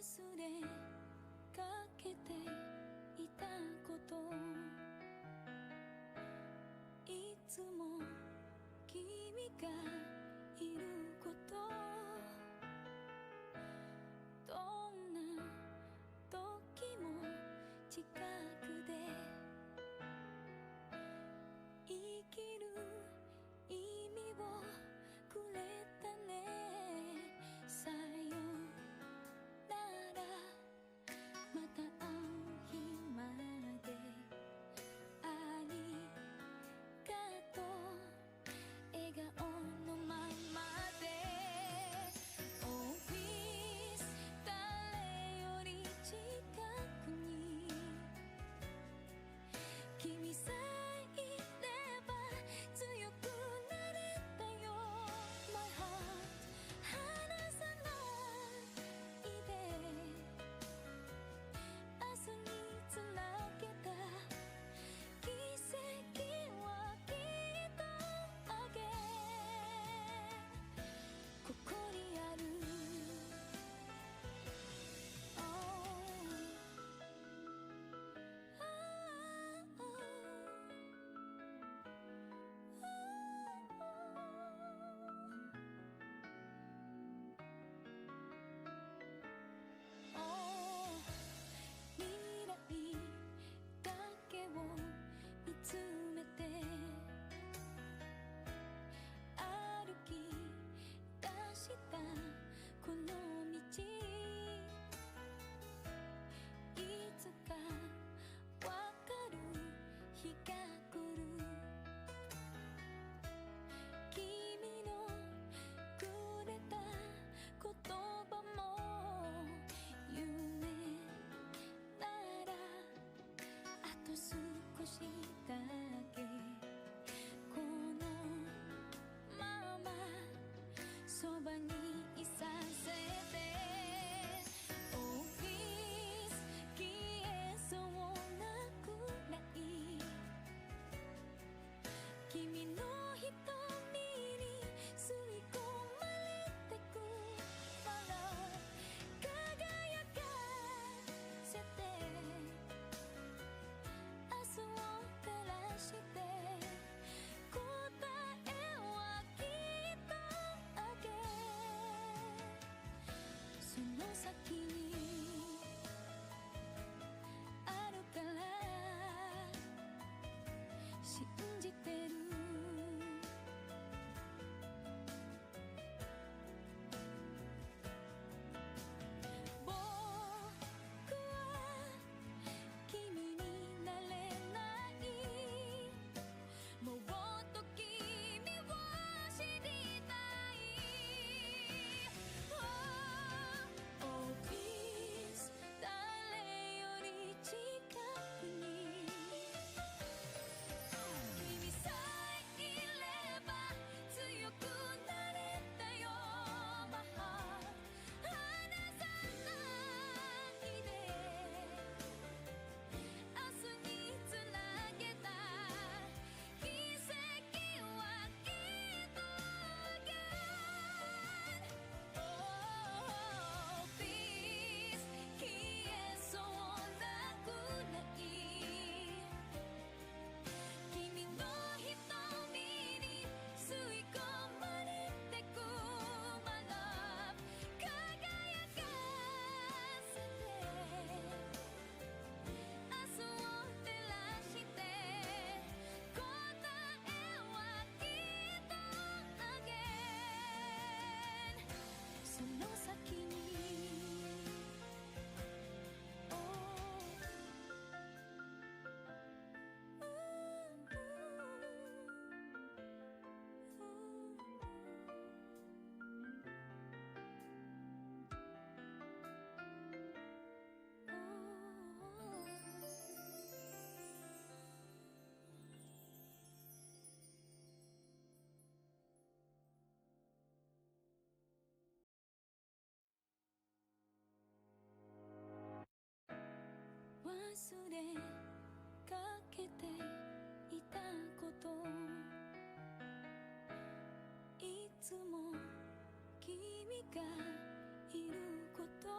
忘れかけていたこと、いつも君がいること、どんな時も近くで生きる意味をくれたね。さよなら、また会う日までありがとう、笑顔のままで。 Oh please 誰より近くに君さえいれば強くなれたよ。 My heart 離さないで、明日につなげた奇跡はきっとあげ、ここにある。 未来だけを見つめて歩き出したこの道、いつかわかる日が来る。君のくれた言葉も夢ならあと少しだけ、このままそばにいさせて。 Oh please 消えそうなくらい君の瞳に吸い込まれてく。まだ輝かせて明日を照らして、答えはきっとあげ、その先にあるから信じてる。僕は君になれない、もっと君を知りたい。 Oh please 誰より近くに君さえいれば強くなれたよ。 My heart 離さないで、明日につなげた奇跡はきっとあげる。 Oh please 消えそうなくらい君の瞳に吸い込まれてく。 My love 輝かせて明日を照らして、答えはきっとあげ、その先に。忘れかけていたこと、いつも君がいること、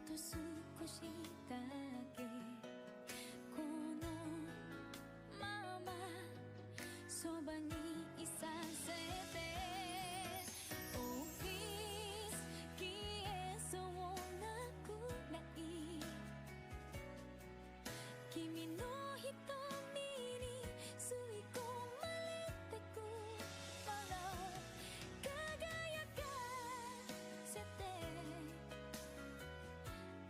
と少しだけこのままそばにいさせてオフィス消えそうなくらい君の瞳に吸い込まれてくもの輝かせて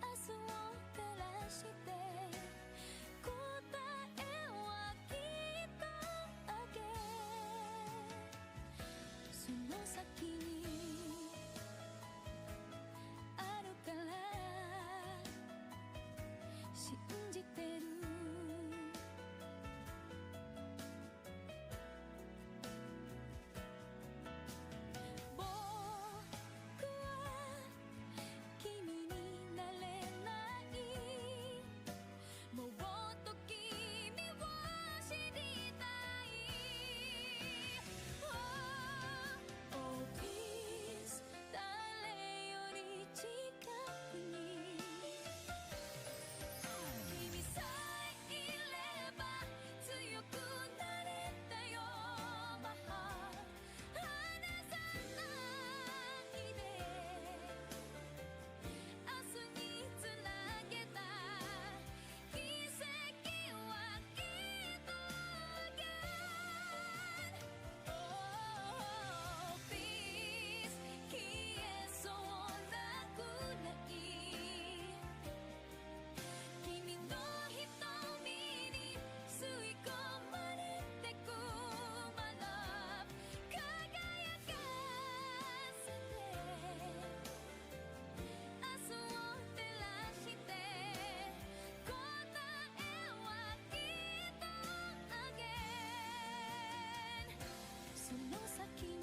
明日を照らして答えはきっとあげその先にあるから信じてる僕は君になれないもっと君を知りたい Oh please 誰より近くに君さえいれば強くなれたよ My heart 離さないで明日につなげた奇跡はきっと Again Oh please 消えそうなくらい君の瞳に吸い込まれてく My love 輝かせて明日を照らして答えはきっと Again その先に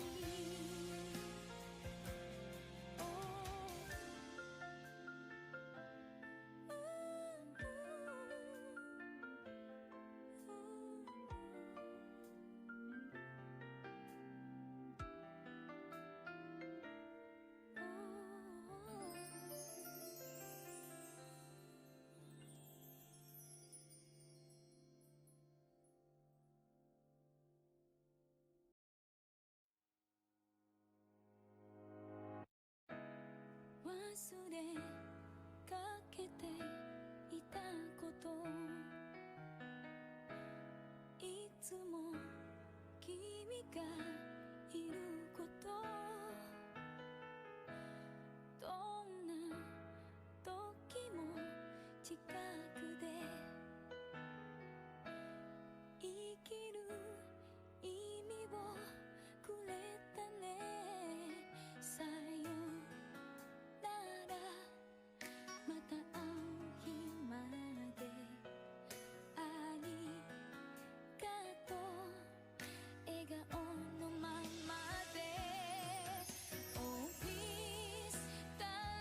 忘れかけていたこといつも君がいることどんな時も近くで生きる意味をくれたねさよならまた会う日までありがとう笑顔のままで Oh please 誰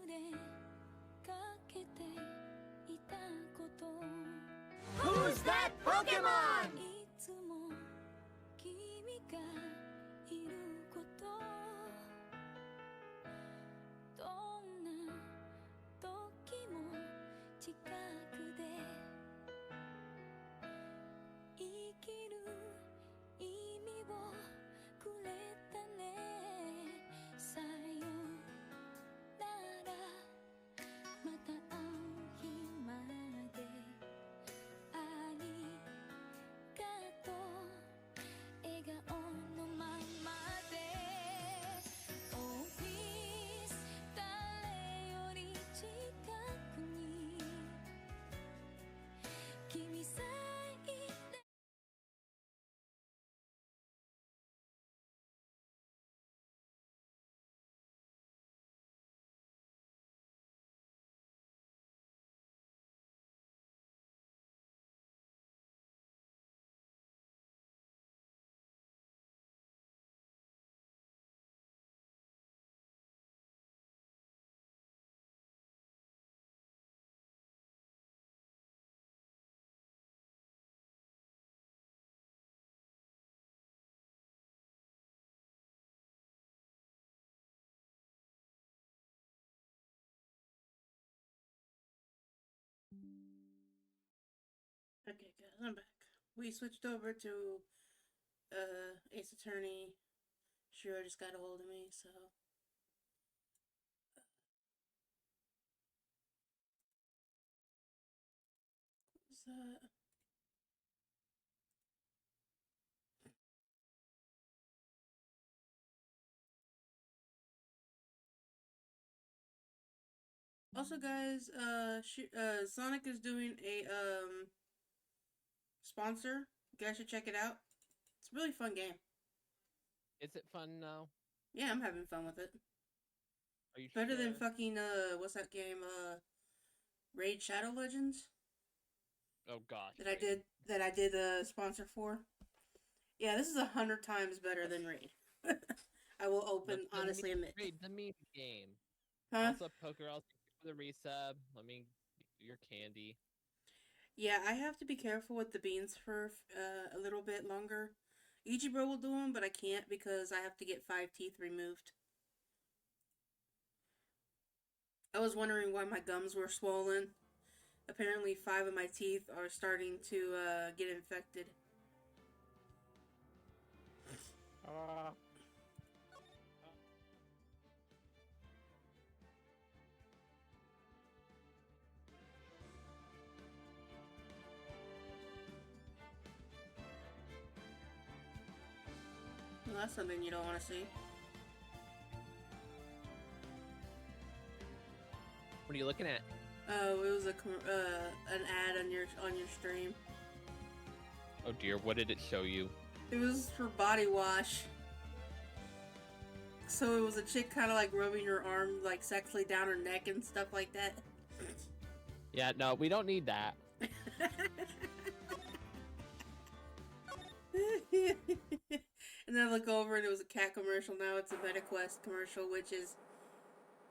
れかけていたこと Who's that Pokemon? いつも君がいることどんな時も近くで生きる意味をくれたねさよならまた会う日までありがとう笑顔のままで Oh please 誰より近くに君さえいて Okay, guys, I'm back. We switched over to Ace Attorney. Shiro just got a hold of me, so what's that? Also, guys, Sonic is doing a sponsor. You guys should check it out. It's a really fun game. Is it fun now? Yeah, I'm having fun with it. Are you Better sure? than fucking what's that game? Raid Shadow Legends Oh gosh. that I did sponsor for. Yeah, this is 100 times better than Raid. I will honestly admit. Raid the meme game. Huh? Also, Poker, I'll thank you for the resub. Let me your candy. Yeah, I have to be careful with the beans for a little bit longer. Ichi Bro will do them, but I can't because I have to get 5 teeth removed. I was wondering why my gums were swollen. Apparently 5 of my teeth are starting to get infected. Well, that's something you don't want to see. What are you looking at? Oh, it was an ad on your stream. Oh dear, what did it show you? It was for body wash. So it was a chick kind of like rubbing her arm like sexually down her neck and stuff like that. Yeah, no, we don't need that. And then I look over and it was a cat commercial. Now it's a MetaQuest commercial, which is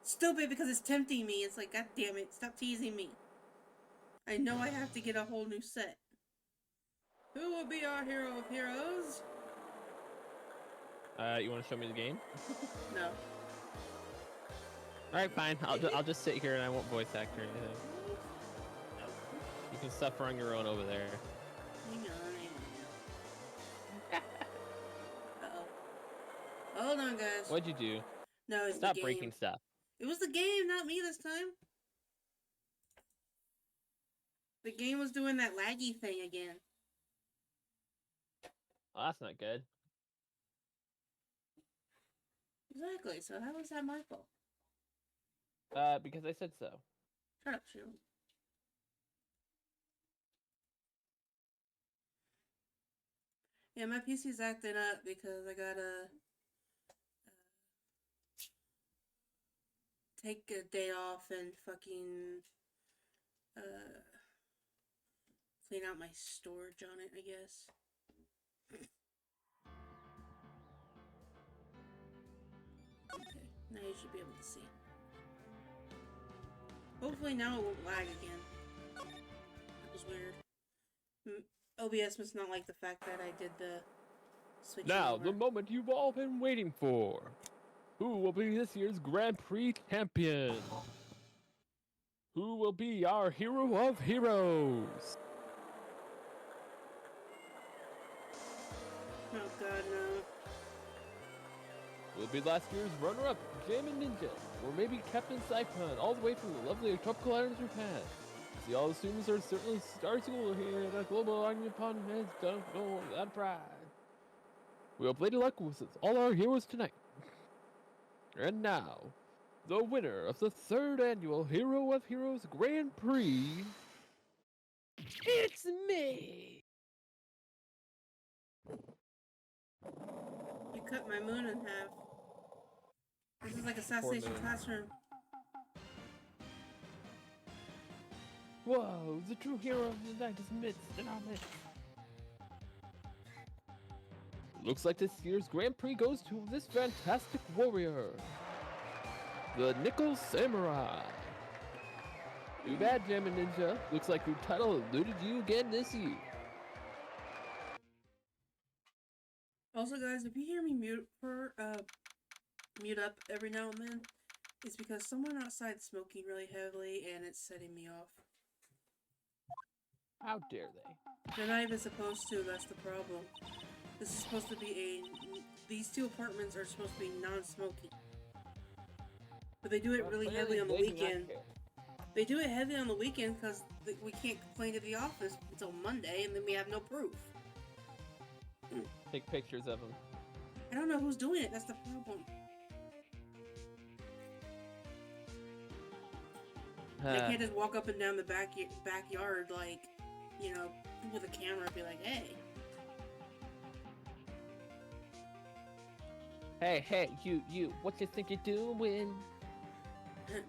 stupid because it's tempting me. It's like, God damn it, stop teasing me. I know I have to get a whole new set. Who will be our hero of heroes? You want to show me the game? No. All right, fine. I'll just sit here and I won't voice act or anything. You can suffer on your own over there. Hang on. Uh-oh. Hold on, guys. What'd you do? No, it's Stop the game. breaking stuff. It was the game, not me this time. The game was doing that laggy thing again. Oh, that's not good. Exactly, so how is that my fault? Because I said so. Shut up, Shiro. Yeah, my PC's acting up because I gotta take a day off and fucking clean out my storage on it, I guess. Okay, now you should be able to see. Hopefully now it won't lag again. That was weird. OBS must not like the fact that I did the switching Now, over. the moment you've all been waiting for. Who will be this year's Grand Prix champion? Who will be our hero of heroes? Oh god, no. Will be last year's runner-up, Jammin' Ninja, or maybe Captain Saipan, all the way from the lovely tropical island of Japan. See, all the students are certainly star school here at a global Nippon heads don't go without pride. We hope Lady Luck with all our heroes tonight. And now, the winner of the 3rd annual Hero of Heroes Grand Prix, it's me! You cut my moon in half. This is like Assassination Moon. Classroom. Whoa, the true hero of the night is midst in our midst. Looks like this year's Grand Prix goes to this fantastic warrior, the Nickel Samurai. Too bad, Jammin' Ninja. Looks like your title eluded you again this year. Also, guys, if you hear me mute up every now and then, it's because someone outside smoking really heavily and it's setting me off. How dare they? They're not even supposed to, that's the problem. This is supposed to be these two apartments are supposed to be non-smoking. But they do it really heavily on the weekend. They do it heavy on the weekend because we can't complain to the office until Monday and then we have no proof. Take pictures of them. I don't know who's doing it, that's the problem. They can't just walk up and down the backyard like, you know, with a camera and be like, hey. Hey, you, what you think you're doing?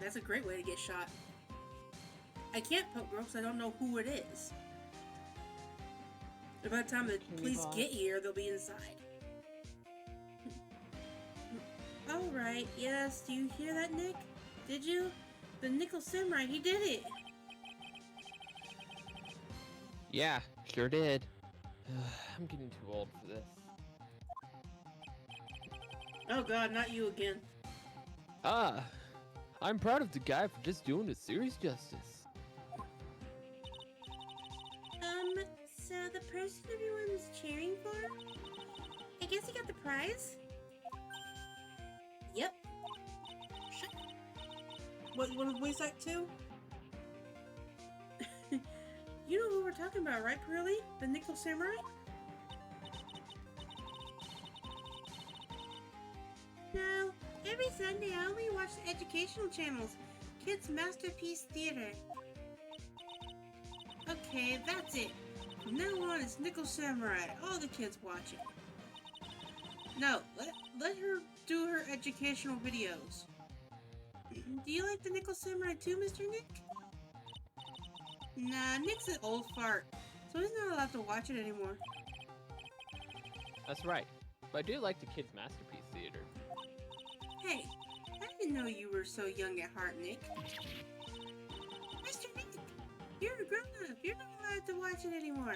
That's a great way to get shot. I can't poke girl because I don't know who it is. But by the time the police get here, they'll be inside. Alright, yes, do you hear that, Nick? Did you? The Nickel Samurai, he did it! Yeah, sure did. I'm getting too old for this. Oh god, not you again. I'm proud of the guy for just doing it serious justice. So the person everyone's cheering for? I guess he got the prize? Yep. What was that too? You know who we're talking about, right, Pearly? The Nickel Samurai? No, every Sunday I only watch the educational channels. Kids Masterpiece Theater. Okay, that's it. From now on, it's Nickel Samurai. All the kids watch it. No, let her do her educational videos. Do you like the Nickel Samurai too, Mr. Nick? Nah, Nick's an old fart, so he's not allowed to watch it anymore. That's right. But I do like the Kids Masterpiece Theater. Hey, I didn't know you were so young at heart, Nick. Mr. Nick, you're a grown-up. You're not allowed to watch it anymore.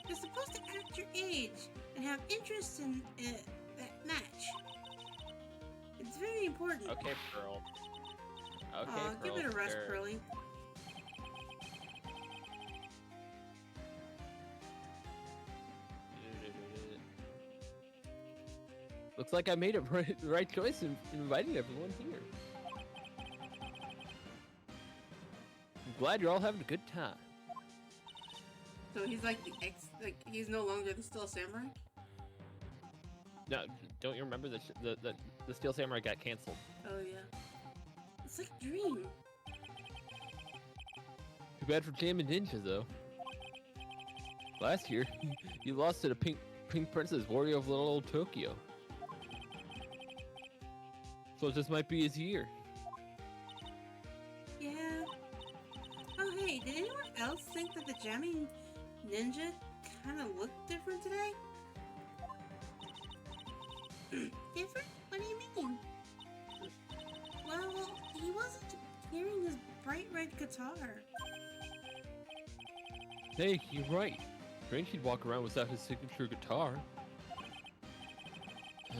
You're supposed to act your age and have interest in that match. It's very important. Okay, Pearl. Okay, Aw, Pearl. give it a rest, sure. Pearly. Looks like I made a right choice in inviting everyone here. I'm glad you're all having a good time. So he's like he's no longer the Steel Samurai? No, don't you remember the Steel Samurai got canceled? Oh yeah. It's like a dream. Too bad for Jammin' Ninja though. Last year, you lost to the Pink Princess, warrior of little old Tokyo. So this might be his year. Yeah. Oh hey, did anyone else think that the jamming ninja kind of looked different today? Different? What do you mean? Well, he wasn't carrying his great guitar. Hey, you're right. Strange he'd walk around without his signature guitar.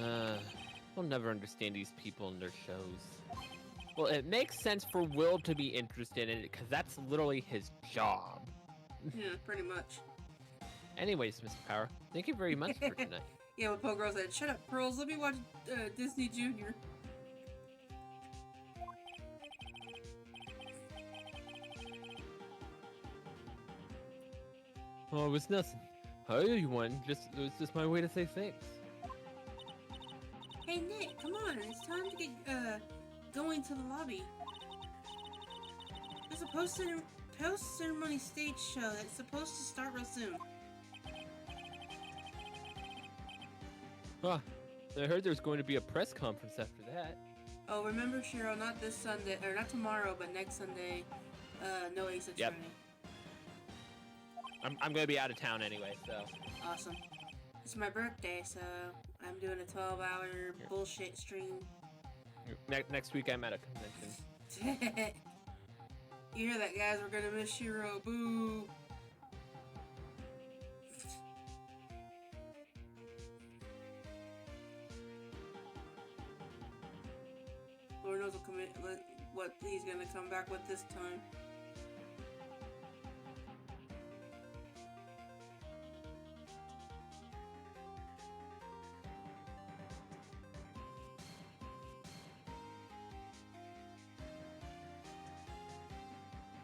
I'll never understand these people and their shows. Well, it makes sense for Will to be interested in it, because that's literally his job. Yeah, pretty much. Anyways, Mr. Power, thank you very much for tonight. Yeah, what Pogirl said, shut up, Pearls, let me watch Disney Junior. Oh, it was nothing. Hi, everyone. It was just my way to say thanks. Hey, Nick, come on, it's time to get, going to the lobby. There's a post-ceremony stage show that's supposed to start real soon. Ah, I heard there's going to be a press conference after that. Oh, remember, Shiro, not this Sunday, or not tomorrow, but next Sunday, no Ace Yep. Attorney. I'm going to be out of town anyway, so. Awesome. It's my birthday, so I'm doing a 12-hour bullshit stream. Next week I'm at a convention. You hear that, guys? We're gonna miss Shiro. Boo! Lord knows what he's gonna come back with this time.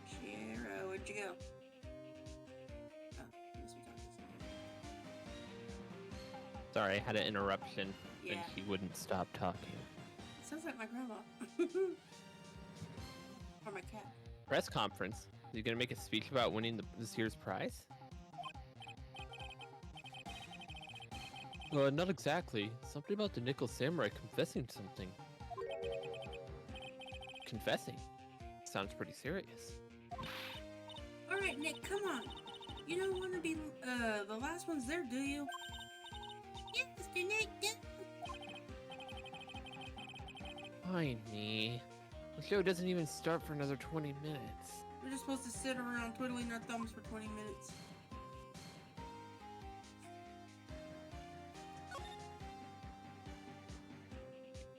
Shiro, where'd you go? Oh, I guess we talked to somebody. Sorry, I had an interruption, Yeah. and he wouldn't stop talking. Sounds like my grandma. Or my cat. Press conference? Are you going to make a speech about winning this year's prize? Not exactly. Something about the Nickel Samurai confessing something. Confessing? Sounds pretty serious. Alright, Nick, come on. You don't want to be the last ones there, do you? Yes, Mr. Nick, Why me? The show doesn't even start for another 20 minutes. We're just supposed to sit around twiddling our thumbs for 20 minutes.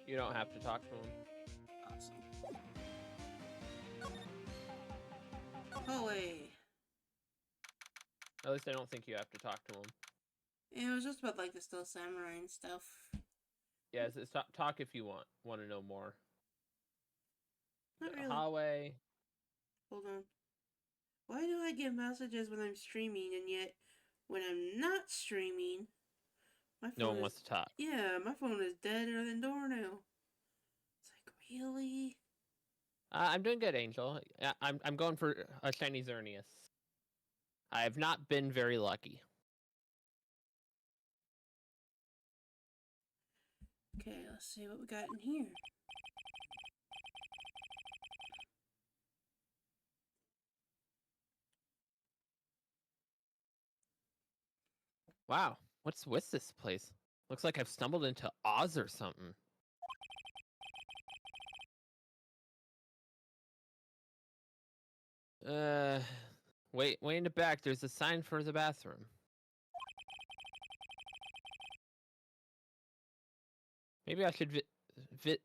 You don't have to talk to him. Awesome. Oh, wait. At least I don't think you have to talk to him. It was just about, like, the Still Samurai and stuff. Yeah, it's talk if you want to know more. Not The really. hallway. Hold on. Why do I get messages when I'm streaming, and yet when I'm not streaming, my phone No one is... wants to talk. Yeah, my phone is deader than door now. It's like, really? I'm doing good, Angel. I'm going for a shiny Xerneas. I have not been very lucky. Okay, let's see what we got in here. Wow, what's with this place? Looks like I've stumbled into Oz or something. Wait in the back. There's a sign for the bathroom. Maybe I should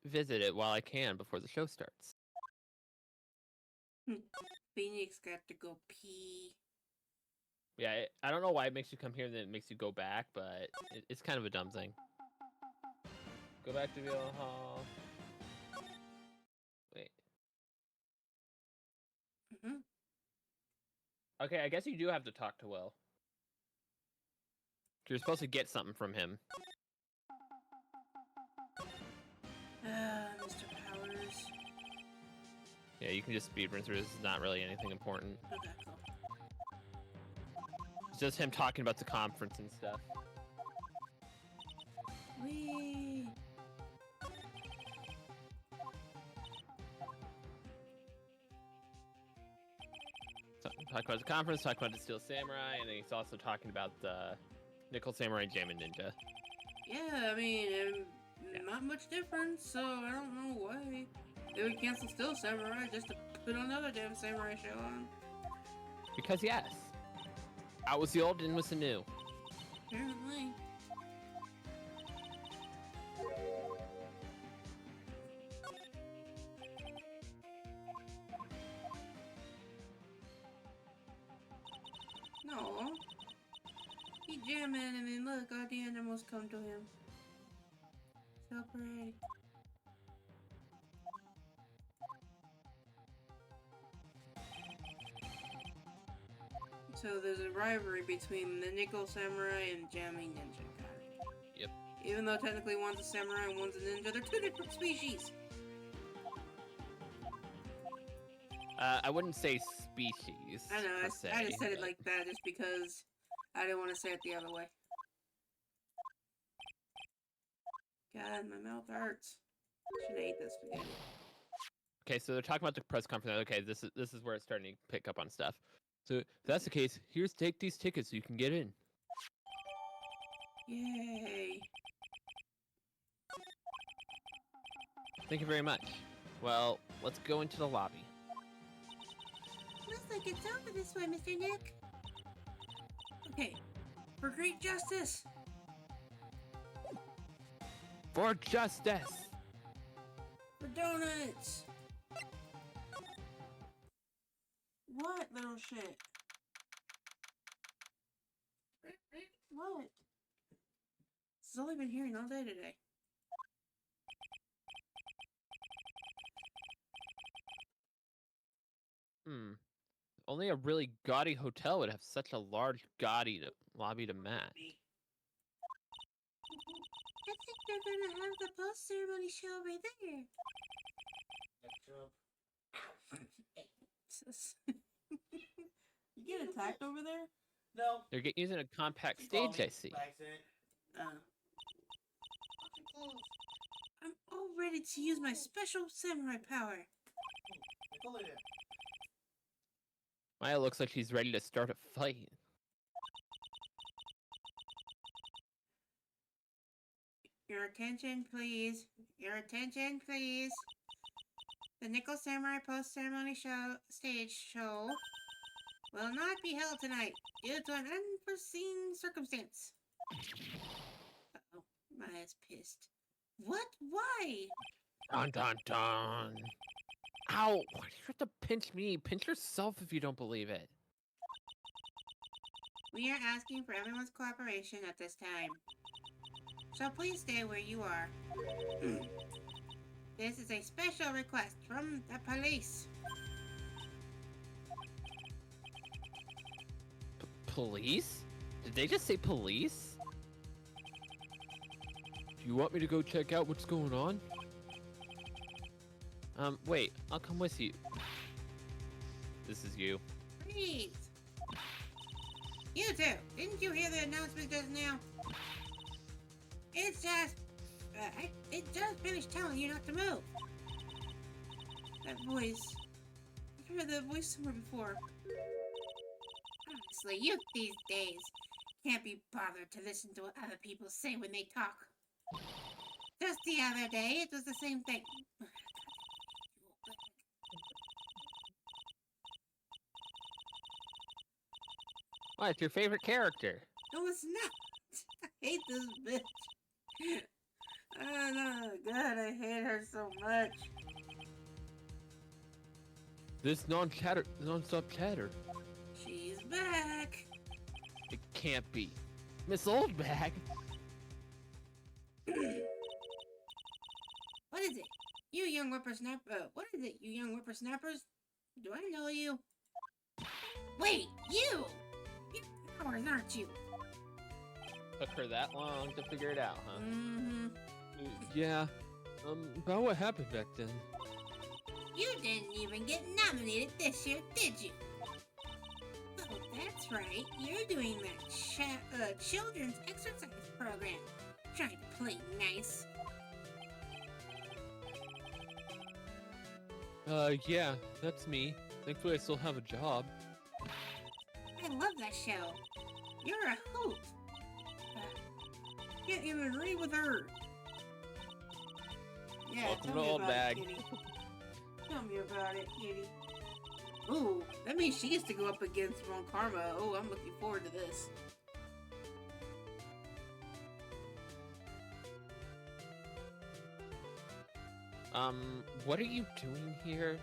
visit it while I can before the show starts. Phoenix got to go pee. Yeah, I don't know why it makes you come here and then it makes you go back, but it's kind of a dumb thing. Go back to the hall. Wait. Mm-hmm. Okay, I guess you do have to talk to Will. You're supposed to get something from him. Mr. Powers. Yeah, you can just speedrun through this. It's not really anything important. Okay, cool. It's just him talking about the conference and stuff. Whee! Talk about the conference, talk about the Steel Samurai, and then he's also talking about the Nickel Samurai Jammin' Ninja. Yeah, I mean, not much difference, so I don't know why. They would cancel Still Samurai just to put another damn samurai show on. Because yes. Out was the old, in was the new. Apparently. No. He jamming and then look, all the animals come to him. So pretty. So there's a rivalry between the Nickel Samurai and Jamming Ninja. Yep. Even though technically one's a samurai and one's a ninja, they're two different species. I wouldn't say species. I know, I just said it but- like that just because I didn't want to say it the other way. God, my mouth hurts. Should've ate this spaghetti. Okay, so they're talking about the press conference. Okay, this is where it's starting to pick up on stuff. So if that's the case, take these tickets so you can get in. Yay. Thank you very much. Well, let's go into the lobby. Looks like it's over this way, Mr. Nick. Okay, for great justice. For justice! For donuts. What little shit? What? This has only been hearing all day today. Only a really gaudy hotel would have such a large, gaudy lobby to match. I think they're gonna have the post ceremony show over there. You get attacked over there? No. They're using a compact He called stage, me I see. by accident. I'm all ready to use my special samurai power. Pull it in. Maya looks like she's ready to start a fight. Your attention, please. Your attention, please. The Nickel Samurai post-ceremony stage show will not be held tonight due to an unforeseen circumstance. Uh-oh, Maya's pissed. What? Why? Dun dun dun. Ow! Why do you have to pinch me? Pinch yourself if you don't believe it. We are asking for everyone's cooperation at this time. So please stay where you are. This is a special request from the police. Police? Did they just say police? Do you want me to go check out what's going on? Wait, I'll come with you. This is you. Please. You two, didn't you hear the announcement just now? It's just, it just finished telling you not to move. That voice. I've heard that voice somewhere before. Honestly, youth these days can't be bothered to listen to what other people say when they talk. Just the other day, it was the same thing. What, it's your favorite character? No, it's not. I hate this bitch. Oh no, God, I hate her so much. This non-stop chatter. She's back. It can't be. Miss Oldbag. What is it? You young whippersnapper. What is it, you young whippersnappers? Do I know you? Wait, you! You're ours, aren't you? Took her that long to figure it out, huh? Mm-hmm. Yeah. About what happened back then? You didn't even get nominated this year, did you? Oh, that's right. You're doing that children's exercise program. Trying to play nice. Yeah, that's me. Thankfully I still have a job. I love that show. You're a hoot. Can't even agree with her. Yeah, Welcome tell to me Old about it, Bag. Kitty. Tell me about it, kitty. Ooh, that means she gets to go up against Von Karma. Oh, I'm looking forward to this. What are you doing here?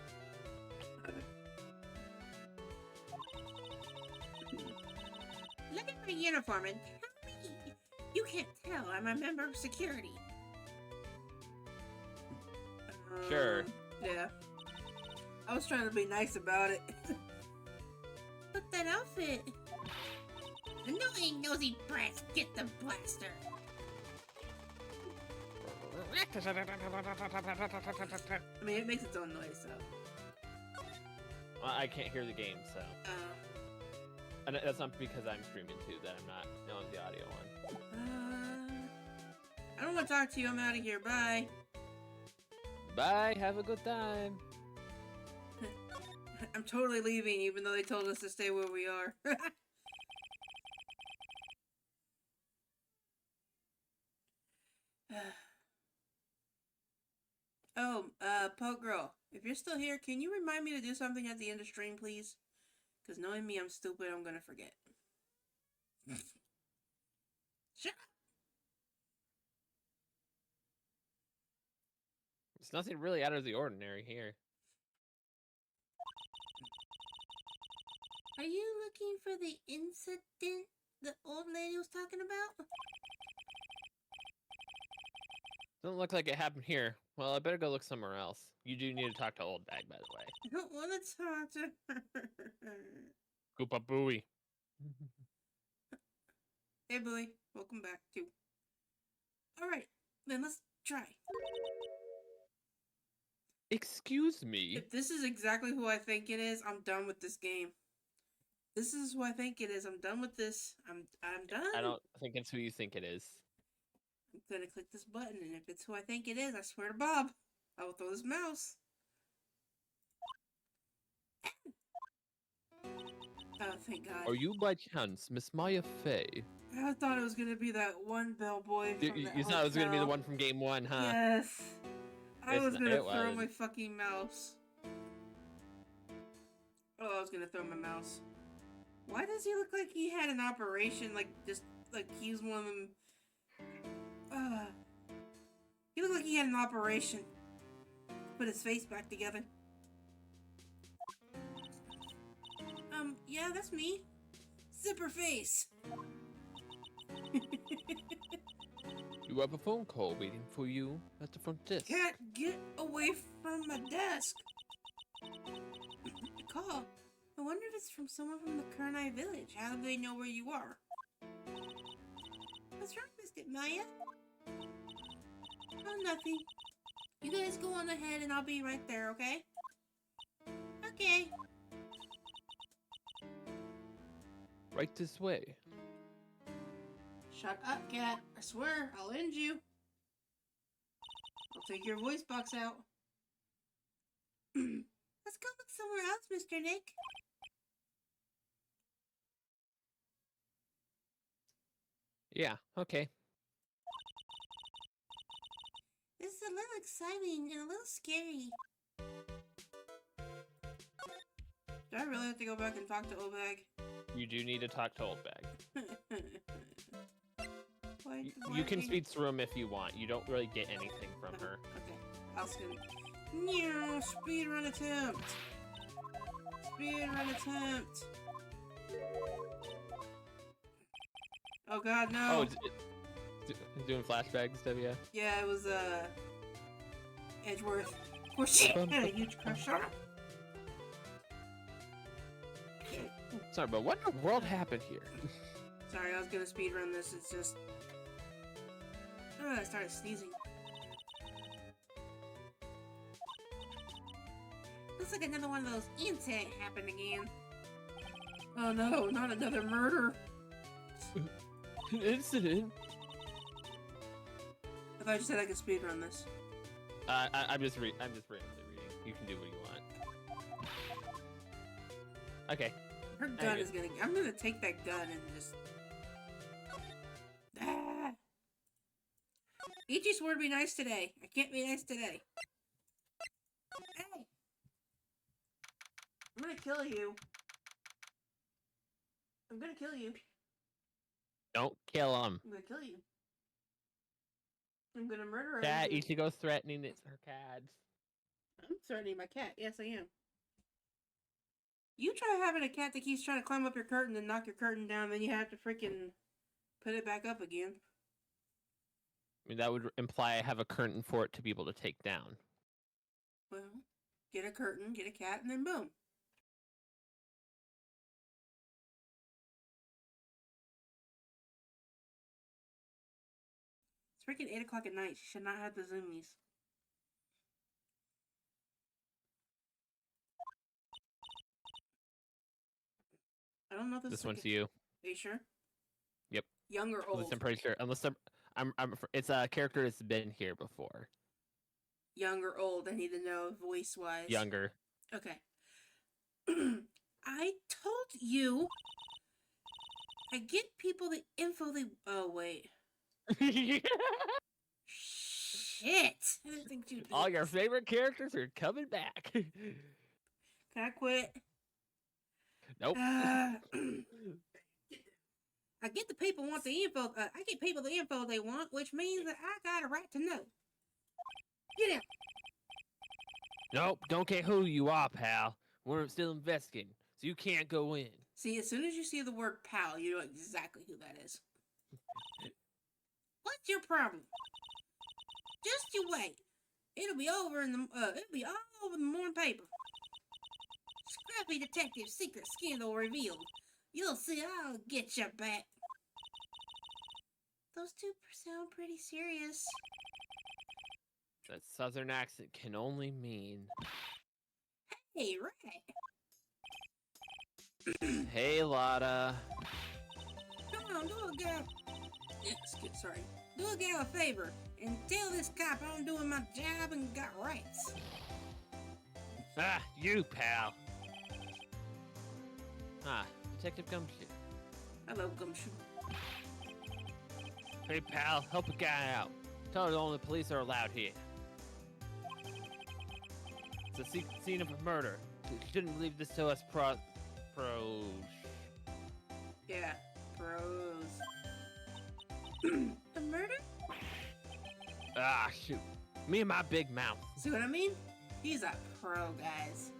Look at my uniform and tell me. You can't tell I'm a member of security. Sure. Yeah. I was trying to be nice about it. But that outfit. Annoying nosy brats, get the blaster. I mean, it makes its own noise, so. Well, I can't hear the game, so. And that's not because I'm streaming too, that I'm not knowing the audio one. I don't want to talk to you. I'm out of here. Bye. Bye. Have a good time. I'm totally leaving, even though they told us to stay where we are. Oh, Poke Girl, if you're still here, can you remind me to do something at the end of stream, please? Because knowing me, I'm stupid, I'm gonna forget. Shut up! It's nothing really out of the ordinary here. Are you looking for the incident the old lady was talking about? Doesn't look like it happened here. Well, I better go look somewhere else. You do need to talk to Old Bag, by the way. I don't want to talk to her. Koopa Booey. Hey, Boy. Welcome back, too. Alright, then let's try. Excuse me? If this is exactly who I think it is, I'm done with this game. This is who I think it is. I'm done with this. I'm done. I don't think it's who you think it is. I'm gonna click this button, and if it's who I think it is, I swear to Bob, I will throw this mouse. Oh, thank God. Are you by chance Miss Maya Fey? I thought it was gonna be that one bellboy from the You thought it was gonna be the hotel. one from game one, huh? Yes. I was gonna It throw was. my fucking mouse. Oh, I was gonna throw my mouse. Why does he look like he had an operation? Like, just, like, he's one of them... He looked like he had an operation. Put his face back together. Yeah, that's me. Zipper face. You have a phone call waiting for you at the front desk. Can't get away from my desk. Call. I wonder if it's from someone from the Kernai village. How do they know where you are? What's wrong, Mr. Maya? Oh, nothing. You guys go on ahead and I'll be right there, okay? Okay. Right this way. Shut up, cat. I swear, I'll end you. I'll take your voice box out. Let's go look somewhere else, Mr. Nick. Yeah, okay. This is a little exciting and a little scary. Do I really have to go back and talk to Obag? You do need to talk to Old Bag. Why You can did- speak through him if you want. You don't really get anything from her. Okay, I'll spin. No, speedrun attempt! Speedrun attempt! Oh god, no! Oh, doing flashbacks, W? Yeah, it was, Edgeworth. Of course, she had a huge crush on him. Sorry, but what in the world happened here? Sorry, I was gonna speedrun this, it's just... I started sneezing. Looks like another one of those incidents happened again. Oh no, not another murder! An incident? I thought you said I could speedrun this. I'm just randomly reading. You can do what you want. Okay. Her gun is gonna... I'm gonna take that gun and just... Ah! Ichi swore to be nice today. I can't be nice today. Hey! gonna kill you. I'm gonna kill you. Don't kill him. I'm gonna kill you. I'm gonna murder Cat, everything. Ichigo's threatening it's her cats. I'm threatening my cat. Yes, I am. You try having a cat that keeps trying to climb up your curtain and knock your curtain down, then you have to freaking put it back up again. I mean, that would imply I have a curtain for it to be able to take down. Well, get a curtain, get a cat, and then boom. It's freaking 8 o'clock at night. She should not have the zoomies. I don't know if This one's you. Are you sure? Yep. Young or At old? least I'm pretty sure. Unless it's a character that's been here before. Young or old? I need to know voice-wise. Younger. Okay. I told you. I get people the info they. Oh wait. Shit! I didn't think you'd. All your favorite characters are coming back. Can I quit? Nope. I get the people want the info. I get people the info they want, which means that I got a right to know. Get out. Nope. Don't care who you are, pal. We're still investigating, so you can't go in. See, as soon as you see the word pal, you know exactly who that is. What's your problem? Just you wait. It'll be over in the. It'll be all over the morning paper. Scrappy detective secret scandal revealed. You'll see. I'll get you back. Those two sound pretty serious. That southern accent can only mean. Hey, right. Hey, Lotta. Come on, do a girl. Sorry. Do a girl a favor and tell this cop I'm doing my job and got rights. Ah, you, pal. Ah, Detective Gumshoe. Hello, Gumshoe. Hey, pal, help a guy out. Tell her only the police are allowed here. It's a scene of a murder. You shouldn't leave this to us pros. Yeah, pros. A murder? Ah, shoot. Me and my big mouth. See what I mean? He's a pro, guys.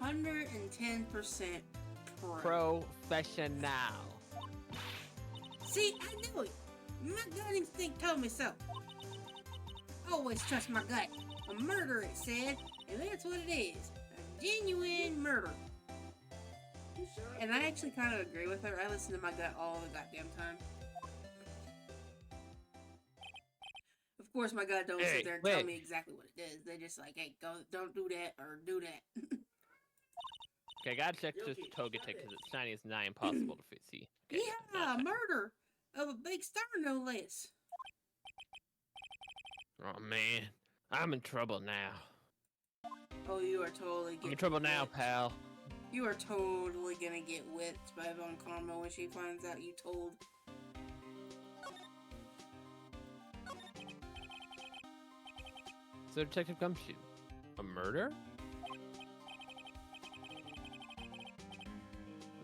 110% pro. Professional. See, I knew it. My gut instinct told me so. Always trust my gut. A murder, it said, and that's what it is. A genuine murder. And I actually kind of agree with her. I listen to my gut all the goddamn time. Of course, my gut don't sit there and tell me exactly what it is. They're just like, hey, go, don't do that or do that. Okay, I gotta check this Togetic because it's shiny as nigh impossible to see. Okay, Yeah, murder of a big star, no less. Oh man, I'm in trouble now. Oh, you are totally I'm in trouble now, pal. You are totally gonna get whipped by Von Karma when she finds out you told. So, Detective Gumshoe, a murder?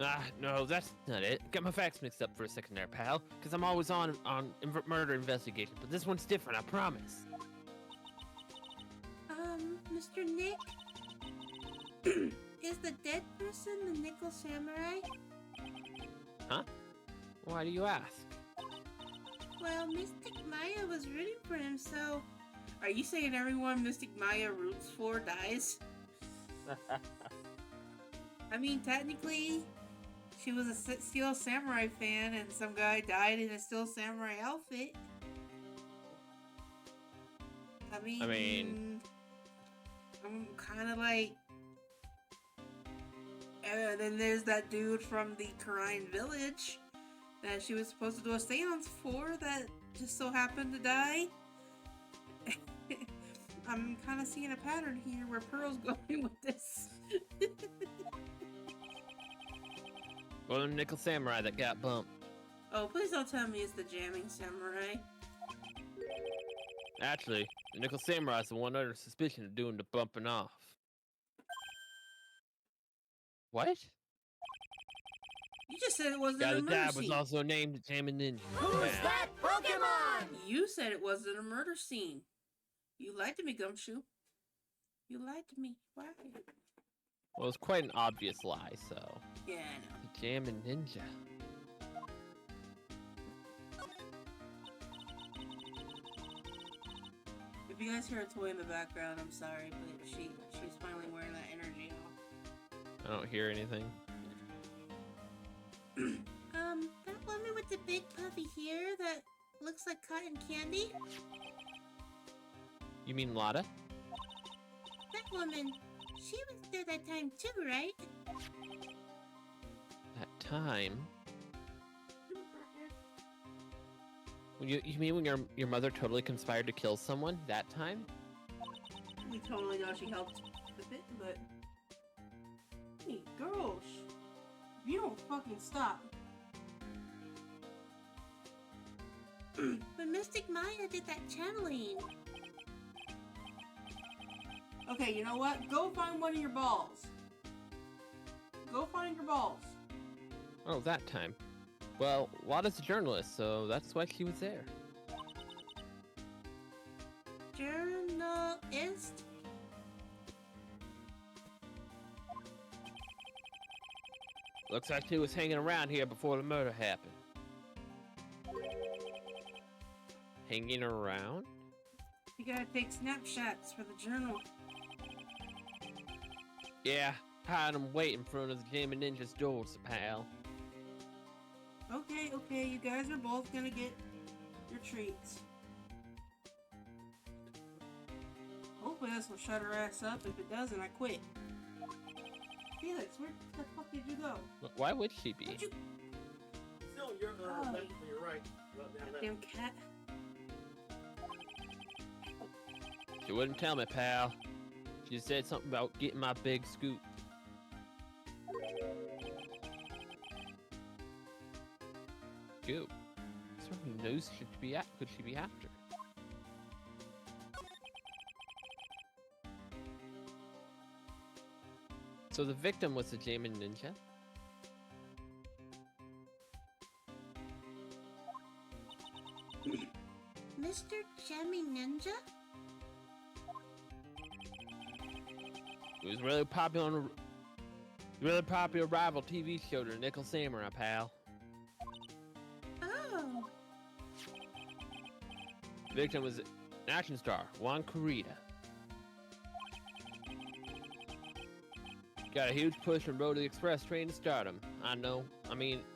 Ah, no, that's not it. Got my facts mixed up for a second there, pal. Because I'm always on murder investigation, but this one's different, I promise. Mr. Nick? Is the dead person the Nickel Samurai? Huh? Why do you ask? Well, Mystic Maya was rooting for him, so... Are you saying everyone Mystic Maya roots for dies? I mean, technically, she was a Steel Samurai fan, and some guy died in a Steel Samurai outfit. I mean... I'm kind of like... then there's that dude from the Karine village that she was supposed to do a seance for that just so happened to die. I'm kind of seeing a pattern here where Pearl's going with this. Well, the Nickel Samurai that got bumped. Oh, please don't tell me it's the Jamming Samurai. Actually, the Nickel Samurai's the one under suspicion of doing the bumping off. What? You just said it wasn't Yeah, a the murder dad was scene. also named Jammin' Ninja. Who's Yeah. that Pokemon? You said it wasn't a murder scene. You lied to me, Gumshoe. You lied to me. Why? Well, it was quite an obvious lie, so. Yeah, I know. The Jammin' Ninja. If you guys hear a toy in the background, I'm sorry, but she's finally wearing that energy off. I don't hear anything. That woman with the big puffy hair that looks like cotton candy? You mean Lotta? That woman, she was there that time too, right? That time? You mean when your mother totally conspired to kill someone that time? We totally know she helped with it, but... Hey, girls, if you don't fucking stop. But Mystic Maya did that channeling. Okay, you know what? Go find one of your balls. Go find your balls. Oh, that time. Well, Lotta's a journalist, so that's why she was there. Journalist? Looks like she was hanging around here before the murder happened. Hanging around? You gotta take snapshots for the journal. Yeah, hide them wait in front of the Jammin' Ninja's doors, pal. Okay, you guys are both gonna get your treats. Hopefully this will shut her ass up. If it doesn't, I quit. Felix, where the fuck did you go? Why would she be? Where'd you... Still, you're Oh. left, you're right. Goddamn cat. She wouldn't tell me, pal. She said something about getting my big scoop. Scoop? What sort of news could she be after? So the victim was the Jammin' Ninja? Mr. Jammy Ninja? It was really popular on a really popular rival TV show to Nickel Samurai, pal. Oh. The victim was an action star, Juan Corrida. Got a huge push from Road to the Express train to stardom.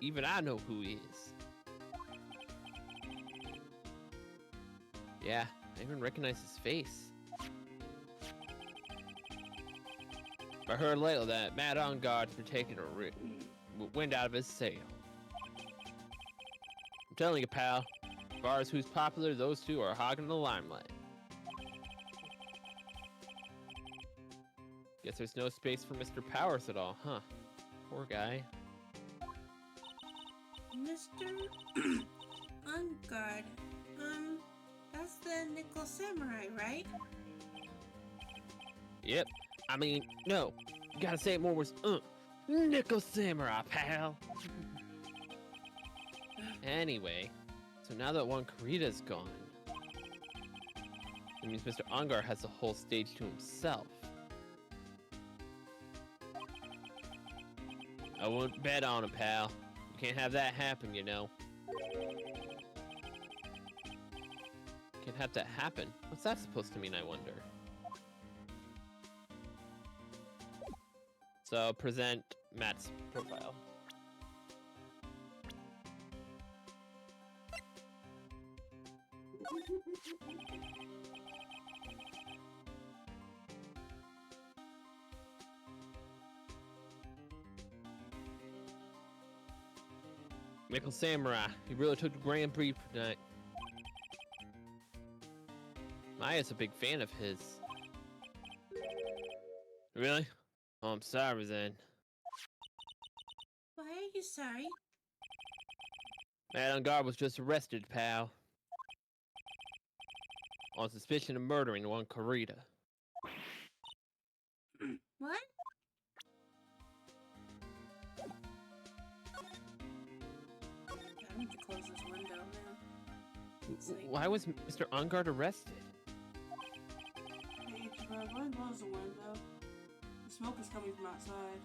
Even I know who he is. Yeah, I even recognize his face. I heard lately that Matt Onguard's been taking a wind out of his sail. I'm telling you, pal, as far as who's popular, those two are hogging the limelight. Guess there's no space for Mr. Powers at all, huh? Poor guy. Mr. Unguard. That's the Nickel Samurai, right? Yep. No. You gotta say it more with Nickel Samurai, pal. Anyway, so now that Juan Corrida's gone, it means Mr. Ongar has the whole stage to himself. I wouldn't bet on it, pal. You can't have that happen, you know. Can't have that happen? What's that supposed to mean, I wonder? So, present Matt's profile. Nickel Samurai, he really took the Grand Prix tonight. Maya's a big fan of his. Really? Oh, I'm sorry then. Why are you sorry? Matt Onguard was just arrested, pal. On suspicion of murdering one Corrida. What? window, man. It's like, Why was Mr. Ongard arrested? hey, Ichi, bro, go ahead and close the window. The smoke is coming from outside.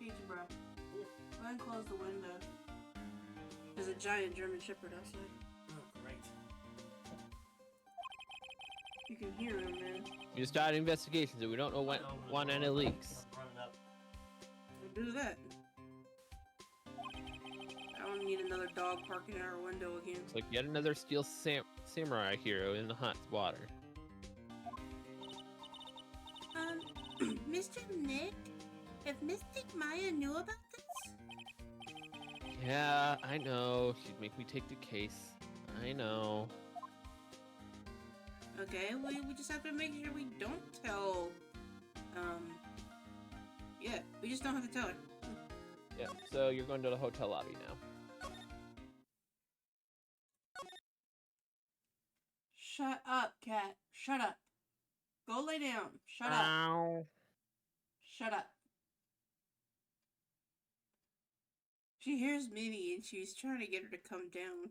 Ichi, bro, go ahead and close the window. There's a giant German Shepherd outside. Oh, great. You can hear him, man. You started investigations and we don't know when want any leaks. I'm running up. We'll do that. I don't need another dog parking at our window again. It's like yet another steel samurai hero in the hot water. Mr. Nick, if Mystic Maya knew about this? Yeah, I know. She'd make me take the case. I know. Okay, we just have to make sure we don't tell, yeah, we just don't have to tell her. Yeah, so you're going to the hotel lobby now. Shut up, cat. Shut up. Go lay down. Shut up. Ow. Shut up. She hears Minnie and she's trying to get her to come down.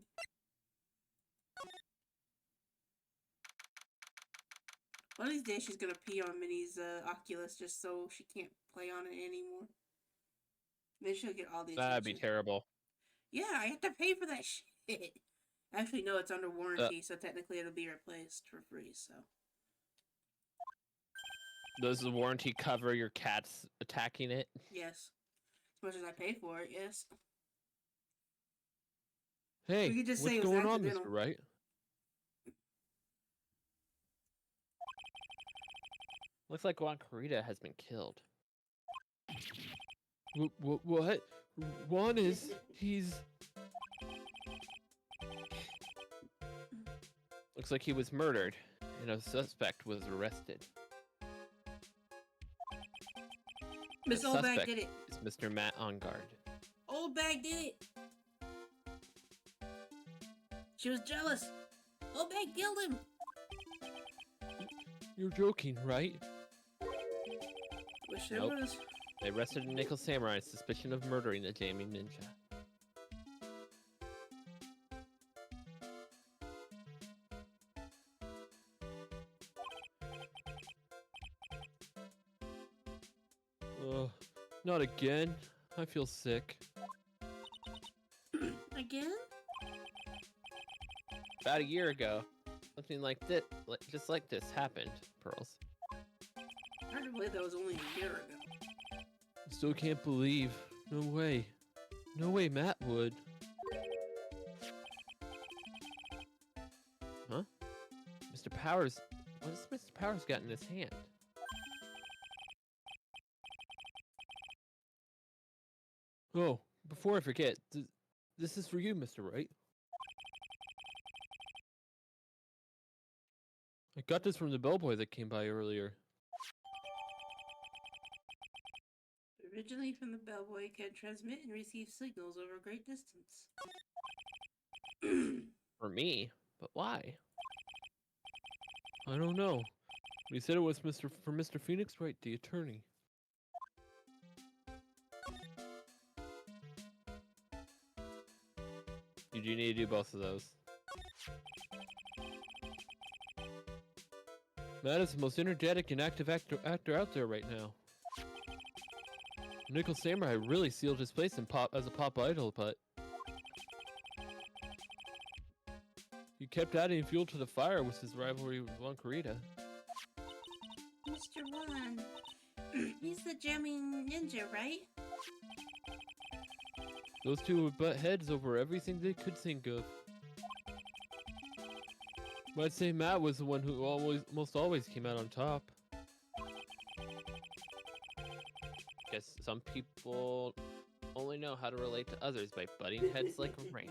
One of these days she's gonna pee on Minnie's Oculus just so she can't play on it anymore. Then she'll get all the attention. That'd be terrible. Yeah, I have to pay for that shit. Actually, no, it's under warranty, so technically it'll be replaced for free, so. Does the warranty cover your cats attacking it? Yes. As much as I pay for it, yes. Hey, We could just what's say it was going on, accidental. Mr. Wright? Looks like Juan Carita has been killed. What? Juan he's... Looks like he was murdered, and a suspect was arrested. Miss The Oldbag suspect did it. is Mr. Matt Ongard. Oldbag did it. She was jealous. Oldbag killed him. You're joking, right? Wish it Nope. was. They arrested a Nickel Samurai on suspicion of murdering the Jamie Ninja. Not again. I feel sick. Again? About a year ago, something like this, just like this, happened. Pearls. Hard to believe that was only a year ago. Still can't believe. No way. No way Matt would. Huh? Mr. Powers. What has Mr. Powers got in his hand? Oh, before I forget, this is for you, Mr. Wright. I got this from the bellboy that came by earlier. Originally from the bellboy, can transmit and receive signals over a great distance. For me? But why? I don't know. He said it was for Mr. Phoenix Wright, the attorney. You do need to do both of those. Matt is the most energetic and active actor out there right now. Nickel Samurai really sealed his place in as a pop idol, but he kept adding fuel to the fire with his rivalry with Juan Carita. Mr. Juan, he's the jamming ninja, right? Those two would butt heads over everything they could think of. But I'd say Matt was the one who almost always came out on top. Guess some people only know how to relate to others by butting heads like a ram.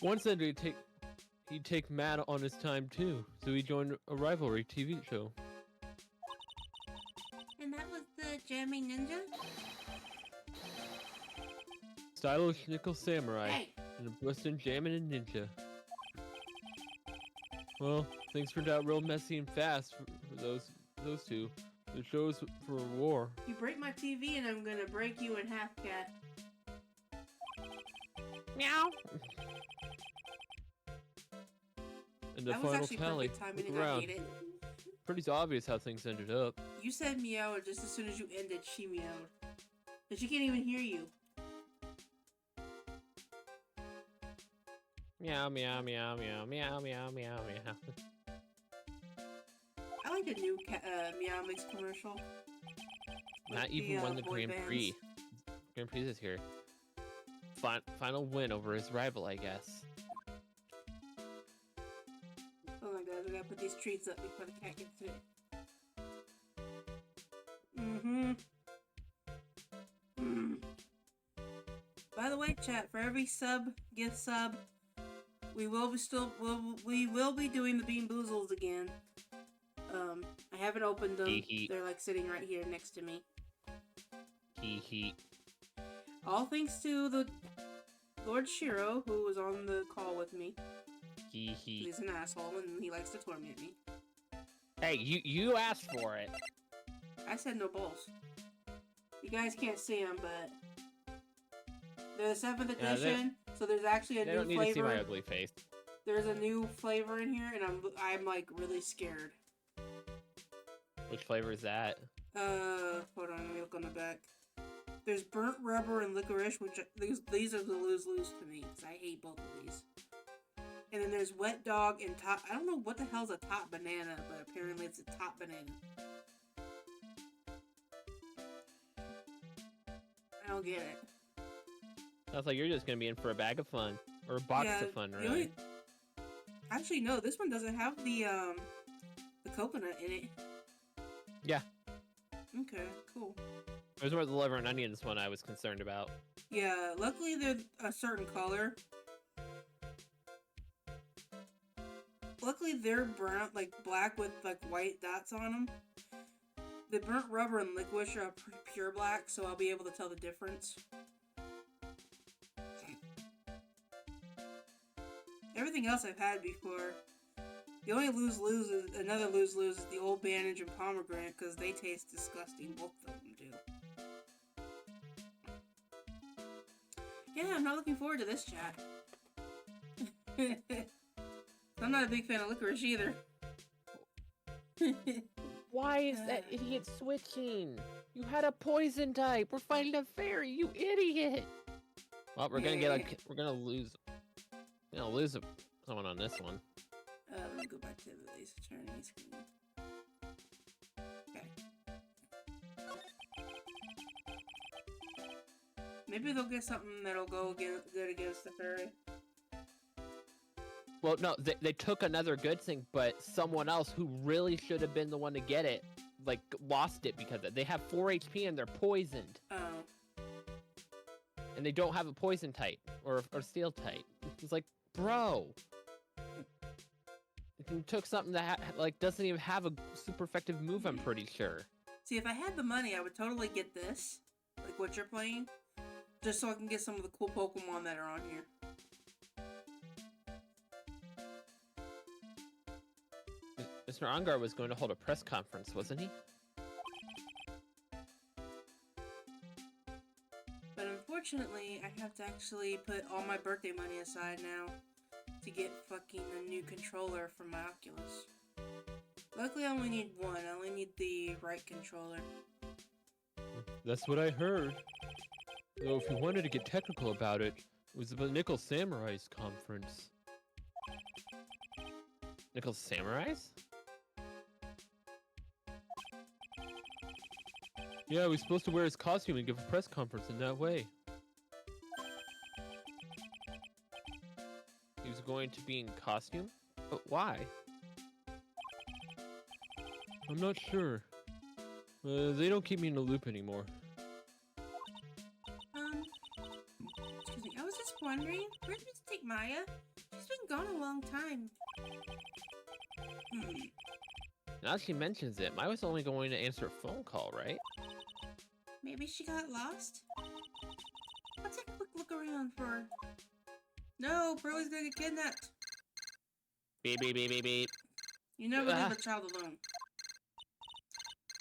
Once said he'd take Matt on his time too, so he joined a rivalry TV show. And that was the jamming ninja? Stylish Nickel Samurai Hey! and a Western Jammin' and Ninja. Well, things turned out real messy and fast for those two. It shows for war. You break my TV and I'm gonna break you in half, cat. Meow. And the That was final actually tally. perfect timing Look and I around. hate it. Pretty obvious how things ended up. You said meow, and just as soon as you ended, she meowed. And she can't even hear you. Meow, meow, meow, meow, meow, meow, meow, meow. I like the new Meow Mix commercial. Not With even won the boy Grand bands. Prix. Grand Prix is here. Final win over his rival, I guess. Oh my god, we gotta put these treats up before the cat gets to it. Mm-hmm. By the way, chat, for every gift sub, we will be doing the Bean Boozles again. I haven't opened them. Hee. They're like sitting right here next to me. Hee. All thanks to the Lord Shiro, who was on the call with me. Hee. He's an asshole and he likes to torment me. Hey, you asked for it. I said no balls. You guys can't see them, but they're the 7th Yeah, edition, so there's actually a They new don't need flavor. to see my ugly face. There's a new flavor in here, and I'm like really scared. Which flavor is that? Hold on, let me look on the back. There's burnt rubber and licorice, which these are the lose-lose to me, because I hate both of these. And then there's wet dog and top. I don't know what the hell's a top banana, but apparently it's a top banana. I don't get it. Sounds like you're just gonna be in for a bag of fun. Or a box of fun, the really. Actually, no, this one doesn't have the coconut in it. Yeah. Okay, cool. It was more the liver and onions one I was concerned about. Yeah, luckily they're a certain color. Luckily they're brown, like black with like white dots on them. The burnt rubber and licorice are pure black, so I'll be able to tell the difference. Everything else I've had before. The only lose-lose is another lose-lose is the Old Bandage and pomegranate, because they taste disgusting. Both of them do. Yeah, I'm not looking forward to this chat. I'm not a big fan of licorice either. Why is that idiot switching? You had a poison type. We're fighting a fairy, you idiot. Well, we're gonna lose someone on this one. Let me go back to the Ace Attorney screen. Okay. Maybe they'll get something that'll go good against the fairy. Well, no, they took another good thing, but someone else who really should have been the one to get it, like, lost it because of it. They have 4 HP and they're poisoned. Oh. And they don't have a poison type or steel type. It's like, bro. You took something that doesn't even have a super effective move, I'm pretty sure. See, if I had the money, I would totally get this, like what you're playing, just so I can get some of the cool Pokemon that are on here. Mr. Ongar was going to hold a press conference, wasn't he? But unfortunately, I have to actually put all my birthday money aside now to get fucking a new controller for my Oculus. Luckily, I only need one. I only need the right controller. That's what I heard. Though if you wanted to get technical about it, it was the Nickel Samurais conference. Nickel Samurais? Yeah, we're supposed to wear his costume and give a press conference in that way. He was going to be in costume? But why? I'm not sure. They don't keep me in the loop anymore. Excuse me, I was just wondering, where's Mystic Maya? She's been gone a long time. Now she mentions it, I was only going to answer a phone call, right? Maybe she got lost? Let's take a quick look around for her. No, Pearlie's gonna get kidnapped. Beep, beep, beep, beep, beep. You never leave a child alone.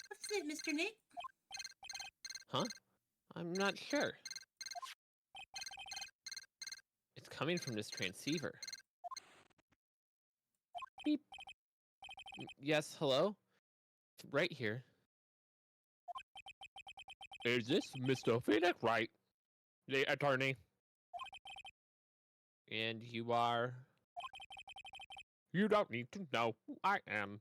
What's it, Mr. Nick? Huh? I'm not sure. It's coming from this transceiver. Beep. Yes, hello? Right here. Is this Mr. Phoenix? Right. The attorney. And you are... You don't need to know who I am.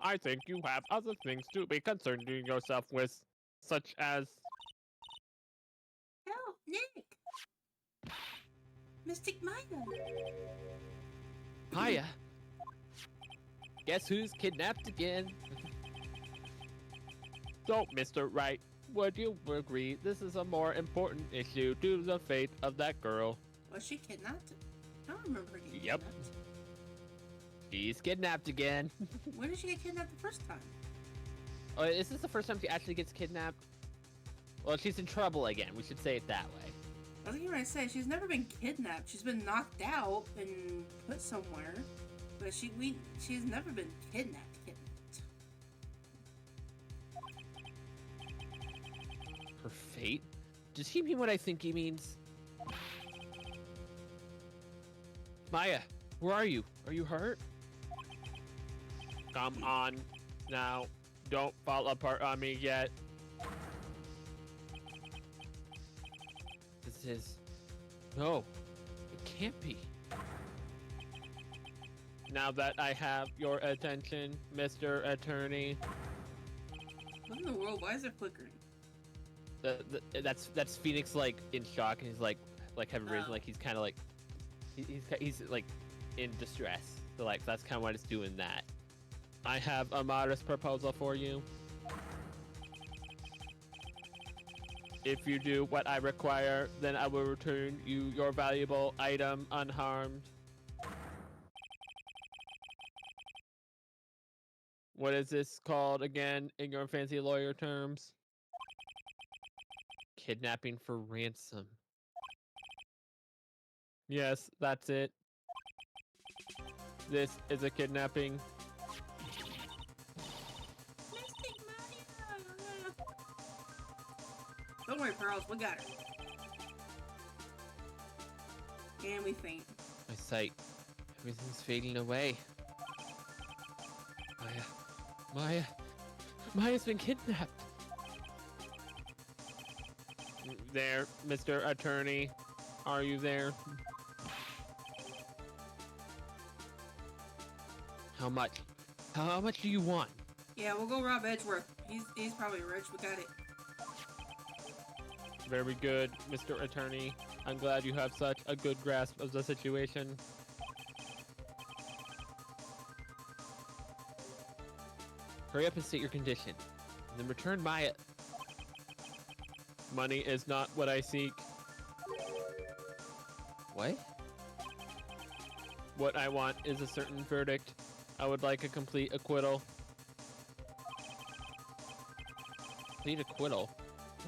I think you have other things to be concerned yourself with, such as... Help, Nick! Mystic Maya! Hiya. Guess who's kidnapped again? So, Mr. Wright, would you agree this is a more important issue to the fate of that girl? Was she kidnapped? I don't remember her getting Yep. kidnapped. She's kidnapped again. When did she get kidnapped the first time? Is this the first time she actually gets kidnapped? Well, she's in trouble again. We should say it that way. I was getting ready to say, she's never been kidnapped. She's been knocked out and put somewhere. But she's never been kidnapped. Her fate? Does he mean what I think he means? Maya, where are you? Are you hurt? Come on, now. Don't fall apart on me yet. This is... No, it can't be. Now that I have your attention, Mr. Attorney. What in the world? Why is it flickering? That's Phoenix like in shock, and he's like having risen, like he's kind of like he's like in distress. So like that's kind of why it's doing that. I have a modest proposal for you. If you do what I require, then I will return you your valuable item unharmed. What is this called again in your fancy lawyer terms? Kidnapping for ransom. Yes, that's it. This is a kidnapping. Mystic Maya! Don't worry, Pearls, we got her. And we faint. My sight. Everything's fading away. Maya's been kidnapped. There, Mr. Attorney. Are you there? How much? How much do you want? Yeah, we'll go rob Edgeworth. He's probably rich. We got it. Very good, Mr. Attorney. I'm glad you have such a good grasp of the situation. Hurry up and state your condition. And then return Maya. Money is not what I seek. What? What I want is a certain verdict. I would like a complete acquittal. Complete acquittal? What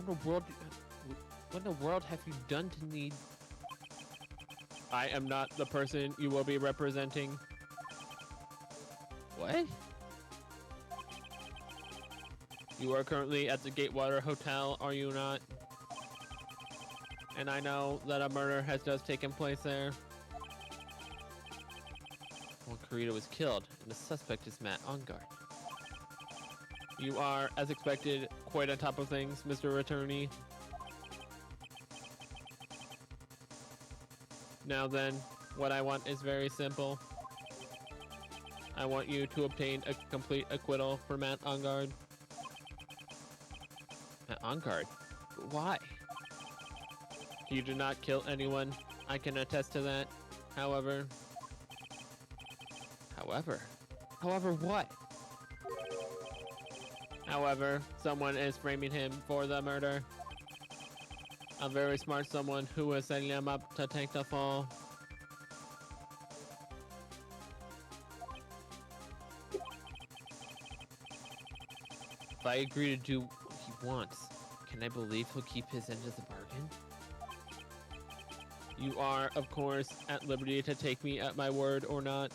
in the world have you done to need? I am not the person you will be representing. What? You are currently at the Gatewater Hotel, are you not? And I know that a murder has just taken place there. Well, Karita was killed, and the suspect is Matt Ongard. You are, as expected, quite on top of things, Mr. Attorney. Now then, what I want is very simple. I want you to obtain a complete acquittal for Matt Ongard. Matt Ongard? Why? You did not kill anyone. I can attest to that. However what? However, someone is framing him for the murder. A very smart someone who is setting him up to take the fall. If I agree to do what he wants, can I believe he'll keep his end of the bargain? You are, of course, at liberty to take me at my word or not.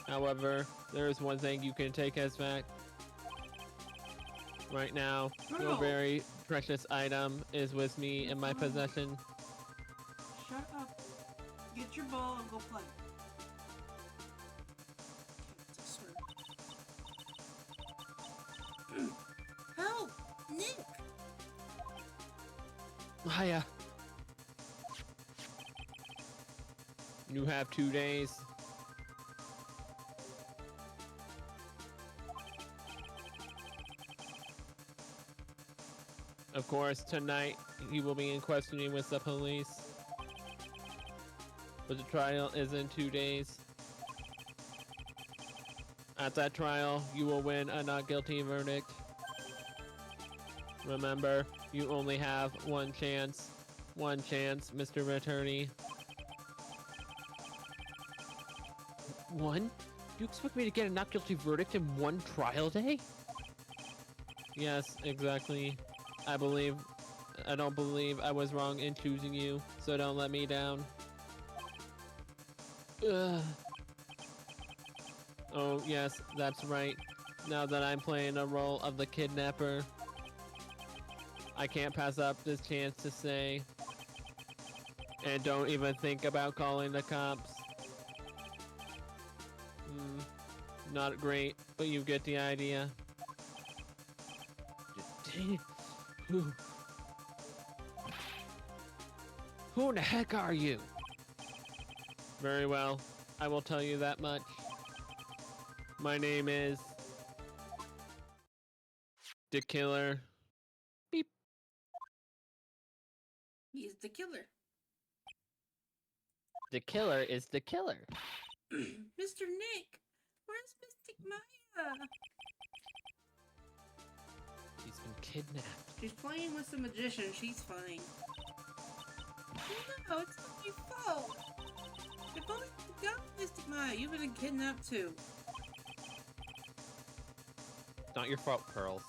However, there is one thing you can take as fact. Right now, your No. very precious item is with me in my possession. Shut up. Get your ball and go play. Help! Nick! Hiya. You have 2 days. Of course, tonight he will be in questioning with the police. But the trial is in 2 days. At that trial, you will win a not guilty verdict. Remember, you only have one chance. One chance, Mr. Attorney. One? You expect me to get a not guilty verdict in one trial day? Yes, exactly. I don't believe I was wrong in choosing you, so don't let me down. Ugh. Oh, yes, that's right. Now that I'm playing a role of the kidnapper, I can't pass up this chance to say, and don't even think about calling the cops. Not great, but you get the idea. Who in the heck are you? Very well, I will tell you that much. My name is the Killer. Beep. He's the killer. The Killer is the killer. Mr. Nick, where's Mystic Maya? He's been kidnapped. She's playing with the magician. She's fine. No, it's not your fault. If only you got Mystic Maya, you've been kidnapped too. It's not your fault, Pearls.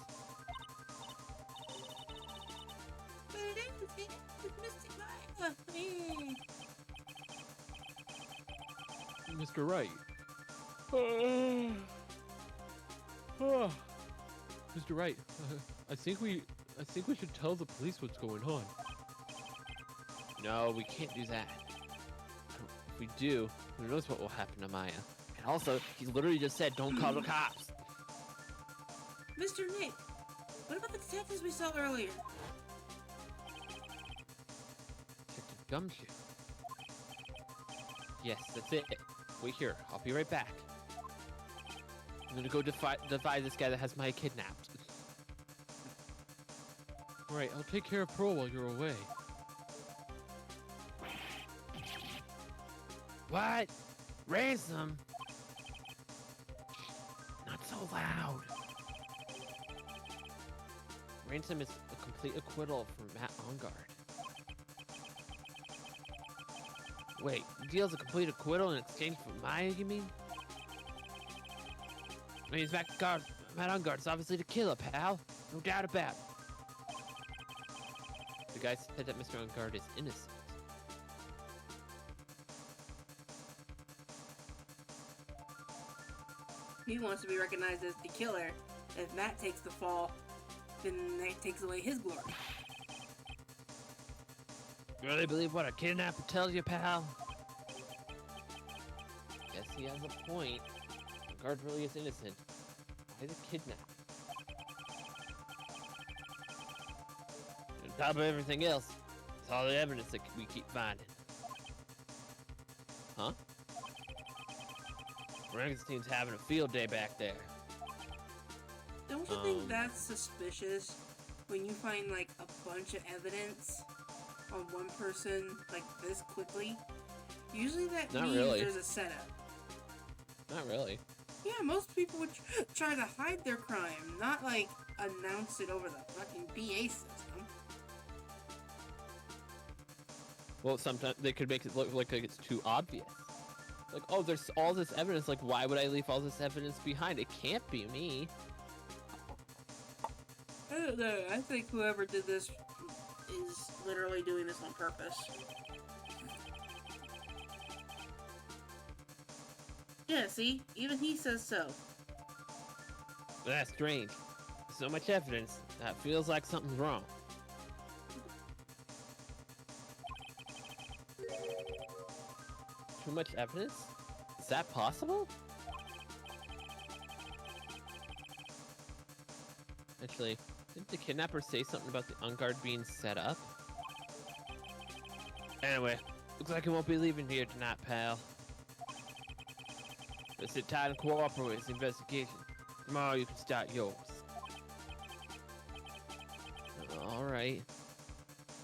But it is. It's Mystic Maya. Mr. Wright. Mr. Wright, I think we should tell the police what's going on. No, we can't do that. If we do, who knows what will happen to Maya? And also, he literally just said, "Don't call the cops." Mr. Nick, what about the detectives we saw earlier? Detective Gumshoe. Yes, that's it. Wait here. I'll be right back. I'm gonna go defy this guy that has Maya kidnapped. Alright, I'll take care of Pearl while you're away. What? Ransom? Not so loud. Ransom is a complete acquittal from Matt Ongard. Wait, the deal's a complete acquittal in exchange for Maya, you mean? I mean, Matt Ongard is obviously the killer, pal. No doubt about it. The guy said that Mr. Ongard is innocent. He wants to be recognized as the killer. If Matt takes the fall, then that takes away his glory. You really believe what a kidnapper tells you, pal? Guess he has a point. Ongard really is innocent. Why the kidnap? On top of everything else, it's all the evidence that we keep finding. Huh? Forensics team's having a field day back there. Don't you think that's suspicious? When you find, like, a bunch of evidence on one person, like, this quickly? Usually that Not means really. there's a setup. Not really. Yeah, most people would try to hide their crime, not, like, announce it over the fucking PA system. Well, sometimes they could make it look like it's too obvious. Like, oh, there's all this evidence. Like, why would I leave all this evidence behind? It can't be me. I don't know. I think whoever did this is literally doing this on purpose. Yeah, see? Even he says so. That's strange. So much evidence. That feels like something's wrong. Too much evidence? Is that possible? Actually, didn't the kidnapper say something about the on-guard being set up? Anyway, looks like you won't be leaving here tonight, pal. Let's sit tight and cooperate with the investigation. Tomorrow you can start yours. Alright.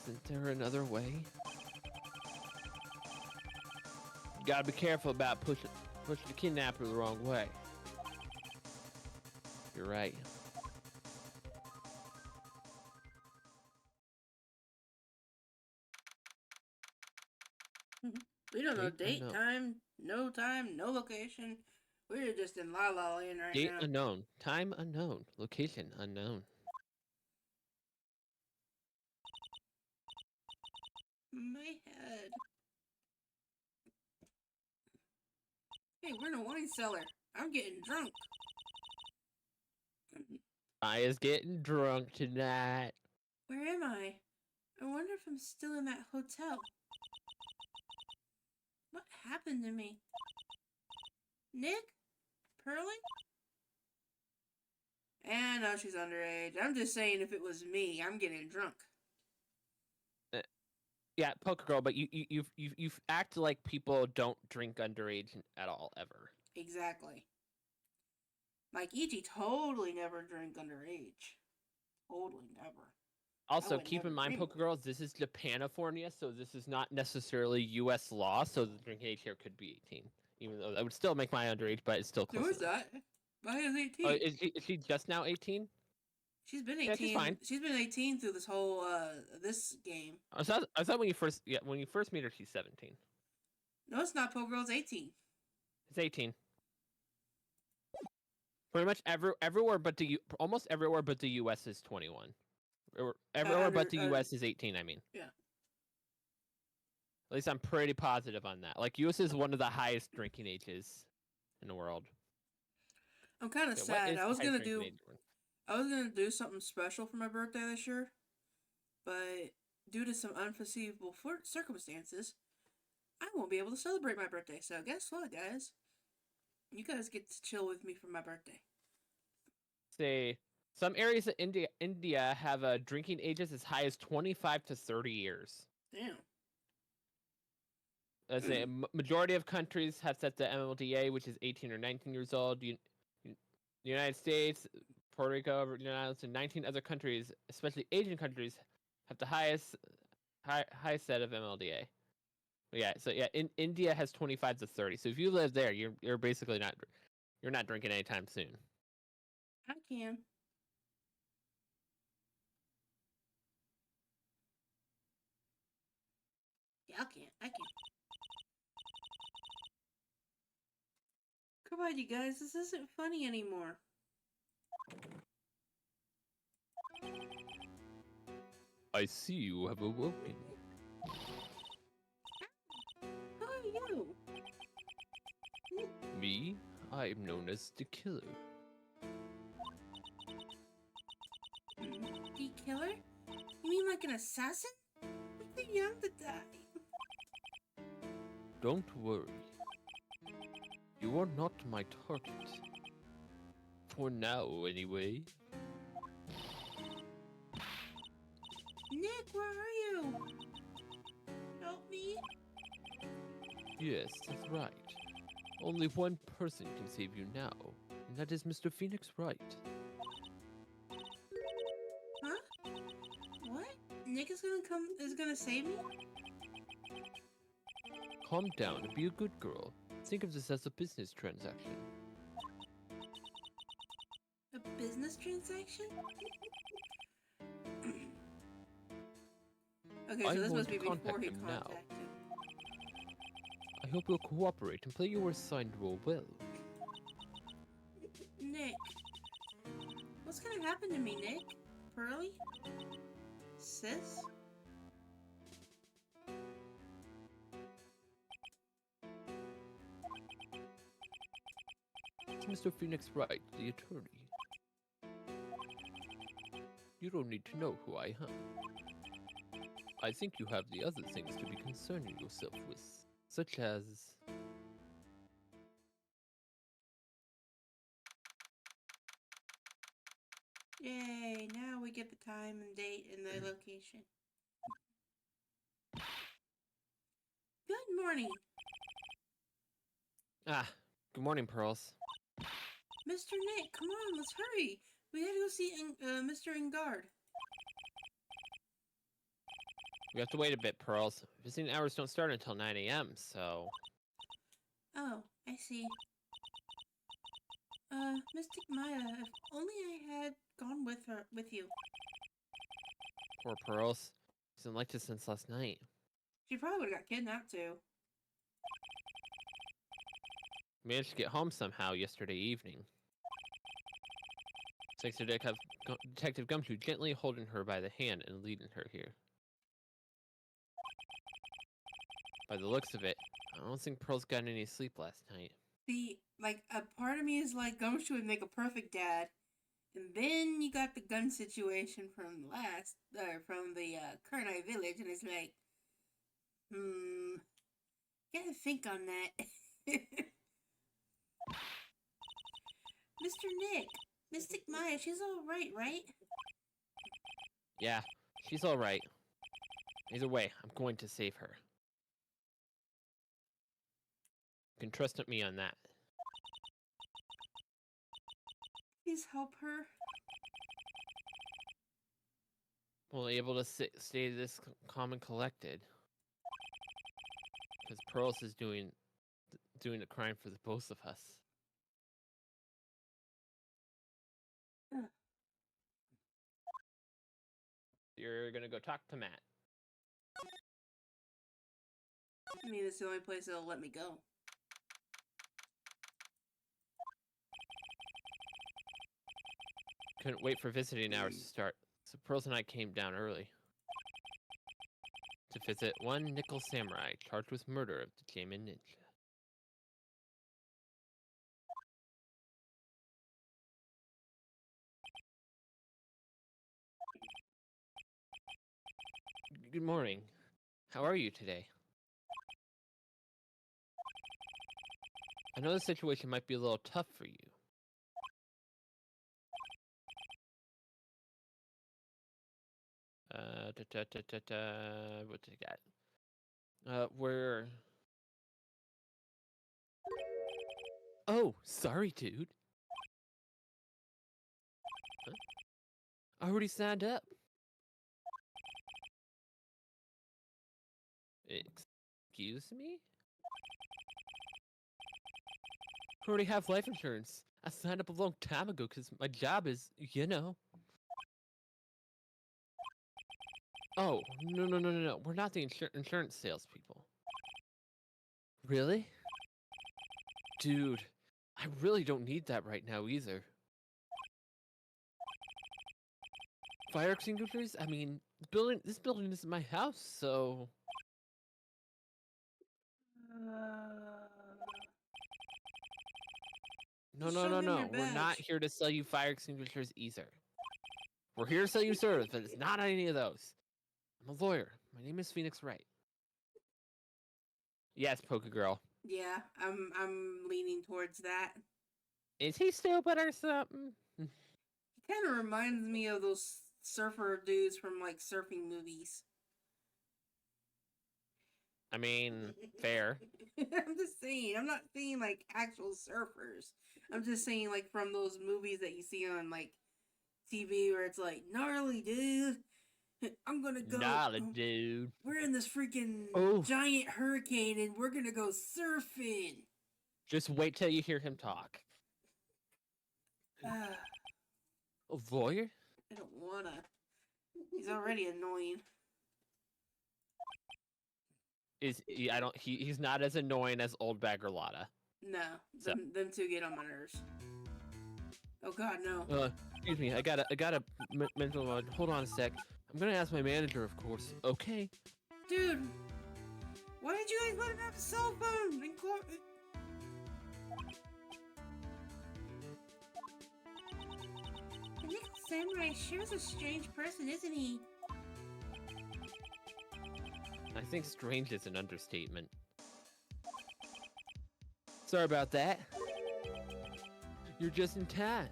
Isn't there another way? You gotta be careful about pushing the kidnapper the wrong way. You're right. We don't know Date date, time, no location. We're just in La La Land right Date now. unknown. Time unknown. Location unknown. My head. Hey, we're in a wine cellar. I'm getting drunk. I is getting drunk tonight. Where am I? I wonder if I'm still in that hotel. What happened to me? Nick? Pearlie? And no, she's underage. I'm just saying if it was me, I'm getting drunk. Yeah, poker girl, but you act like people don't drink underage at all ever. Exactly. Like Ichi totally never drank underage. Totally never. Also, keep in mind, poker girls, this is Japanifornia, so this is not necessarily U.S. law. So the drinking age here could be 18, even though that would still make my underage, but it's still close. Who is that? Mine is 18. Oh, is she just now 18? She's been 18. Yeah, she's fine. She's been 18 through this whole this game. I thought when you first meet her, she's 17. No, it's not. Poker Girl's 18. It's 18. Pretty much everywhere but almost everywhere but the U.S. is 21. Everywhere but the U.S. is 18. I mean. Yeah. At least I'm pretty positive on that. Like U.S. is one of the highest drinking ages in the world. I'm kind of sad. I was gonna do something special for my birthday this year, but due to some unforeseeable circumstances, I won't be able to celebrate my birthday. So guess what, guys? You guys get to chill with me for my birthday. Say some areas of India have drinking ages as high as 25 to 30 years. Damn. As a majority of countries have set the MLDA, which is 18 or 19 years old. The United States, Puerto Rico, Virgin Islands, and 19 other countries, especially Asian countries, have the highest set of MLDA. But yeah, so yeah, India has 25 to 30. So if you live there, you're basically not drinking anytime soon. I can. Yeah, I can. Come on, you guys. This isn't funny anymore. I see you have awoken. Who are you? Me? I'm known as the Killer. The killer? You mean like an assassin? I'm too young to die. Don't worry. You are not my target. For now, anyway. Nick, where are you? Help me? Yes, that's right. Only one person can save you now, and that is Mr. Phoenix Wright. Huh? What? Nick is gonna save me? Calm down and be a good girl. Think of this as a business transaction. A business transaction? Okay, so this must be before he contacted. I hope you'll cooperate and play your assigned role well. Nick. What's gonna happen to me, Nick? Pearlie? Sis? That's Mr. Phoenix Wright, the attorney. You don't need to know who I am. I think you have the other things to be concerning yourself with, such as... Yay, now we get the time and date and the location. Good morning. Ah, good morning, Pearls. Mr. Nick, come on, let's hurry. We gotta go see Mr. Engard. We have to wait a bit, Pearls. Visiting hours don't start until 9 a.m., so... Oh, I see. Mystic Maya, if only I had gone with you. Poor Pearls. She's been like this since last night. She probably would've got kidnapped too. Managed to get home somehow yesterday evening. Thanks to Detective Gumshoe gently holding her by the hand and leading her here. By the looks of it, I don't think Pearl's gotten any sleep last night. A part of me is like, Gumshoe would make a perfect dad. And then you got the gun situation from the Kurnai village, and it's like, gotta think on that. Mr. Nick, Mystic Maya, she's alright, right? Yeah, she's alright. Either way, I'm going to save her. You can trust me on that. Please help her. Well, able to stay this calm and collected. Because Pearls is doing the crime for the both of us. You're gonna go talk to Matt. I mean, it's the only place that'll let me go. Couldn't wait for visiting hours to start, so Pearls and I came down early. To visit one nickel samurai charged with murder of the Jamin ninja. Good morning. How are you today? I know the situation might be a little tough for you. What's it got? We're... Oh, sorry, dude. Huh? I already signed up. Excuse me? I already have life insurance. I signed up a long time ago because my job is, you know. Oh, no. We're not the insurance salespeople. Really? Dude, I really don't need that right now either. Fire extinguishers? I mean, this building isn't my house, so... No. We're not here to sell you fire extinguishers either. We're here to sell you service, but it's not any of those. I'm a lawyer. My name is Phoenix Wright. Yes, Poke Girl. Yeah, I'm leaning towards that. Is he stupid or something? He kind of reminds me of those surfer dudes from, like, surfing movies. I mean, fair. I'm just saying. I'm not saying, like, actual surfers. I'm just saying, like, from those movies that you see on, like, TV where it's like, gnarly, dude. I'm gonna go. Gnarly, dude. We're in this freaking giant hurricane and we're gonna go surfing. Just wait till you hear him talk. A lawyer? I don't wanna. He's already annoying. He's not as annoying as old Bagger Lotta. No, them two get on my nerves. Oh God, no. Excuse me, I got a mental one. Hold on a sec. I'm gonna ask my manager, of course. Okay. Dude, why did you guys let him have a cell phone? Samurai, Shiro's a strange person, isn't he? I think strange is an understatement. Sorry about that. You're just in time.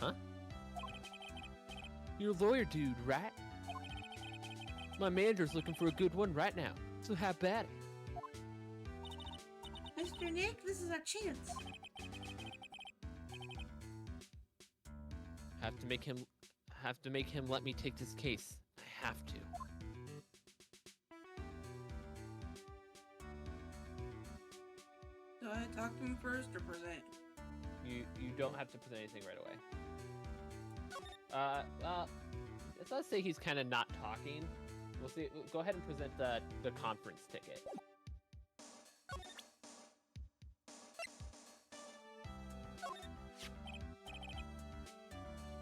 Huh? You're a lawyer dude, right? My manager's looking for a good one right now, so have at it. Mr. Nick, this is our chance. Have to make him let me take this case. I have to. Do I talk to him first or present? You don't have to present anything right away. Well, let's say he's kind of not talking. We'll see. Go ahead and present the conference ticket.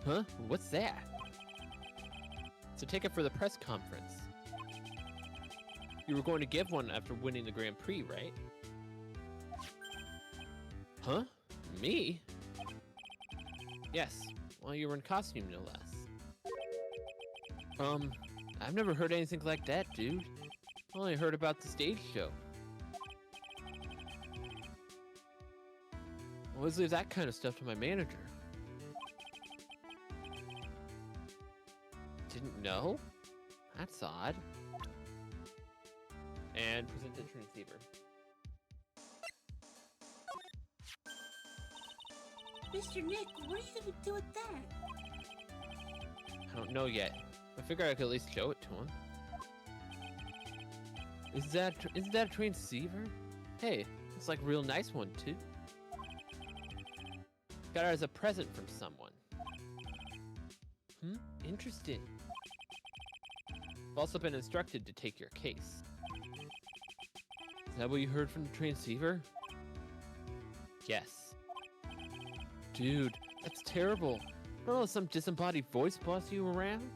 Huh? What's that? It's a ticket for the press conference. You were going to give one after winning the Grand Prix, right? Huh? Me? Yes. Well, you were in costume, no less. I've never heard anything like that, dude. I only heard about the stage show. I always leave that kind of stuff to my manager. Didn't know? That's odd. And present the transceiver. Mr. Nick, what are you gonna do with that? I don't know yet. I figure I could at least show it to him. Isn't that a transceiver? Hey, it's like a real nice one too. Got it as a present from someone. Interesting. I've also been instructed to take your case. Is that what you heard from the transceiver? Yes. Dude, that's terrible. I don't know if some disembodied voice boss you around?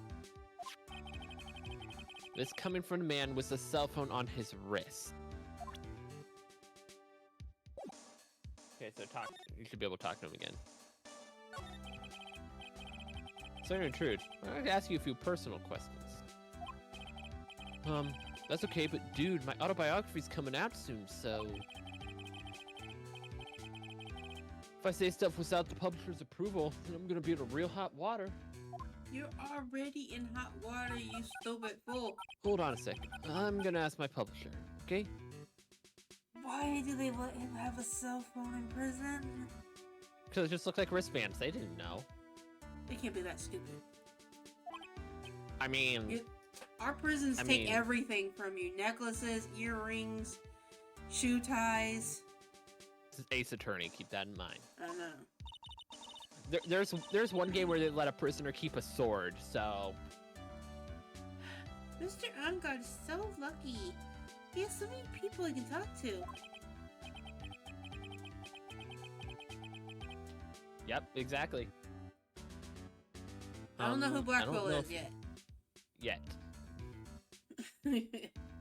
This coming from a man with a cell phone on his wrist. Okay, so you should be able to talk to him again. Sorry to intrude. I'd like to ask you a few personal questions. That's okay, but dude, my autobiography's coming out soon, so... If I say stuff without the publisher's approval, then I'm gonna be in a real hot water. You're already in hot water, you stupid fool. Hold on a sec. I'm gonna ask my publisher, okay? Why do they let him have a cell phone in prison? Because it just looked like wristbands. They didn't know. They can't be that stupid. I mean... Our prisons take everything from you. Necklaces, earrings, shoe ties. This is Ace Attorney, keep that in mind. I know. There's one game where they let a prisoner keep a sword, so... Mr. Angard is so lucky. He has so many people he can talk to. Yep, exactly. I don't know who Blackwell is yet. Yet.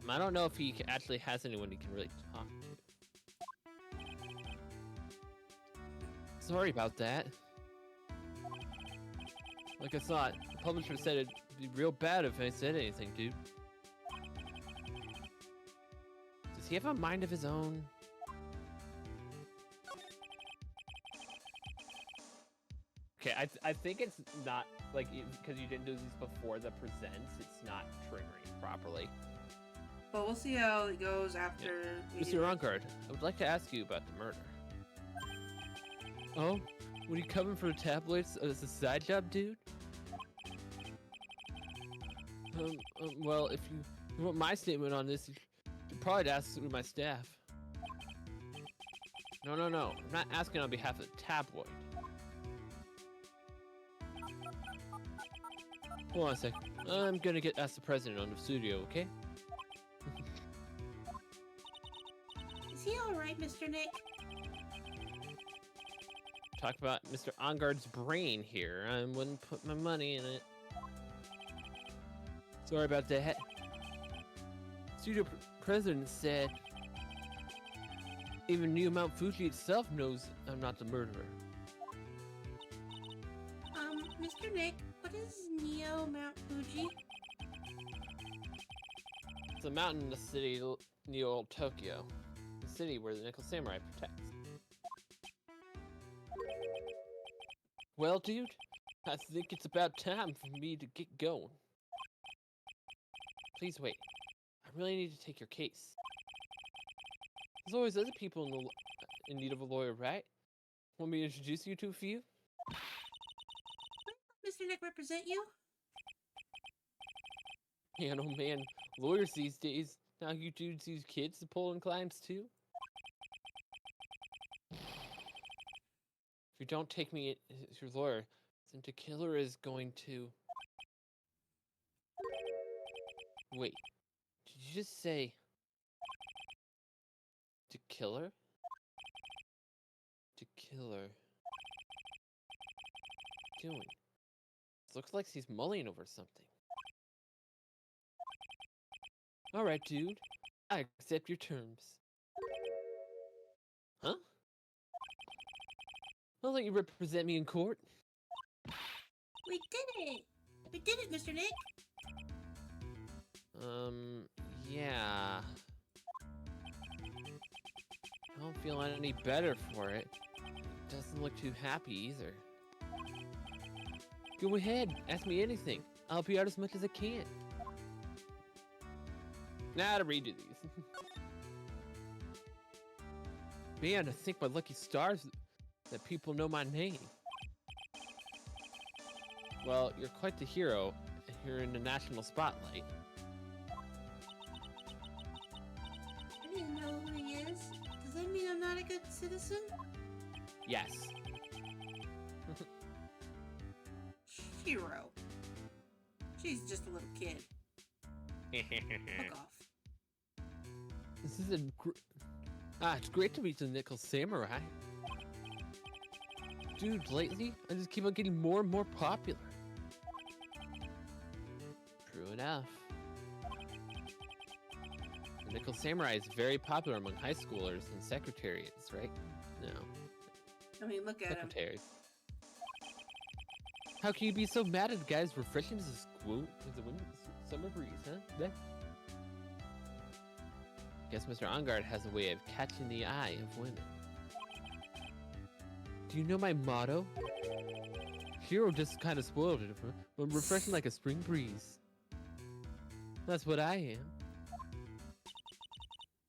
I don't know if he actually has anyone he can really talk to. Sorry about that. Like I thought, the publisher said it'd be real bad if I said anything, dude. Does he have a mind of his own? Okay, I think it's not, like, because you didn't do these before the presents, it's not triggering properly. But we'll see how it goes after... Yeah. Mr. Ronkard, I would like to ask you about the murder. Oh? When you coming for the tabloids as a side job, dude? Well, if you want my statement on this, you should probably ask my staff. No. I'm not asking on behalf of the tabloid. Hold on a sec. I'm gonna ask the president on the studio, okay? Is he alright, Mr. Nick? Talk about Mr. Angard's brain here. I wouldn't put my money in it. Sorry about that. Studio president said even New Mount Fuji itself knows I'm not the murderer. Mr. Nick, what is Neo Mount Fuji? It's a mountain in the city near old Tokyo, the city where the Nickel Samurai protects. Well, dude, I think it's about time for me to get going. Please wait. I really need to take your case. There's always other people in need of a lawyer, right? Want me to introduce you to a few? Mr. Nick represent you? Man, oh man, lawyers these days. Now you dudes use kids to pull in clients too? If you don't take me as your lawyer, then the killer is going to... Wait, did you just say... The killer? The killer... Doing? Looks like he's mulling over something. Alright, dude. I accept your terms. Huh? I'll let you represent me in court. We did it! We did it, Mr. Nick! Yeah. I don't feel any better for it. Doesn't look too happy either. Go ahead, ask me anything. I'll help you out as much as I can. Now to redo these. Man, I think my lucky stars that people know my name. Well, you're quite the hero, and you're in the national spotlight. I didn't know who he is. Does that mean I'm not a good citizen? Yes. Shiro. She's just a little kid. Fuck off. This is it's great to meet the Nickel Samurai. Dude, lately, I just keep on getting more and more popular. True enough. The Nickel Samurai is very popular among high schoolers and secretariats, right? No. I mean, look at him. Secretaries. How can you be so mad at the guys refreshing as the summer breeze, huh? Yeah. Guess Mr. Ongard has a way of catching the eye of women. Do you know my motto? Shiro just kind of spoiled it, but refreshing like a spring breeze. That's what I am.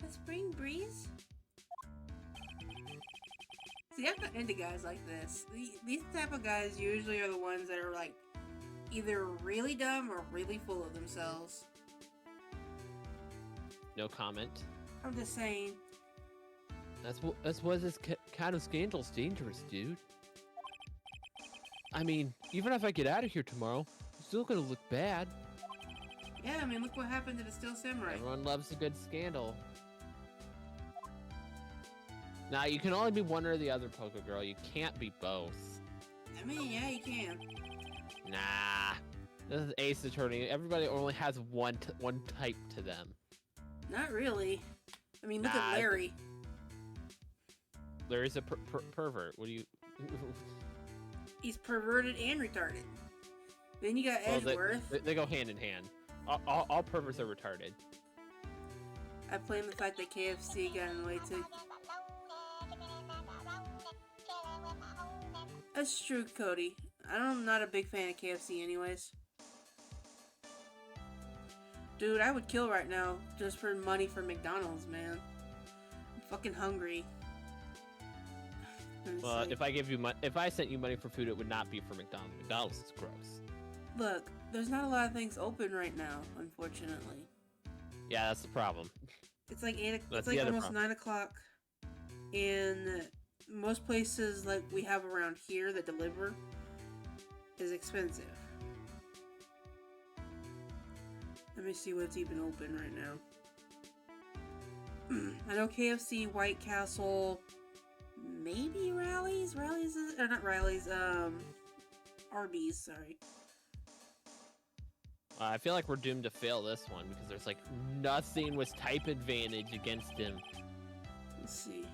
A spring breeze? See, I'm not into guys like this. These type of guys usually are the ones that are like either really dumb or really full of themselves. No comment. I'm just saying. That's why this kind of scandal's dangerous, dude. I mean, even if I get out of here tomorrow, I'm still gonna look bad. Yeah, I mean, look what happened to the Steel Samurai. Everyone loves a good scandal. Nah, you can only be one or the other, Poké Girl. You can't be both. I mean, yeah, you can. Nah. This is Ace Attorney. Everybody only has one type to them. Not really. I mean, look at Larry. Larry's a pervert. What do you... He's perverted and retarded. Then you got Edgeworth. They go hand in hand. All perverts are retarded. I blame the fact that KFC got in the way too. That's true, Cody. I'm not a big fan of KFC anyways. Dude, I would kill right now just for money for McDonald's, man. I'm fucking hungry. Well, if I sent you money for food, it would not be for McDonald's. McDonald's is gross. Look, there's not a lot of things open right now, unfortunately. Yeah, that's the problem. It's like it's like almost 9 o'clock, and most places like we have around here that deliver is expensive. Let me see what's even open right now. I know KFC, White Castle, maybe Rally's, or not Rally's, Arby's, sorry. I feel like we're doomed to fail this one because there's like nothing with type advantage against him. Let's see.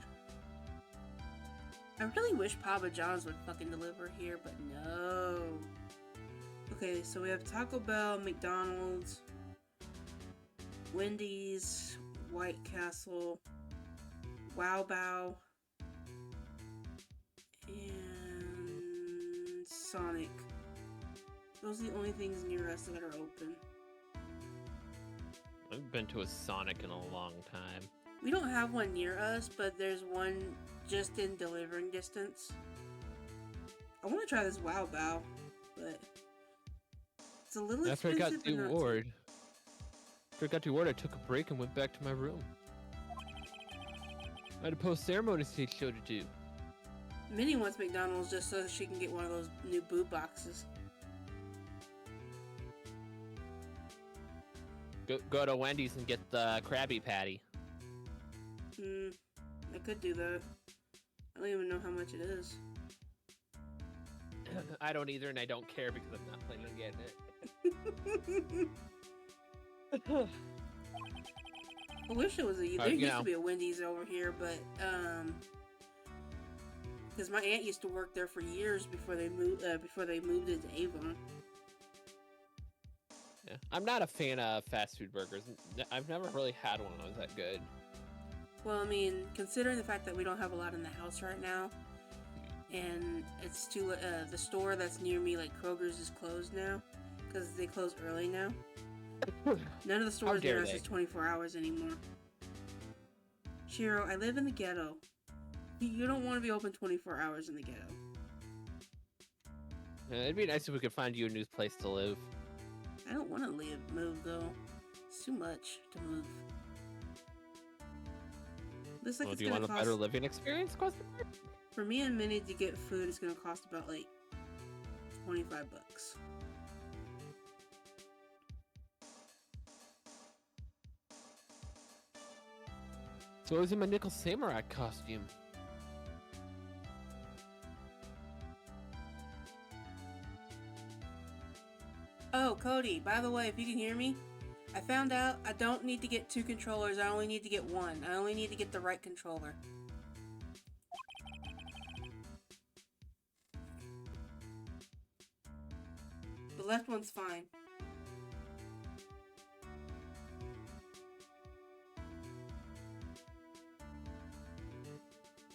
I really wish Papa John's would fucking deliver here, but no. Okay, so we have Taco Bell, McDonald's, Wendy's, White Castle, Wow Bao, and Sonic. Those are the only things near us that are open. I haven't been to a Sonic in a long time. We don't have one near us, but there's one just in delivering distance. I want to try this Wow Bao, but it's a little After I expensive. got the award, I took a break and went back to my room. I had a post-ceremony stage show to do. Minnie wants McDonald's just so she can get one of those new boot boxes. Go to Wendy's and get the Krabby Patty. I could do that. I don't even know how much it is. I don't either, and I don't care because I'm not planning on getting it. I wish it was a. There used to be a Wendy's over here, but because my aunt used to work there for years before they moved it to Avon. Yeah, I'm not a fan of fast food burgers. I've never really had one that was that good. Well, I mean, considering the fact that we don't have a lot in the house right now, and it's too the store that's near me, like Kroger's, is closed now because they close early now. None of the stores near us is 24 hours anymore. Shiro, I live in the ghetto. You don't want to be open 24 hours in the ghetto. It'd be nice if we could find you a new place to live. I don't want to move though. It's too much to move. Looks like Well, it's do you gonna want a cost, better living experience? for me and Minnie to get food, it's gonna cost about like $25. So I was in my Nickel Samurai costume. Oh, Cody, by the way, if you can hear me, I found out I don't need to get 2 controllers, I only need to get 1. I only need to get the right controller. The left one's fine.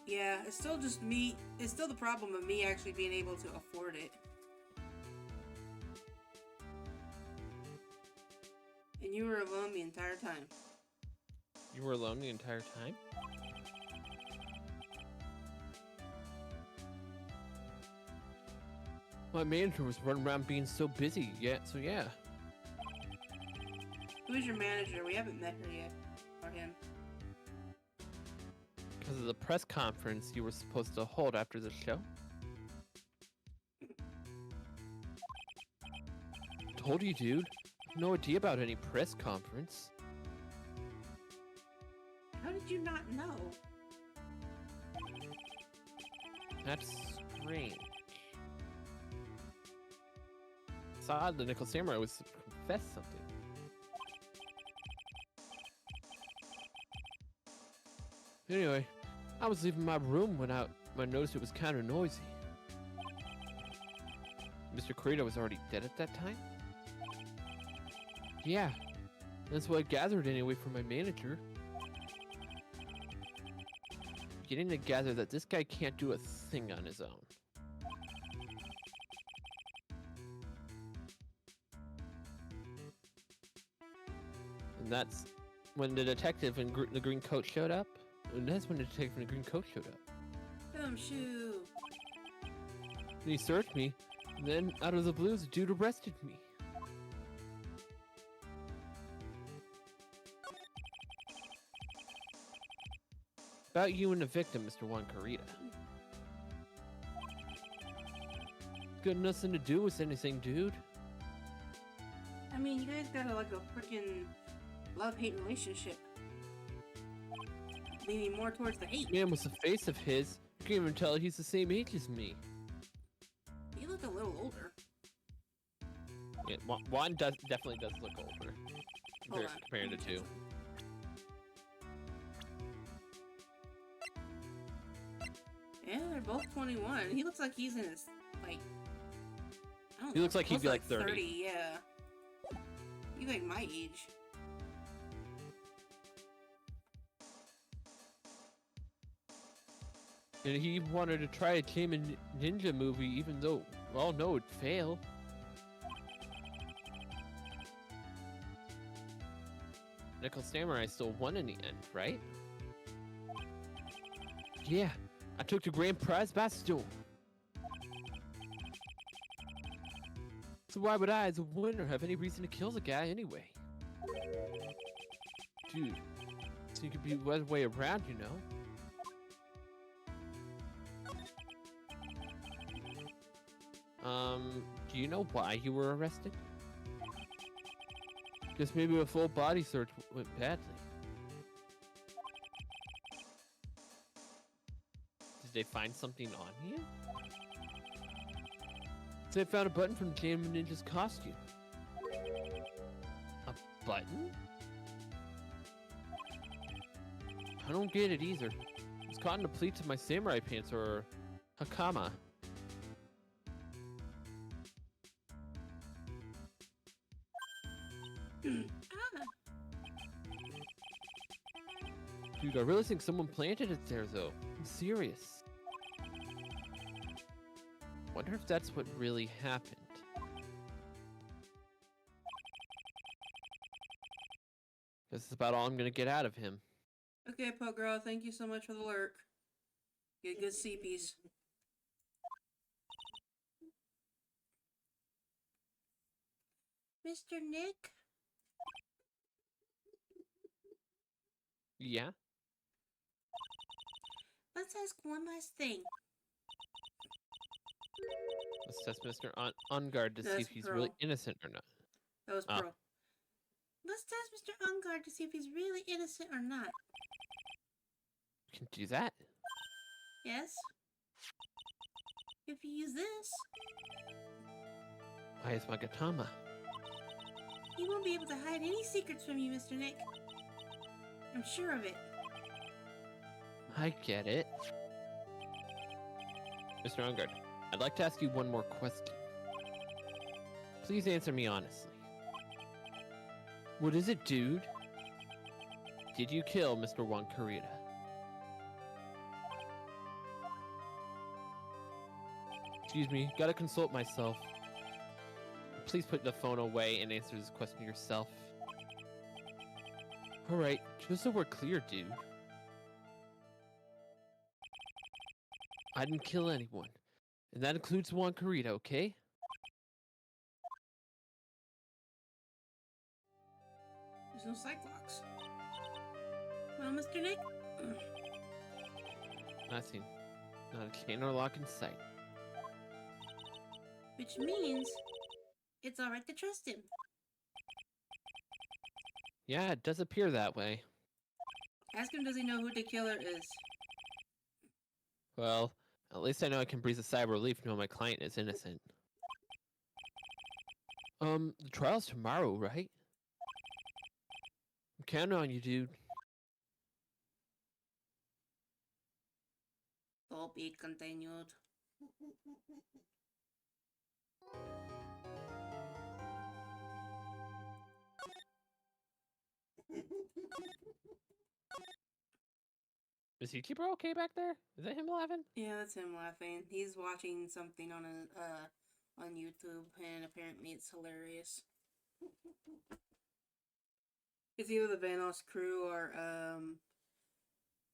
Yeah, it's still just me. It's still the problem of me actually being able to afford it. And you were alone the entire time. You were alone the entire time? My manager was running around being so busy, yeah. Who's your manager? We haven't met her yet. Or him. Because of the press conference you were supposed to hold after the show. Told you, dude. No idea about any press conference. How did you not know? That's strange. Saw the Nickel Samurai was to confess something. Anyway, I was leaving my room when I noticed it was kind of noisy. Mr. Kurita was already dead at that time? Yeah, that's what I gathered anyway from my manager. Beginning to gather that this guy can't do a thing on his own. And that's when the detective in the green coat showed up. And that's when the detective in the green coat showed up. Shoo. And he searched me, and then out of the blues, the dude arrested me. About you and the victim, Mr. Juan Kurita. Got nothing to do with anything, dude. I mean, you guys got like a freaking love-hate relationship. Leaning more towards the hate. Man with a face of his, you can't even tell he's the same age as me. You look a little older. Yeah, Juan definitely does look older. Compared to two. Yeah, they're both 21. He looks like he's in his, like, I don't know. He looks like he'd close be to, like 30. Yeah. He's like my age. And he wanted to try a Kamen Ninja movie, even though we all know it'd fail. Nickel Samurai still won in the end, right? Yeah, I took the grand prize by storm. So why would I, as a winner, have any reason to kill the guy anyway? Dude, so you could be the other way around, you know? Do you know why you were arrested? Guess maybe a full body search went badly. Did they find something on you? They found a button from Kamen Ninja's costume. A button? I don't get it either. It's caught in the pleats of my samurai pants or hakama. Dude, I really think someone planted it there, though. I'm serious. Wonder if that's what really happened. This is about all I'm gonna get out of him. Okay, Pug Girl, thank you so much for the lurk. Get good CPs. Mr. Nick? Yeah? Let's ask one last thing. Let's test Mr. Ungard to see That's if he's Pearl. really innocent or not. That was Oh. Pearl. Let's test Mr. Ungard to see if he's really innocent or not. You can do that? Yes? If you use this, Why is my Gatama? he won't be able to hide any secrets from you, Mr. Nick. I'm sure of it. I get it. Mr. Ungard, I'd like to ask you one more question. Please answer me honestly. What is it, dude? Did you kill Mr. Wankarita? Excuse me, gotta consult myself. Please put the phone away and answer this question yourself. Alright, just so we're clear, dude. I didn't kill anyone. And that includes Wankarita, okay? There's no Cyclops. Well, Mr. Nick? Nothing. Not a can or lock in sight. Which means it's alright to trust him. Yeah, it does appear that way. Ask him, does he know who the killer is? Well, at least I know I can breathe a sigh of relief knowing my client is innocent. The trial's tomorrow, right? I'm counting on you, dude. To be continued. Is YouTuber okay back there? Is that him laughing? Yeah, that's him laughing. He's watching something on on YouTube, and apparently it's hilarious. It's either the Vanos crew or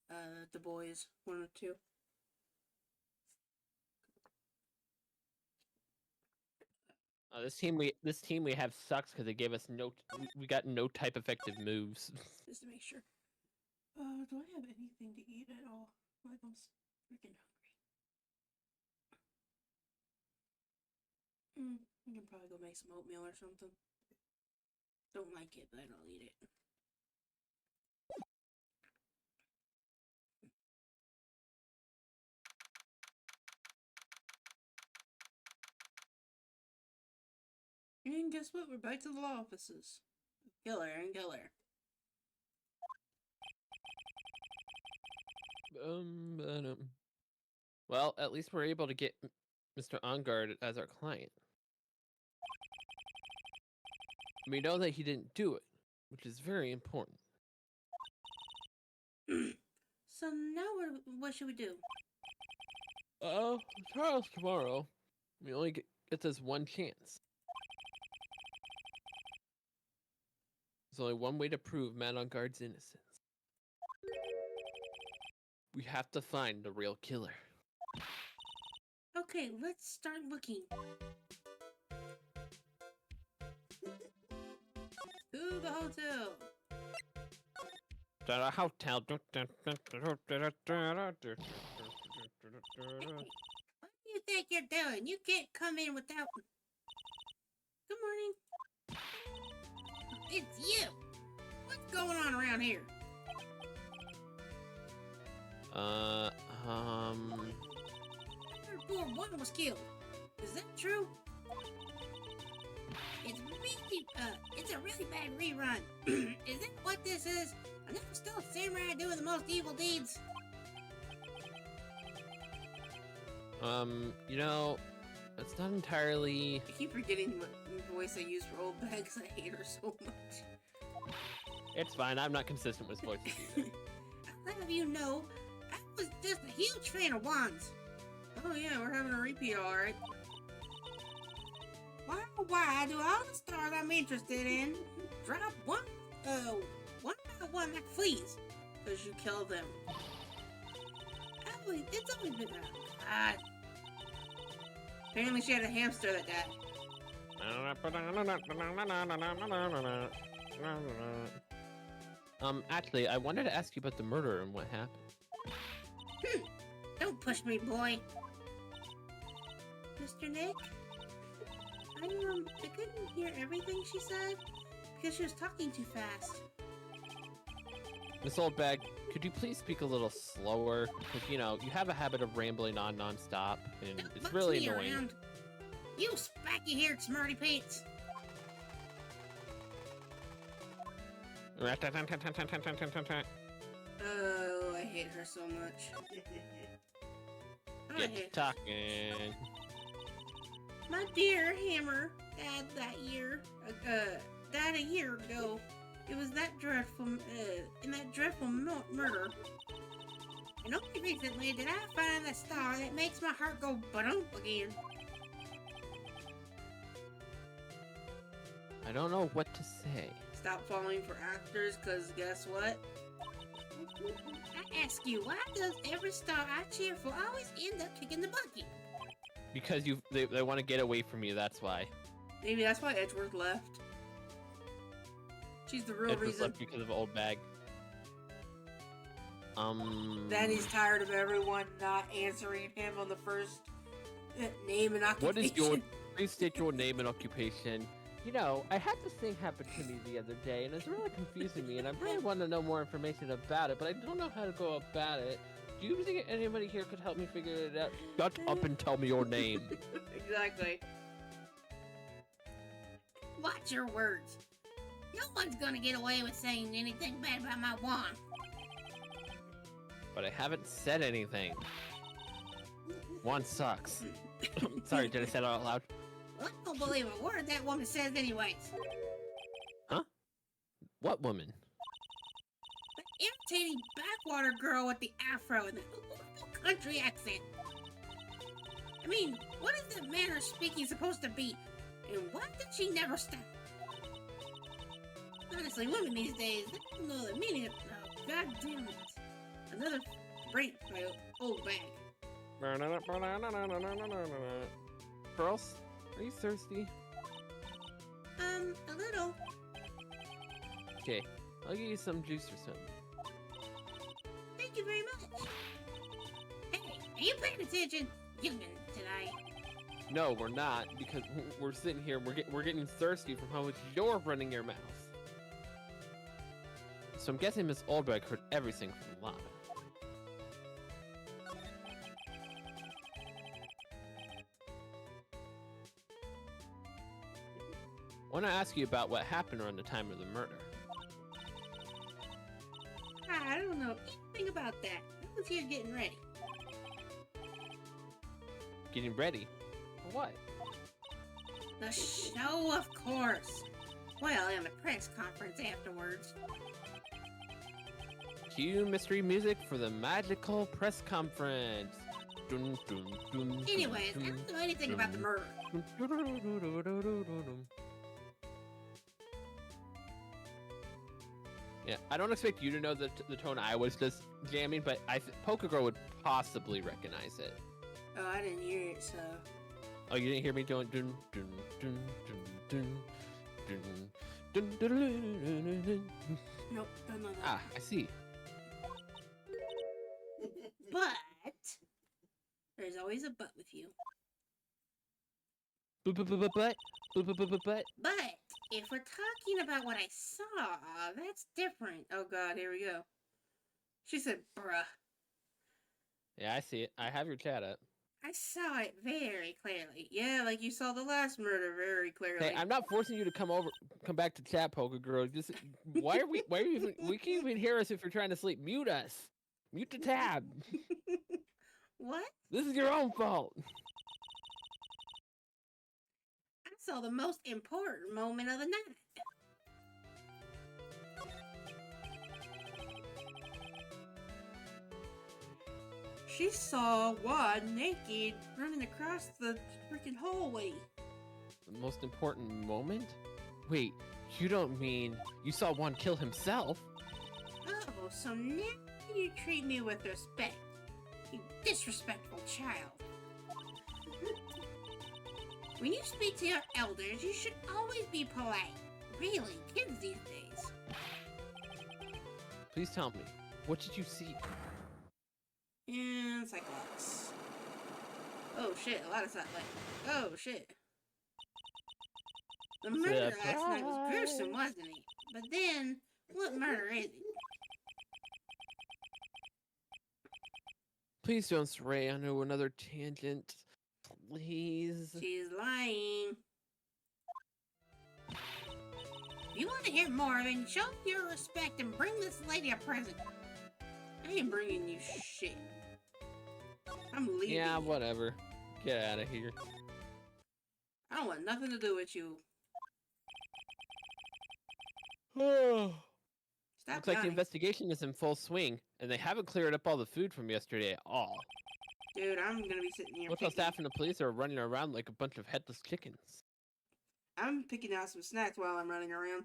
the boys, one or two. This team we have sucks because they gave us we got no type effective moves. Just to make sure. Do I have anything to eat at all? Like, I'm freaking hungry. I can probably go make some oatmeal or something. Don't like it, but I'll eat it. And guess what? We're back to the law offices. Killer and killer. Well, at least we're able to get Mr. Ongard as our client. We know that he didn't do it, which is very important. So now what should we do? Trial's tomorrow. We only get this one chance. There's only one way to prove Matt Ongard's innocence. We have to find the real killer. Okay, let's start looking. To the hotel. The hotel. What do you think you're doing? You can't come in without... Good morning. It's you. What's going on around here? Poor one was killed. Is that true? It's a really bad rerun. Is that what this is? Another stealth samurai doing the most evil deeds? You know, it's not entirely... I keep forgetting what voice I use for old bag because I hate her so much. It's fine, I'm not consistent with voices either. I'll have you know, I was just a huge fan of Wands. Oh yeah, we're having a repeat, alright. Why do all the stars I'm interested in drop one by one like fleas? Because you kill them. It's always been God. Apparently she had a hamster that died. Actually, I wanted to ask you about the murder and what happened. Don't push me, boy. Mr. Nick? I couldn't hear everything she said because she was talking too fast. Miss Oldbag, could you please speak a little slower? Because, you know, you have a habit of rambling on non-stop, and Don't it's boss really me annoying. around. You spiky-haired smarty pants. Oh, I hate her so much. I hate her. Get talking. My dear Hammer died that year. Died a year ago. It was that dreadful, in that dreadful murder. And only recently did I find that star that makes my heart go ba-dum again. I don't know what to say. Stop falling for actors, cause guess what? I ask you, why does every star I cheer for always end up kicking the bucket? Because they want to get away from you, that's why. Maybe that's why Edgeworth left. She's the real It was reason. left because of Oldbag. Daddy's tired of everyone not answering him on the first name and occupation. What is your... Please state your name and occupation. You know, I had this thing happen to me the other day, and it's really confusing me, and I really want to know more information about it, but I don't know how to go about it. Do you think anybody here could help me figure it out? Shut up and tell me your name. Exactly. Watch your words. No one's gonna get away with saying anything bad about my wand. But I haven't said anything. One sucks. Sorry, did I say that out loud? Well, I don't believe a word that woman says anyways. Huh? What woman? The irritating backwater girl with the afro and the horrible country accent. I mean, what is that manner of speaking supposed to be? And why did she never stop? Honestly, women these days, they don't know the meaning of... Oh, God damn it. Another break by old bag. Girls, are you thirsty? A little. Okay, I'll get you some juice or something. Thank you very much. Hey, are you paying attention? Youngin' tonight. No, we're not, because we're sitting here, we're getting thirsty from how much you're running your mouth. So I'm guessing Miss Oldbag heard everything from Lana. I want to ask you about what happened around the time of the murder. I don't know anything about that. I was here getting ready. Getting ready. For what? The show, of course. Well, and the press conference afterwards. Cue mystery music for the magical press conference. Dun, dun, dun, Anyways, I dun, don't know anything about the murder. Yeah, I don't expect you to know the tone I was just jamming, but Poker Girl would possibly recognize it. Oh, I didn't hear it, so. Oh, you didn't hear me doing dun dun dun dun dun dun dun dun dun dun. Nope, don't know that. Ah, I see. But there's always a but with you. But But if we're talking about what I saw, that's different. Oh god, here we go. She said, bruh. yeah, I see it. I have your chat up. I saw it very clearly. Yeah, like you saw the last murder very clearly. Hey, I'm not forcing you to come back to chat, Poker Girl. Just why are we even we can't even hear us if you're trying to sleep. Mute us. Mute the tab. What? This is your own fault. I saw the most important moment of the night. She saw Juan naked running across the freaking hallway. The most important moment? Wait, you don't mean you saw one kill himself? Oh, so now you treat me with respect, you disrespectful child. When you speak to your elders, you should always be polite. Really, kids these days. Please tell me, what did you see? And Cyclops. Oh shit, a lot of Cyclops. Oh shit. The murder last night was gruesome, wasn't it? But then, what murder is it? Please don't stray onto another tangent. Please. She's lying. If you want to hear more, then show your respect and bring this lady a present. I ain't bringing you shit. I'm leaving. Yeah, whatever. Get out of here. I don't want nothing to do with you. Looks Stop like the lying. investigation is in full swing, and they haven't cleared up all the food from yesterday at all. Dude, I'm gonna be sitting here Local picking. staff and the police are running around like a bunch of headless chickens. I'm picking out some snacks while I'm running around.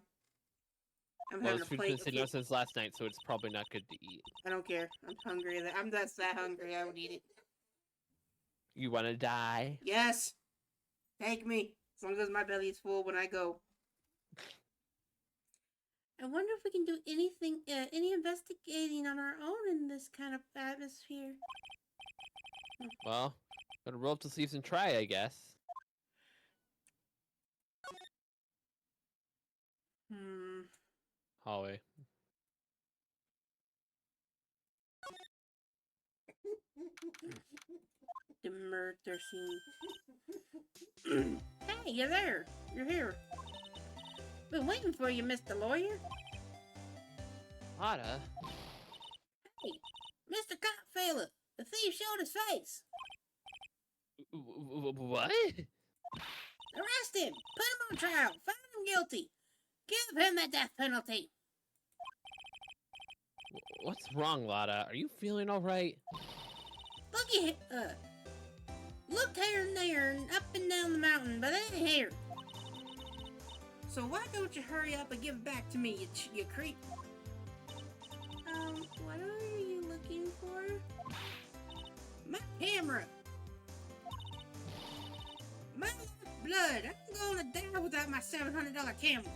I'm Well, having this a food's plate been of sitting food. out since last night, so it's probably not good to eat. I don't care. I'm hungry. I'm just that hungry. I would eat it. You wanna die? Yes. Take me. As long as my belly is full when I go. I wonder if we can do anything, any investigating on our own in this kind of atmosphere. Well, gotta roll up the sleeves and try, I guess. Hallway. The murder scene. Hey, you're there. You're here. Been waiting for you, Mr. Lawyer. Lotta? Hey, Mr. Cop fella. The thief showed his face. What? Arrest him. Put him on trial. Find him guilty. Give him the death penalty. What's wrong, Lotta? Are you feeling alright? Look here and there and up and down the mountain, but they ain't here. So why don't you hurry up and give it back to me, you creep? What are you looking for? My camera. My blood. I'm gonna die without my $700 camera.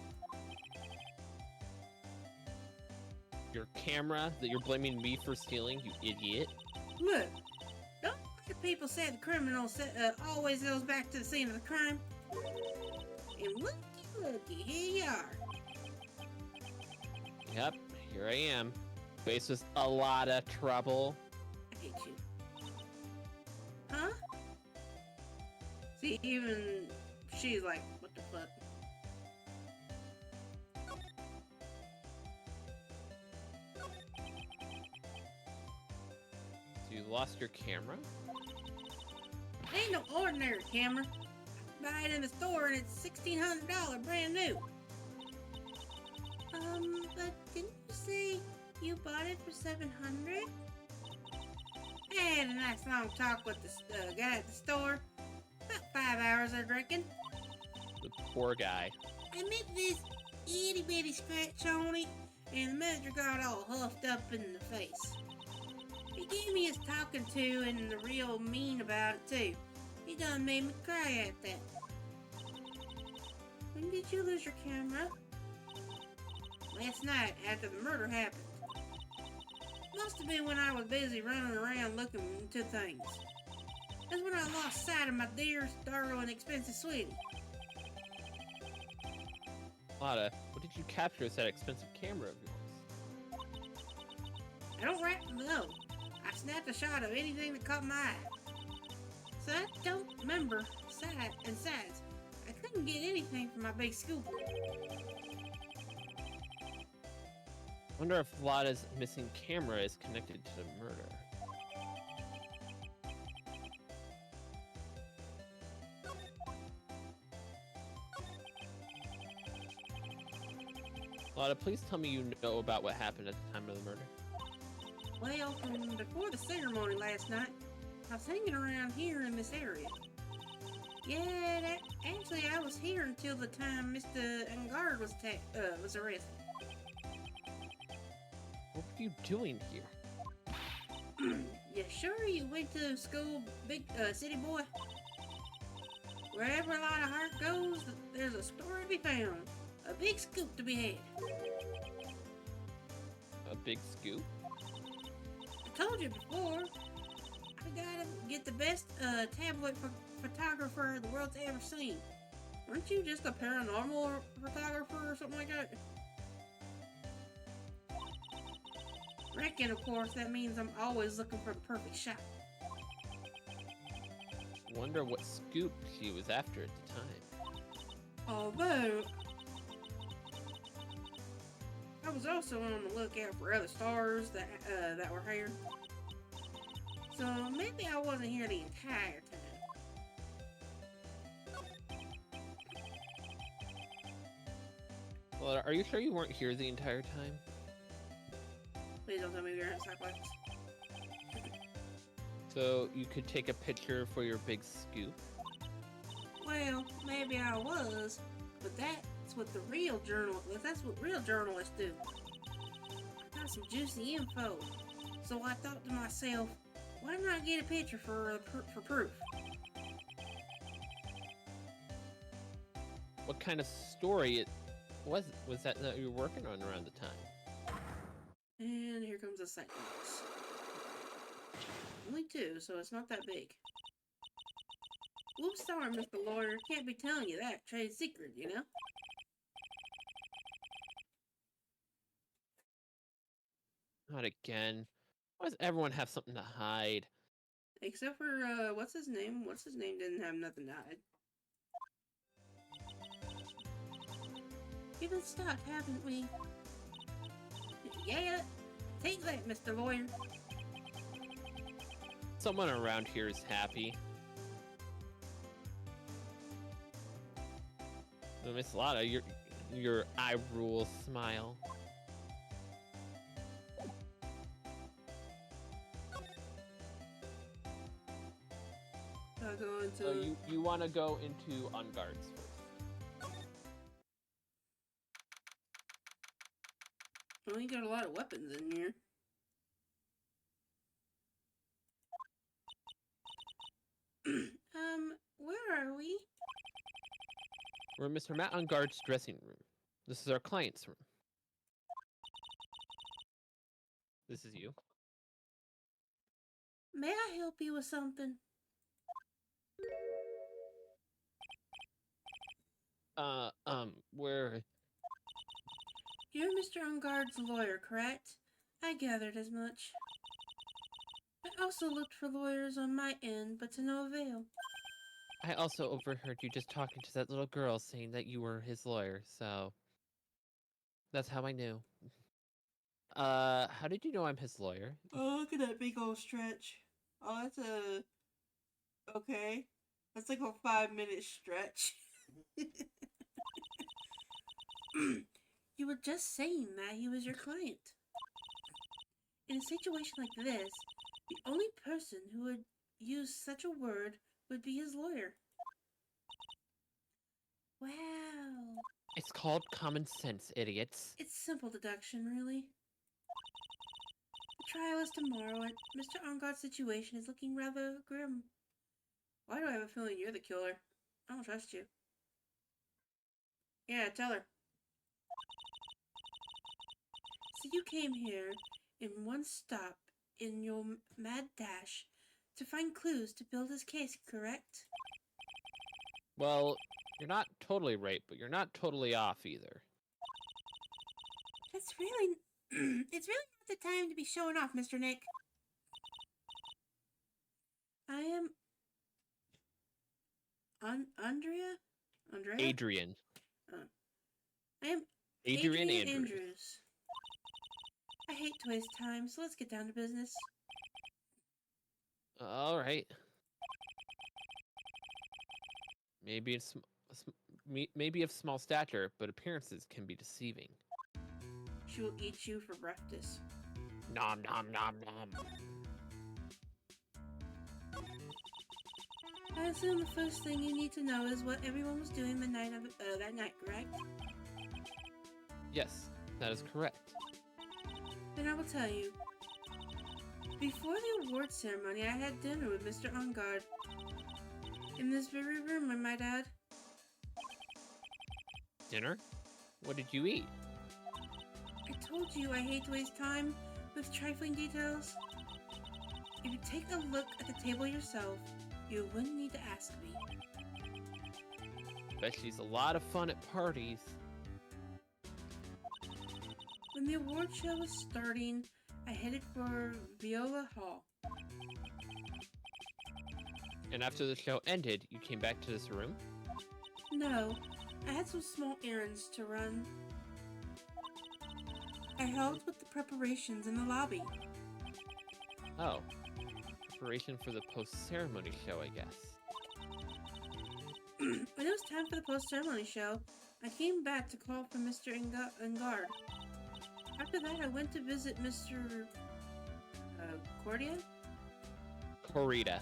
Your camera that you're blaming me for stealing, you idiot. Look, don't the people say the criminal always goes back to the scene of the crime? And looky, here you are. Yep, here I am. Faced with a lot of trouble. I hate you. Huh? See, even she's like, what the fuck? So you lost your camera? Ain't ain't no ordinary camera. Buy it in the store and it's $1,600 brand new. But didn't you say you bought it for $700? I had a nice long talk with the guy at the store. About 5 hours, I reckon. The poor guy. I met this itty bitty scratch on it, and the manager got all huffed up in the face. He gave me his talking to and the real mean about it too. He done made me cry at that. When did you lose your camera? Last night, after the murder happened. Must have been when I was busy running around looking into things. That's when I lost sight of my dear, darling, expensive sweetie. Lotta, what did you capture with that expensive camera of yours? I don't rightly know. I snapped a shot of anything that caught my eye. So I don't remember sight and size. I couldn't get anything from my big scoop. Wonder if Lotta's missing camera is connected to the murder. Lotta, please tell me you know about what happened at the time of the murder. Well, from before the ceremony last night, I was hanging around here in this area. Yeah, actually, I was here until the time Mr. Engard was arrested. What were you doing here? You sure you went to school, big city boy? Wherever a lot of heart goes, there's a story to be found. A big scoop to be had. A big scoop? I told you before. I gotta get the best tabloid photographer the world's ever seen. Weren't you just a paranormal photographer or something like that? Reckon, of course, that means I'm always looking for the perfect shot. Wonder what scoop she was after at the time. Although, I was also on the lookout for other stars that were here. So maybe I wasn't here the entire time. Well, are you sure you weren't here the entire time? Please don't tell me you're in psychotics. So you could take a picture for your big scoop? Well, maybe I was, but that's what real journalists do. I got some juicy info, so I thought to myself, why not get a picture for proof? What kind of story was that you were working on around the time? And here comes the second box. Only two, so it's not that big. Oops, sorry, Mr. Lawyer. Can't be telling you that. Trade secret, you know? Not again. Why does everyone have something to hide? Except for, what's his name? What's his name didn't have nothing to hide. We've been stopped, haven't we? Yeah, take that, Mr. Lawyer. Someone around here is happy. Miss Lotta, your eye rule smile. I'll go into... So you want to go into on guards first. Well, you got a lot of weapons in here. Where are we? We're in Mr. Matt on guard's dressing room. This is our client's room. This is you. May I help you with something? Where? You're Mr. Ungard's lawyer, correct? I gathered as much. I also looked for lawyers on my end, but to no avail. I also overheard you just talking to that little girl saying that you were his lawyer, so... That's how I knew. How did you know I'm his lawyer? Oh, look at that big old stretch. Oh, that's a... Okay. That's like a 5-minute stretch. You were just saying that he was your client. In a situation like this, the only person who would use such a word would be his lawyer. Wow. It's called common sense, idiots. It's simple deduction, really. The trial is tomorrow, and Mr. Ongod's situation is looking rather grim. Why do I have a feeling you're the killer? I don't trust you. Yeah, tell her. So you came here in one stop in your mad dash to find clues to build his case, correct? Well, you're not totally right, but you're not totally off either. It's really not the time to be showing off, Mr. Nick. I am... Andrea? Adrian. I am Adrian Andrews. Andrews. I hate to waste time, so let's get down to business. All right. Maybe it's maybe of small stature, but appearances can be deceiving. She will eat you for breakfast. Nom nom nom nom. I assume the first thing you need to know is what everyone was doing the night of that night, correct? Yes, that is correct. Then I will tell you. Before the award ceremony, I had dinner with Mr. Ongard. In this very room, I might add. Dinner? What did you eat? I told you I hate to waste time with trifling details. If you take a look at the table yourself, you wouldn't need to ask me. Bet she's a lot of fun at parties. When the award show was starting, I headed for Viola Hall. And after the show ended, you came back to this room? No, I had some small errands to run. I helped with the preparations in the lobby. Oh. Preparation for the post-ceremony show, I guess. When it was time for the post-ceremony show, I came back to call for Mr. Engard. After that, I went to visit Mr. Cordia? Corita.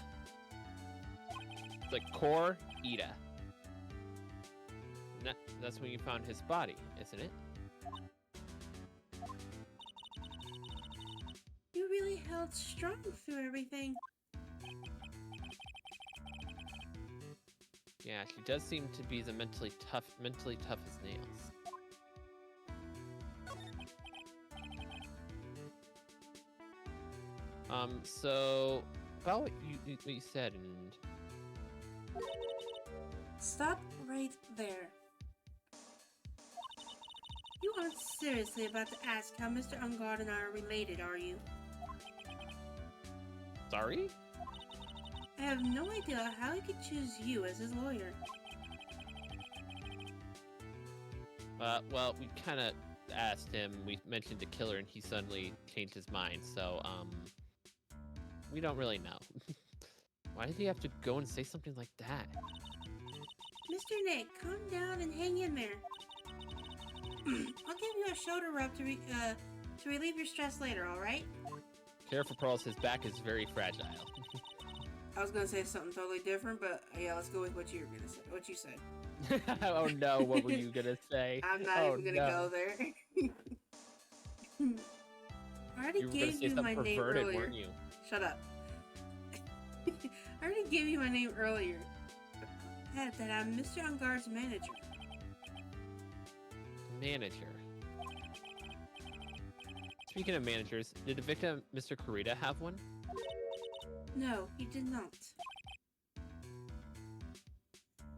It's like Cor-Ida. That's when you found his body, isn't it? You really held strong through everything. Yeah, she does seem to be the mentally tough as nails. So about what you said, and Stop right there. You aren't seriously about to ask how Mr. Ungard and I are related, are you? sorry? I have no idea how he could choose you as his lawyer. Well, we kind of asked him. We mentioned the killer, and he suddenly changed his mind. So, we don't really know. Why did he have to go and say something like that? Mr. Nick, calm down and hang in there. I'll give you a shoulder rub to relieve your stress later, alright? Careful, Pearls. His back is very fragile. I was gonna say something totally different, but yeah, let's go with what you were gonna say. What you said. Oh no, what were you gonna say? I'm not even gonna go there. I already You were gonna gave say you something my name perverted, earlier. weren't you? Shut up. I already gave you my name earlier. That I'm Mr. Ungard's manager. Manager. Speaking of managers, did the victim, Mr. Kurita, have one? No, he did not.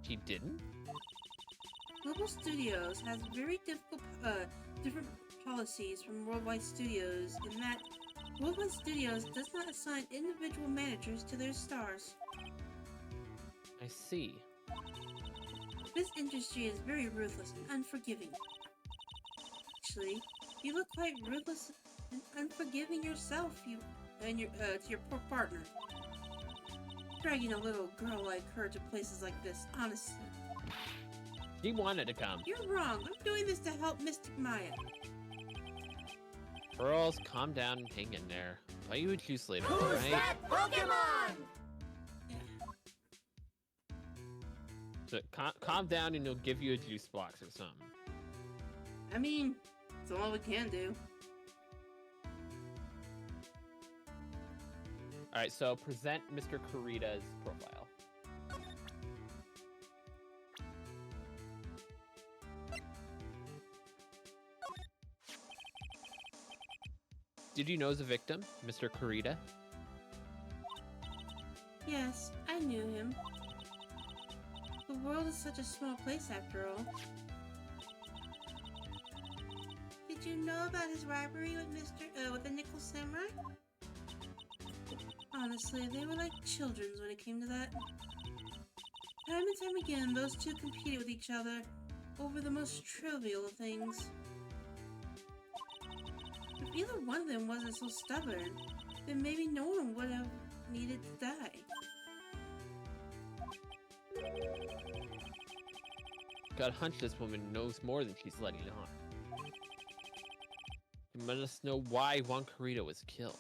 He didn't? Global Studios has very different policies from Worldwide Studios in that Worldwide Studios does not assign individual managers to their stars. I see. This industry is very ruthless and unforgiving. Actually, you look quite ruthless and unforgiving yourself, to your poor partner. dragging a little girl like her to places like this, honestly. She wanted to come. You're wrong. I'm doing this to help Mystic Maya. Girls, calm down and hang in there. Play you a juice later, Who's alright? that Pokemon? So calm down and he'll give you a juice box or something. I mean, it's all we can do. Alright, so present Mr. Kurita's profile. Did you know the victim, Mr. Kurita? Yes, I knew him. The world is such a small place after all. Did you know about his rivalry with the Nickel Samurai? Honestly, they were like children when it came to that. Time and time again, those two competed with each other over the most trivial things. If either one of them wasn't so stubborn, then maybe no one would have needed to die. Got a hunch this woman knows more than she's letting on. You must know why Juan Kurita was killed.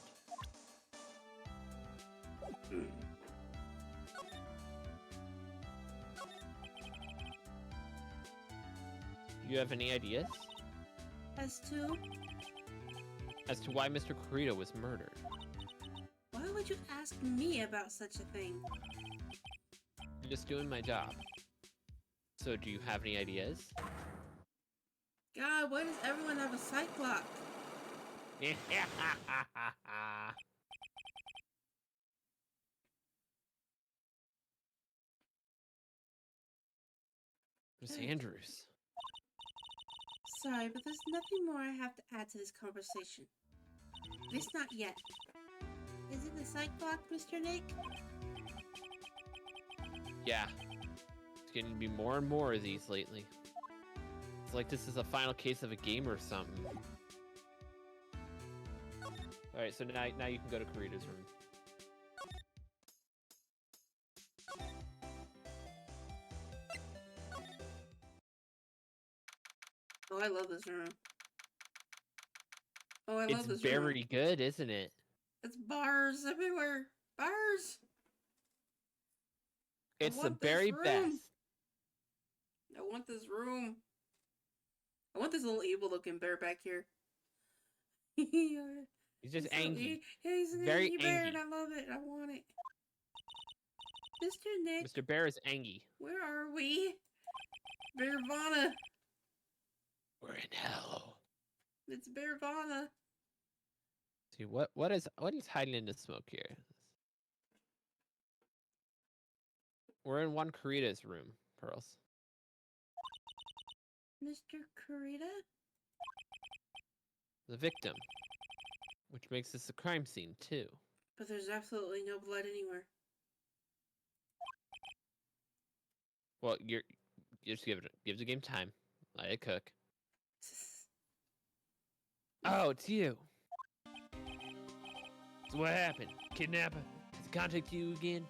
You have any ideas? As to why Mr. Kurita was murdered? why would you ask me about such a thing? I'm just doing my job. So do you have any ideas? God, why does everyone have a Cyclops? Miss Andrews. Sorry, but there's nothing more I have to add to this conversation. At least not yet. Is it the Cyclops, Mr. Nick? Yeah. It's getting to be more and more of these lately. It's like this is a final case of a game or something. Alright, so now you can go to Kurita's room. Oh, I love this room. Oh, I love this It's room. very good, isn't it? It's bars everywhere. Bars! It's the want this very room. best. I want this room. I want this little evil-looking bear back here. He's just angry. He's an Very angry bear, and angry. I love it. I want it. Mr. Nick, Mr. Bear is angry. where are we? Bearvana. We're in hell. It's Bearvana. See what is hiding in the smoke here? We're in Juan Kurita's room, Pearls. Mr. Kurita? The victim. Which makes this a crime scene too. But there's absolutely no blood anywhere. Well, you just give the game time. Let it cook. Oh, it's you. So what happened? Kidnapper? Has he contacted you again?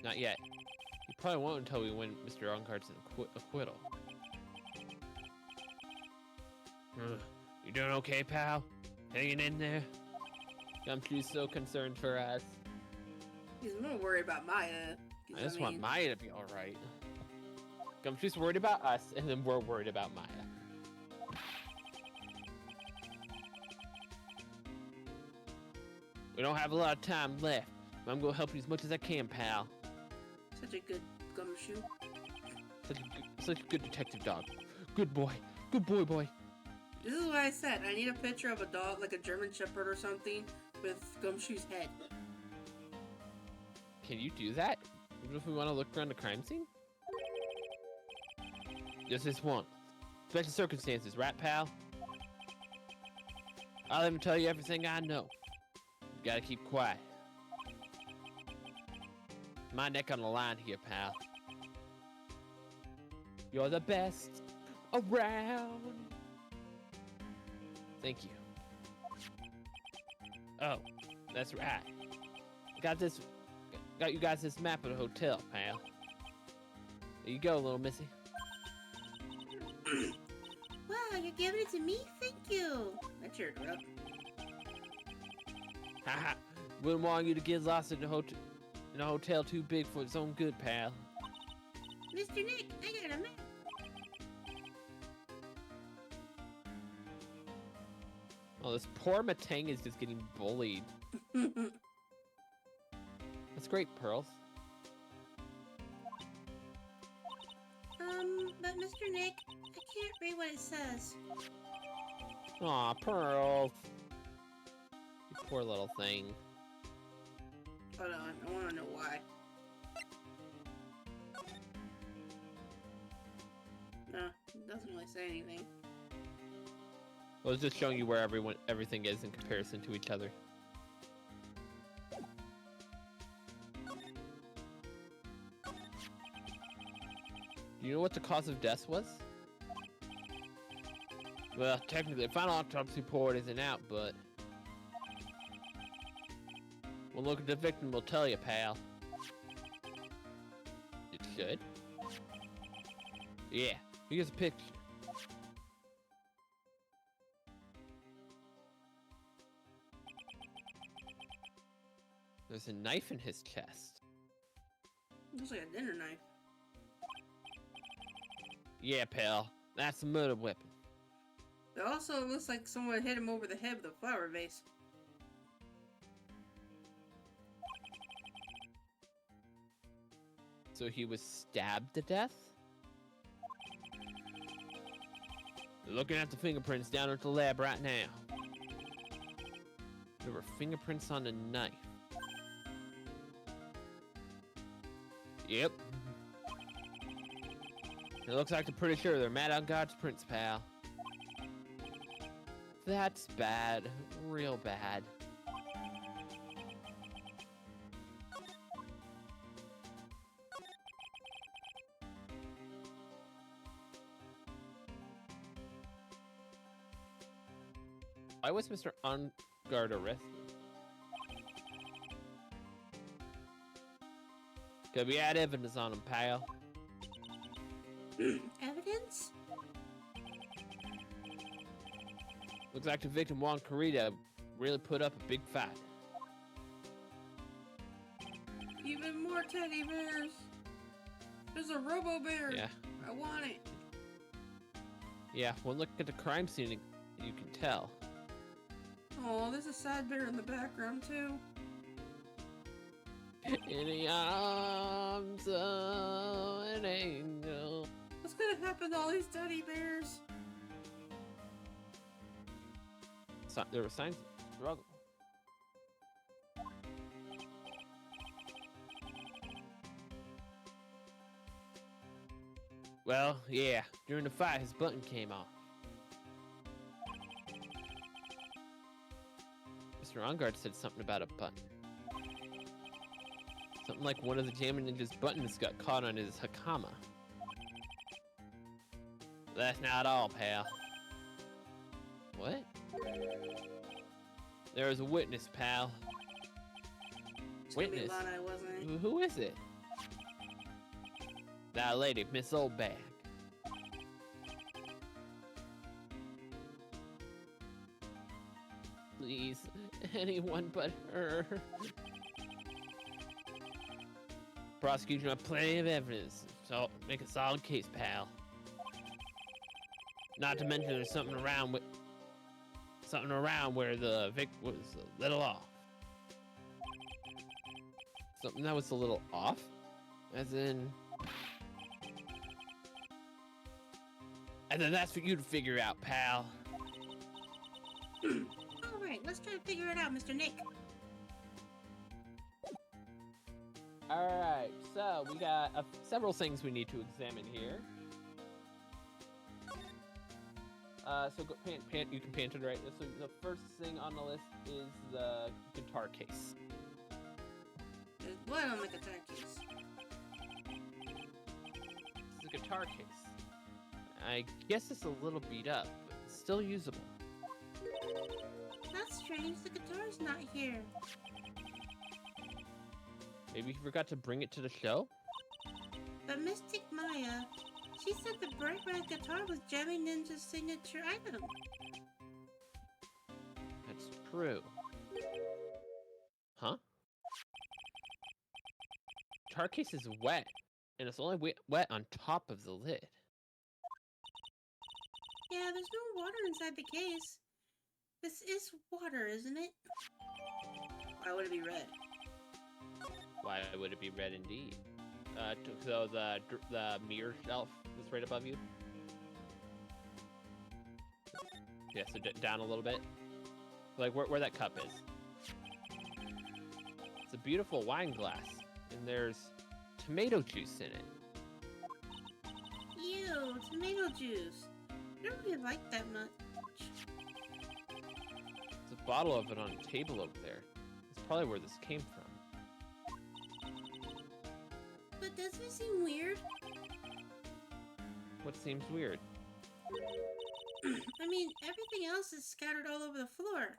Not yet. You probably won't until we win Mr. Onkart's acquittal. You doing okay, pal? Hanging in there? Gumshoe's so concerned for us. He's more worried about Maya. I just want Maya to be alright. Gumshoe's worried about us, and then we're worried about Maya. We don't have a lot of time left. I'm gonna help you as much as I can, pal. Such a good gumshoe. Such a good detective dog. Good boy. Good boy. This is what I said. I need a picture of a dog, like a German Shepherd or something, with Gumshoe's head. Can you do that? Even if we want to look around the crime scene? Just this one. Special circumstances, right, pal? I'll even tell you everything I know. You gotta keep quiet. My neck on the line here, pal. You're the best around. Thank you. Oh, that's right. got you guys this map of the hotel, pal. There you go, little missy. Wow, you're giving it to me? Thank you. That cheered her up. Haha. Wouldn't want you to get lost in a hotel too big for its own good, pal. Mr. Nick, I got a map. Oh, this poor Matang is just getting bullied. That's great, Pearls. But Mr. Nick, I can't read what it says. Aw, Pearls. You poor little thing. Hold on, I want to know why. No, it doesn't really say anything. I was just showing you where everything is in comparison to each other. Do you know what the cause of death was? Well, technically, the final autopsy report isn't out, but one look at the victim will tell you, pal. It should. Yeah, here's a picture. There's a knife in his chest. Looks like a dinner knife. Yeah, pal. That's a murder weapon. It also looks like someone hit him over the head with a flower vase. So he was stabbed to death? Looking at the fingerprints down at the lab right now. There were fingerprints on the knife. Yep. It looks like they're pretty sure they're mad on God's prints, pal. That's bad. Real bad. Why was Mr. Ungard arrested? Cause we had evidence on him, pal. Evidence? Looks like the victim, Juan Corrida, really put up a big fight. Even more teddy bears. There's a Robo Bear. Yeah. I want it. Yeah, one look at the crime scene and you can tell. Oh, there's a sad bear in the background too. In the arms of an angel. What's gonna happen to all these teddy bears? So, there were signs of struggle. Well, yeah, during the fight, his button came off. Mr. Ongard said something about a button. Something like one of the Jammin' Ninja's buttons got caught on his Hakama. That's not all, pal. What? There was a witness, pal. It's gonna be Witness? Lana, wasn't it? Who is it? That lady, Miss Oldbag. Please, anyone but her. Prosecution have plenty of evidence, so make a solid case, pal. Not to mention there's something around where the Vic was a little off. Something that was a little off? As in... And then that's for you to figure out, pal. Alright, let's try to figure it out, Mr. Nick. Alright, so we got several things we need to examine here. So go, you can pan to the right. So the first thing on the list is the guitar case. There's blood on the guitar case. It's a guitar case. I guess it's a little beat up, but it's still usable. That's strange, the guitar's not here. Maybe he forgot to bring it to the show? But Mystic Maya, she said the bright red guitar was Jammy Ninja's signature item. That's true. Huh? Guitar case is wet, and it's only wet on top of the lid. Yeah, there's no water inside the case. This is water, isn't it? Why would it be red? Why would it be red indeed? So the mirror shelf is right above you? Yeah, so down a little bit. Like where that cup is. It's a beautiful wine glass, and there's tomato juice in it. Ew, tomato juice. I don't really like that much. There's a bottle of it on a table over there. That's probably where this came from. But doesn't it seem weird? What seems weird? I mean, everything else is scattered all over the floor.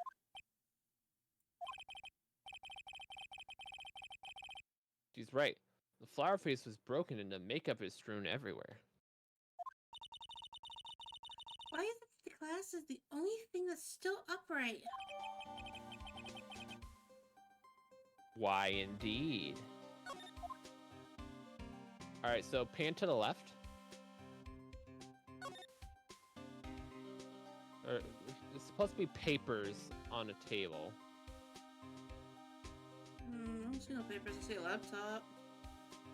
She's right. The flower face was broken and the makeup is strewn everywhere. Why is it that the glass is the only thing that's still upright? Why indeed? Alright, so pan to the left. Or, it's supposed to be papers on a table. I don't see no papers. I see a laptop,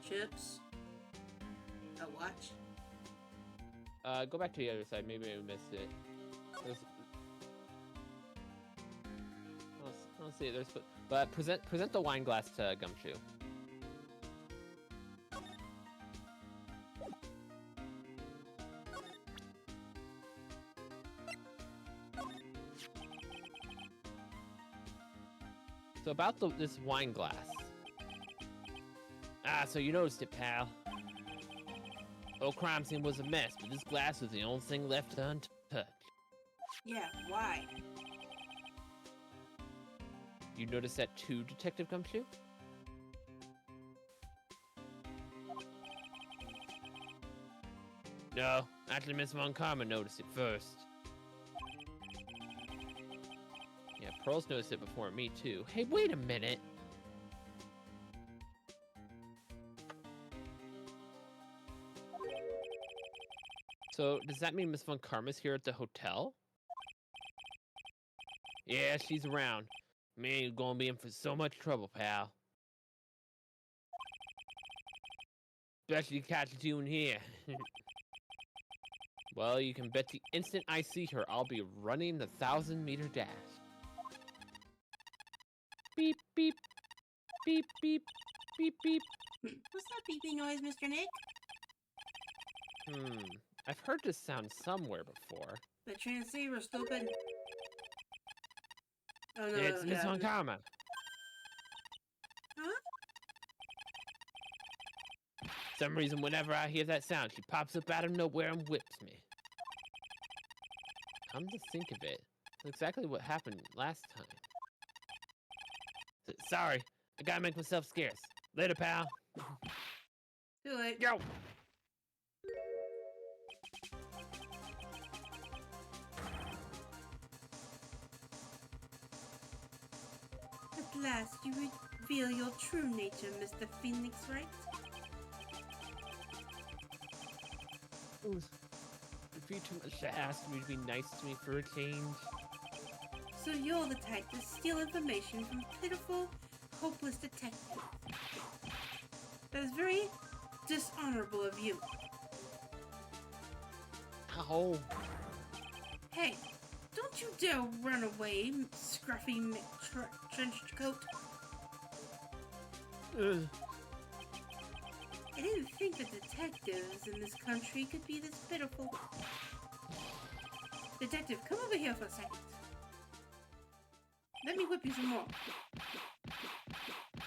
chips, a watch. Go back to the other side. Maybe I missed it. There's... I don't see it. But present the wine glass to Gumshoe. So about this wine glass. Ah, so you noticed it, pal. The whole crime scene was a mess, but this glass was the only thing left untouched. Yeah, why? You noticed that too, Detective Gumshoe? No, actually Miss Von Karma noticed it first. Yeah, Pearl's noticed it before me too. Hey, wait a minute! So, does that mean Miss Von Karma's here at the hotel? Yeah, she's around. Man, you're gonna be in for so much trouble, pal. Especially catches you in here. Well, you can bet the instant I see her, I'll be running the 1,000-meter dash. Beep, beep, beep, beep, beep, beep. What's that beeping noise, Mr. Nick? I've heard this sound somewhere before. The transceiver, stupid. Oh no, It's Miss Von Karma. Huh? For some reason, whenever I hear that sound, she pops up out of nowhere and whips me. Come to think of it, that's exactly what happened last time. Sorry, I gotta make myself scarce. Later, pal. Too late. Yo! At last, you reveal your true nature, Mr. Phoenix, right? If you too much to ask me to be nice to me for a change. So you're the type to steal information from pitiful, hopeless detectives. That is very dishonorable of you. Ow. Hey, don't you dare run away, scruffy trench coat. I didn't think that detectives in this country could be this pitiful. Detective, come over here for a second. Let me whip you some more.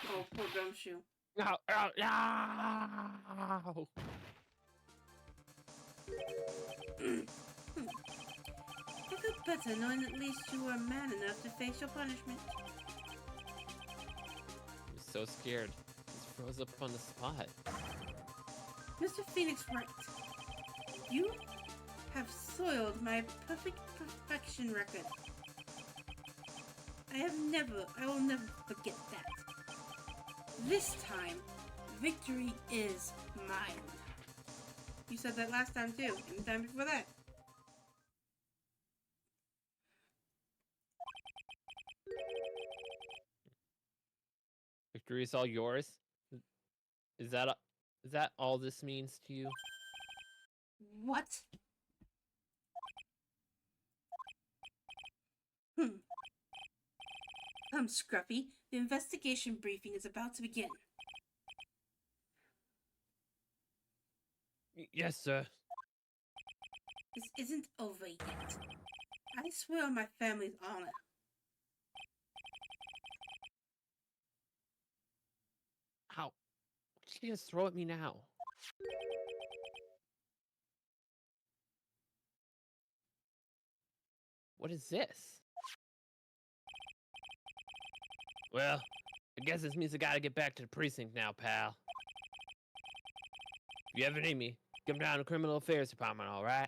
Oh, poor Gumshoe. Ow, ow, ow. I feel better knowing at least you were man enough to face your punishment. I'm so scared. This froze up on the spot. Mr. Phoenix Wright, you have soiled my perfection record. I will never forget that. This time, victory is mine. You said that last time too, and the time before that. Victory is all yours? Is that all this means to you? What? Scruffy, the investigation briefing is about to begin. Yes, sir. This isn't over yet. I swear on my family's honor. Ow. What did you just throw at me now? What is this? Well, I guess this means I gotta get back to the precinct now, pal. If you ever need me, come down to Criminal Affairs Department, alright?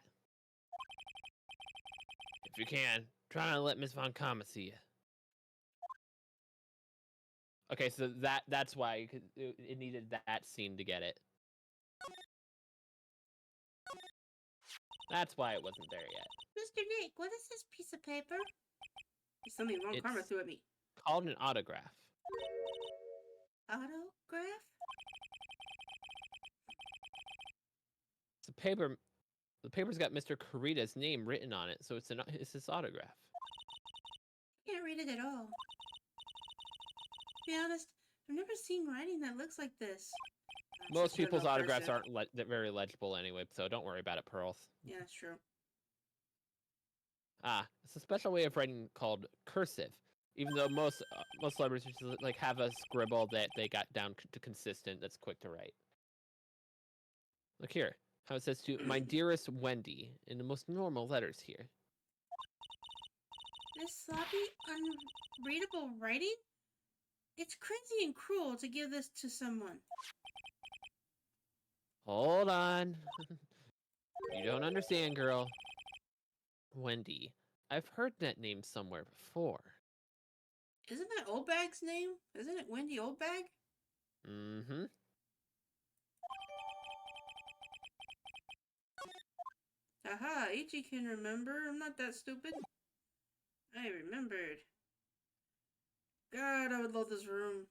If you can, try not to let Miss Von Kama see you. Okay, so that's why it needed that scene to get it. That's why it wasn't there yet. Mr. Nick, what is this piece of paper? There's something wrong. Karma threw at me. Called an autograph. Autograph? It's a paper. The paper's got Mr. Kurita's name written on it, so it's his autograph. Can't read it at all. To be honest, I've never seen writing that looks like this. Most people's autographs aren't very legible anyway, so don't worry about it, Pearls. Yeah, that's true. It's a special way of writing called cursive. Even though most celebrities just, like have a scribble that they got down to consistent that's quick to write. Look here, how it says to my dearest Wendy in the most normal letters here. This sloppy, unreadable writing? It's crazy and cruel to give this to someone. Hold on. You don't understand, girl. Wendy. I've heard that name somewhere before. Isn't that Oldbag's name? Isn't it Wendy Oldbag? Mm-hmm. Aha, Ichi can remember. I'm not that stupid. I remembered. God, I would love this room.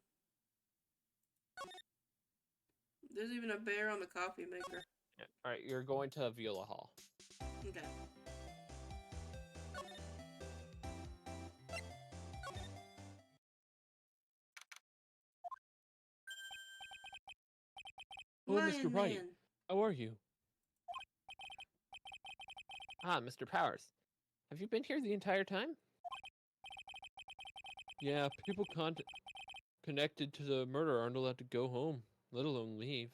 There's even a bear on the coffee maker. Yeah. Alright, you're going to Viola Hall. Okay. Oh, Mr. Wright. Man. How are you? Mr. Powers. Have you been here the entire time? Yeah, people connected to the murder aren't allowed to go home, let alone leave.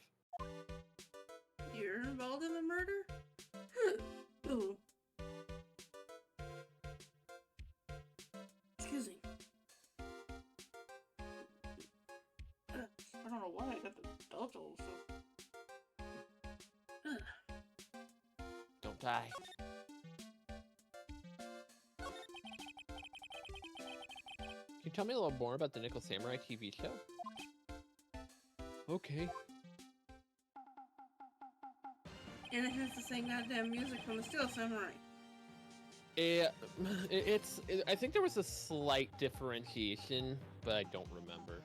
You're involved in the murder? Ooh. Excuse me. I don't know why I got the dojo, so... Don't die. Can you tell me a little more about the Nickel Samurai TV show? Okay. And it has the same goddamn music from the Steel Samurai. I think there was a slight differentiation, but I don't remember.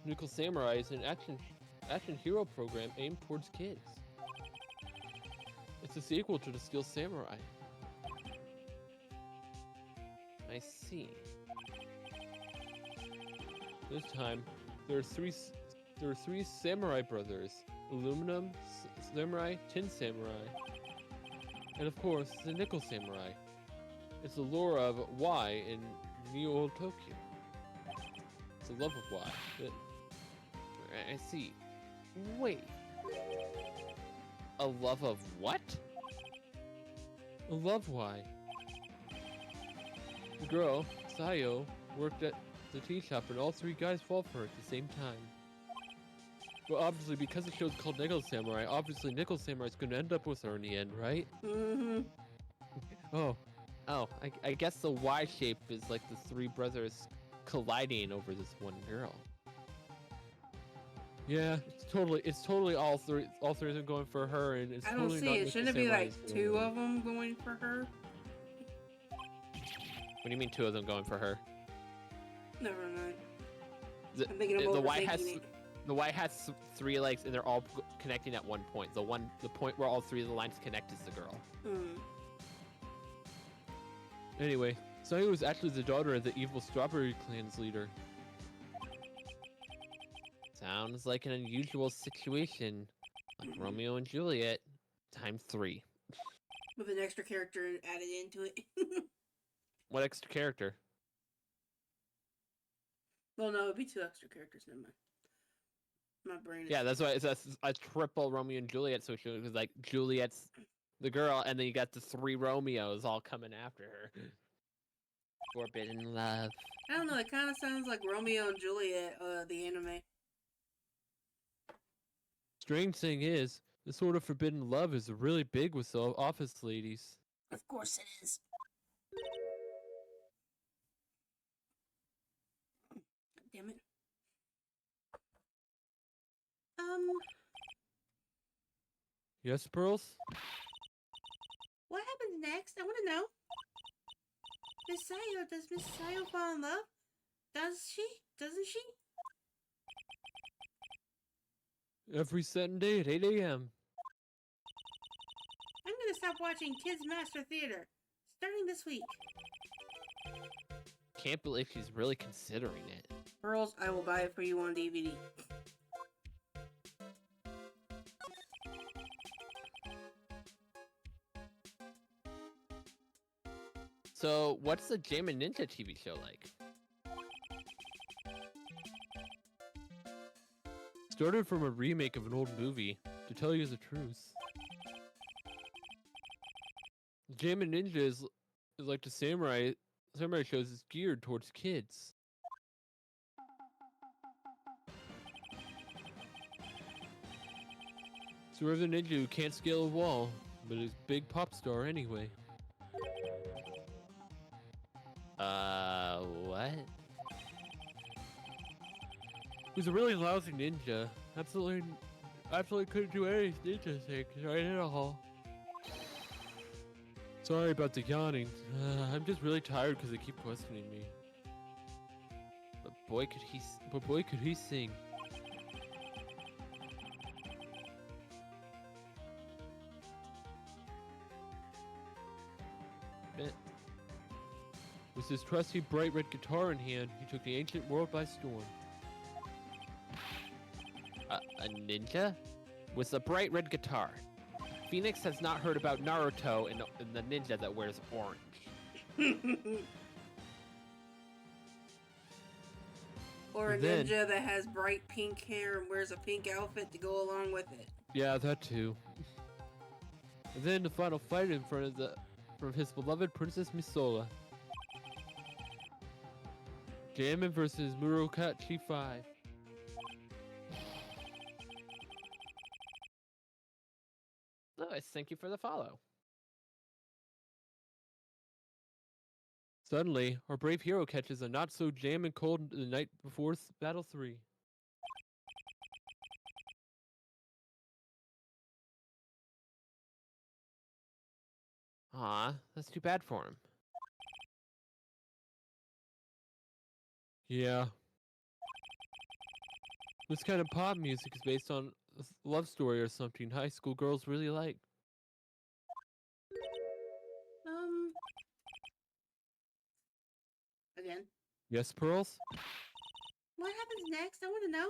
Nickel Samurai is an action hero program aimed towards kids. It's a sequel to the Steel Samurai. I see. This time, there are three samurai brothers: Aluminum Samurai, Tin Samurai, and of course the Nickel Samurai. It's the lore of Y in Neo Tokyo. It's the love of Y. I see. Wait. A love of what? A love Y. The girl, Sayo, worked at the tea shop and all three guys fall for her at the same time. Well, obviously, because the show's called Nickel Samurai, obviously Nickel Samurai's gonna end up with her in the end, right? Mm-hmm. Oh, I guess the Y shape is like the three brothers colliding over this one girl. Yeah, it's totally all three of them going for her, and it's I don't totally see not it. Nickel Shouldn't it be like Samurai's two going. of them going for her? What do you mean two of them going for her? Never mind. The, I'm thinking of the Y overthinking has it. the Y has three legs, and they're all connecting at one point. The point where all three of the lines connect is the girl. Hmm. Anyway, Sayu was actually the daughter of the evil Strawberry Clan's leader. Sounds like an unusual situation, like Romeo and Juliet, times 3. With an extra character added into it. What extra character? Well, no, it'd be 2 extra characters. Never mind. My brain is... Yeah, that's why it's a triple Romeo and Juliet situation, because like Juliet's the girl, and then you got the 3 Romeos all coming after her. Forbidden love. I don't know, it kind of sounds like Romeo and Juliet, the anime. Strange thing is, this sort of forbidden love is really big with the office ladies. Of course it is. Damn it. Yes, Pearls? What happens next? I want to know. Miss Sayo, does Miss Sayo fall in love? Does she? Doesn't she? Every Sunday at 8 a.m. I'm gonna stop watching Kids Master Theater. Starting this week. Can't believe she's really considering it. Girls, I will buy it for you on DVD. So, what's the Jammin' Ninja TV show like? Started from a remake of an old movie, to tell you the truth. Jammin' Ninja is like the samurai shows is geared towards kids. So we're the ninja who can't scale a wall, but is big pop star anyway. What? He's a really lousy ninja. Absolutely couldn't do any ninja things right at all. Sorry about the yawning. I'm just really tired because they keep questioning me. But boy could he sing. With his trusty bright red guitar in hand, he took the ancient world by storm. A ninja? With a bright red guitar. Phoenix has not heard about Naruto and the ninja that wears orange. Or a ninja that has bright pink hair and wears a pink outfit to go along with it. Yeah, that too. And then the final fight in front of his beloved Princess Misola. Jammin' versus Murokachi 5. Nice, thank you for the follow. Suddenly, our brave hero catches a not so jammin' cold the night before Battle 3. Aw, that's too bad for him. Yeah. This kind of pop music is based on a love story or something high school girls really like. Again. Yes, Pearls? What happens next? I want to know.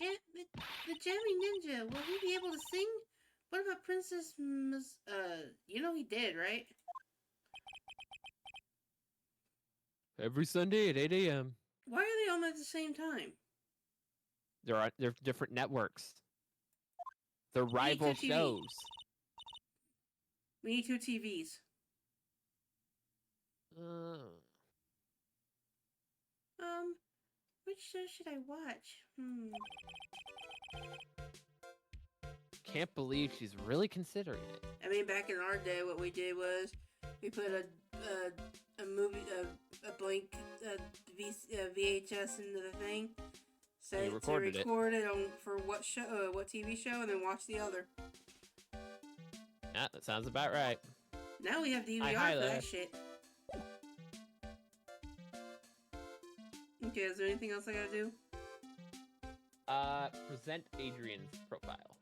The Jammy Ninja, will he be able to sing? What about Princess you know he did, right? Every Sunday at 8 a.m. Why are they on at the same time? They're different networks. They're rival shows. We need 2 TVs. Which show should I watch? Can't believe she's really considering it. I mean, back in our day, what we did was we put a movie, a blank VHS into the thing, set You it to recorded it. record it on for what show, what TV show, and then watch the other. Yeah, that sounds about right. Now we have DVR hi for there. that shit. Okay, is there anything else I gotta do? Present Adrian's profile.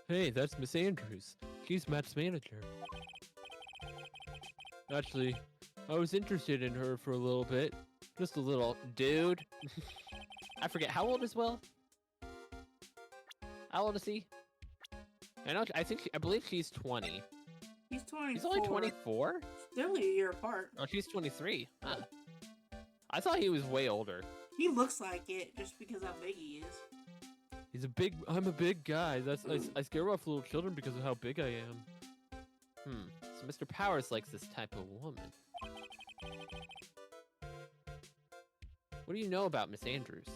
Hey, that's Miss Andrews. She's Matt's manager. Actually, I was interested in her for a little bit. Just a little, dude. I forget, how old is Will? How old is he? I believe she's 20. He's 24. He's only 24? They're only a year apart. Oh, she's 23. Huh. I thought he was way older. He looks like it just because how big he is. I'm a big guy. I scare off little children because of how big I am. So Mr. Powers likes this type of woman. What do you know about Miss Andrews?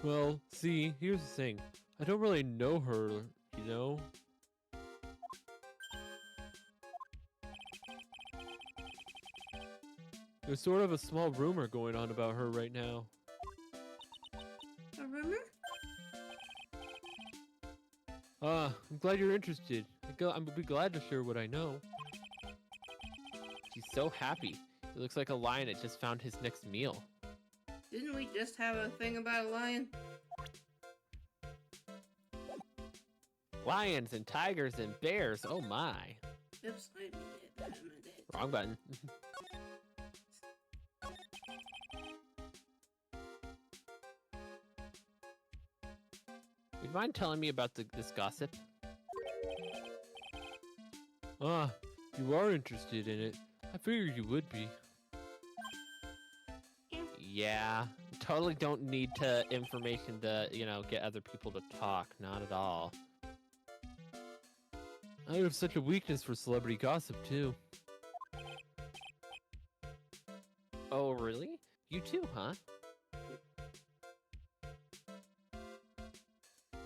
Well, see, here's the thing. I don't really know her, you know? There's sort of a small rumor going on about her right now. A rumor? I'm glad you're interested. I'm be glad to share what I know. She's so happy. It looks like a lion that just found his next meal. Didn't we just have a thing about a lion? Lions and tigers and bears, oh my. Oops, I didn't mean to hit that. I meant to hit Wrong button. Would you mind telling me about this gossip? You are interested in it. I figured you would be. Yeah, totally don't need information to, get other people to talk. Not at all. I have such a weakness for celebrity gossip, too. Oh, really? You too, huh?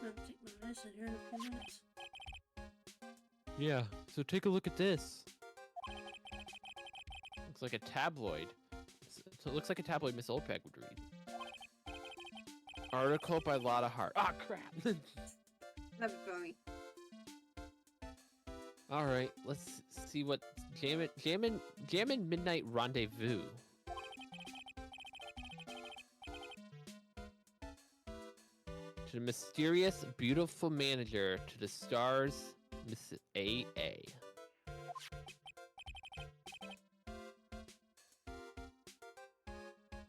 I'll take my medicine here in a few minutes. Yeah, so take a look at this. Looks like a tabloid. So it looks like a tabloid Miss Oldpeg would read. Article by Lotta Hart. Ah, crap! That'd be funny. Alright, let's see what... Jammin' Midnight Rendezvous. To the mysterious, beautiful manager, to the stars, Miss A.A.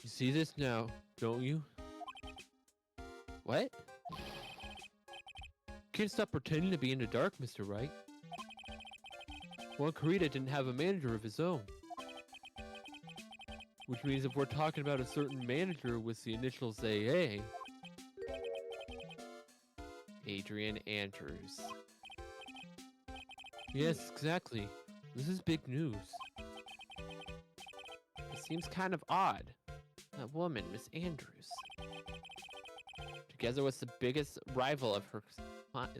You see this now, don't you? What? Can't stop pretending to be in the dark, Mr. Wright. Juan Carita didn't have a manager of his own. Which means if we're talking about a certain manager with the initials AA, Adrian Andrews. Yes, exactly. This is big news. It seems kind of odd. That woman, Miss Andrews. Together with the biggest rival of her client.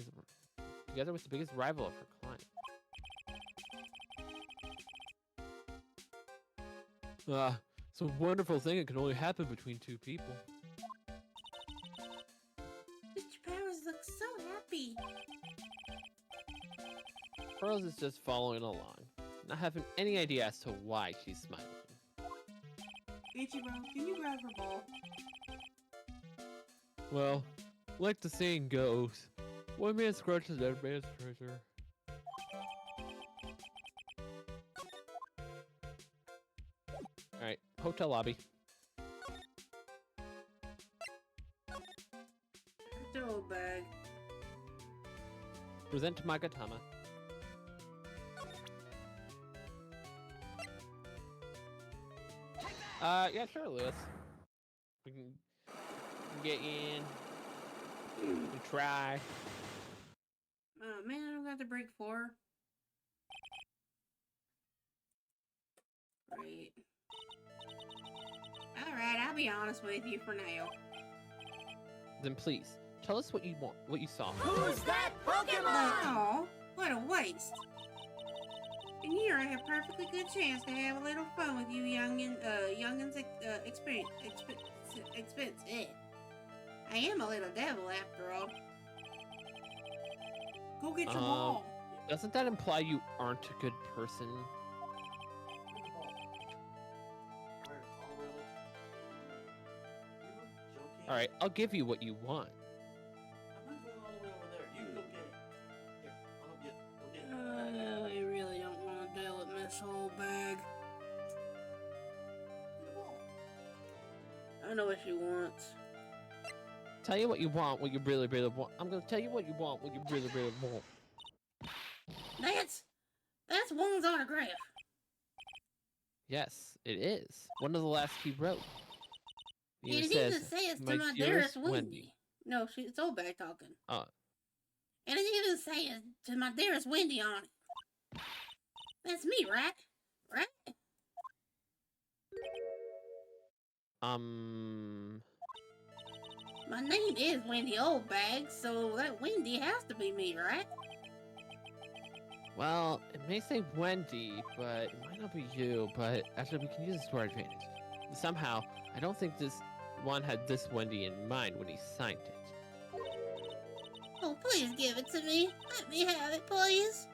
Together with the biggest rival of her client. It's a wonderful thing. It can only happen between two people. Mr. Powers looks so happy. Pearls is just following along, not having any idea as to why she's smiling. Ichi, bro, can you grab her ball? Well, like the saying goes, one man scratches that man's treasure. Alright, hotel lobby. Throw a bag. Present to Magatama. Yeah, sure, Lewis. We can get you in. You try. Oh man, I don't got to break 4. Great. Alright, I'll be honest with you for now. Then please, tell us what you want, what you saw. Who's that Pokemon? Oh, what a waste. And here I have perfectly good chance to have a little fun with you youngins expense. I am a little devil after all. Go get your ball. Doesn't that imply you aren't a good person? All right, I'll give you what you want. I'm not going all the way over there. You can go get it. Here, I'll go get it. I really don't want to deal with Miss Whole Bag. I know what she wants. Tell you what you want, what you really, really want. I'm gonna tell you what you want, what you really, really want. That's Wong's autograph. Yes, it is. One of the last he wrote. It even says to my dearest Wendy. No, it's Old Bag talking. Oh. And it even says to my dearest Wendy on it. That's me, right? Right? My name is Wendy Oldbag, so that Wendy has to be me, right? Well, it may say Wendy, but it might not be you, but actually we can use this to our advantage. Somehow, I don't think this one had this Wendy in mind when he signed it. Oh, please give it to me. Let me have it, please.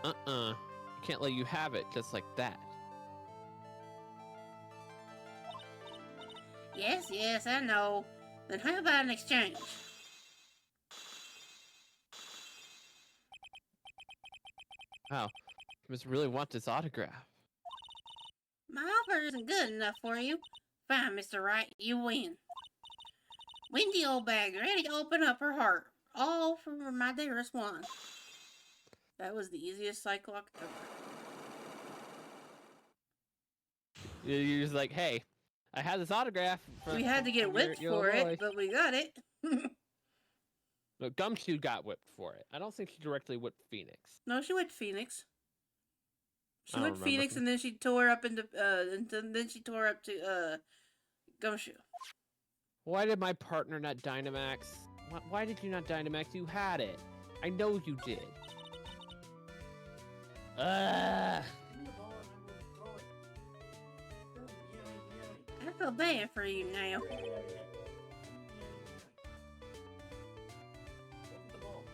Can't let you have it just like that. Yes, I know. Then how about an exchange? Wow, you must really want this autograph. My offer isn't good enough for you. Fine, Mr. Wright, you win. Wendy Oldbag, ready to open up her heart. All for my dearest one. That was the easiest cycle ever. You're just like, hey, I had this autograph. We had to get whipped for it, but we got it. No, Gumshoe got whipped for it. I don't think she directly whipped Phoenix. No, she whipped Phoenix. She whipped Phoenix, and then she tore up into, then she tore up to, Gumshoe. Why did my partner not Dynamax? Why did you not Dynamax? You had it. I know you did. I feel bad for you now.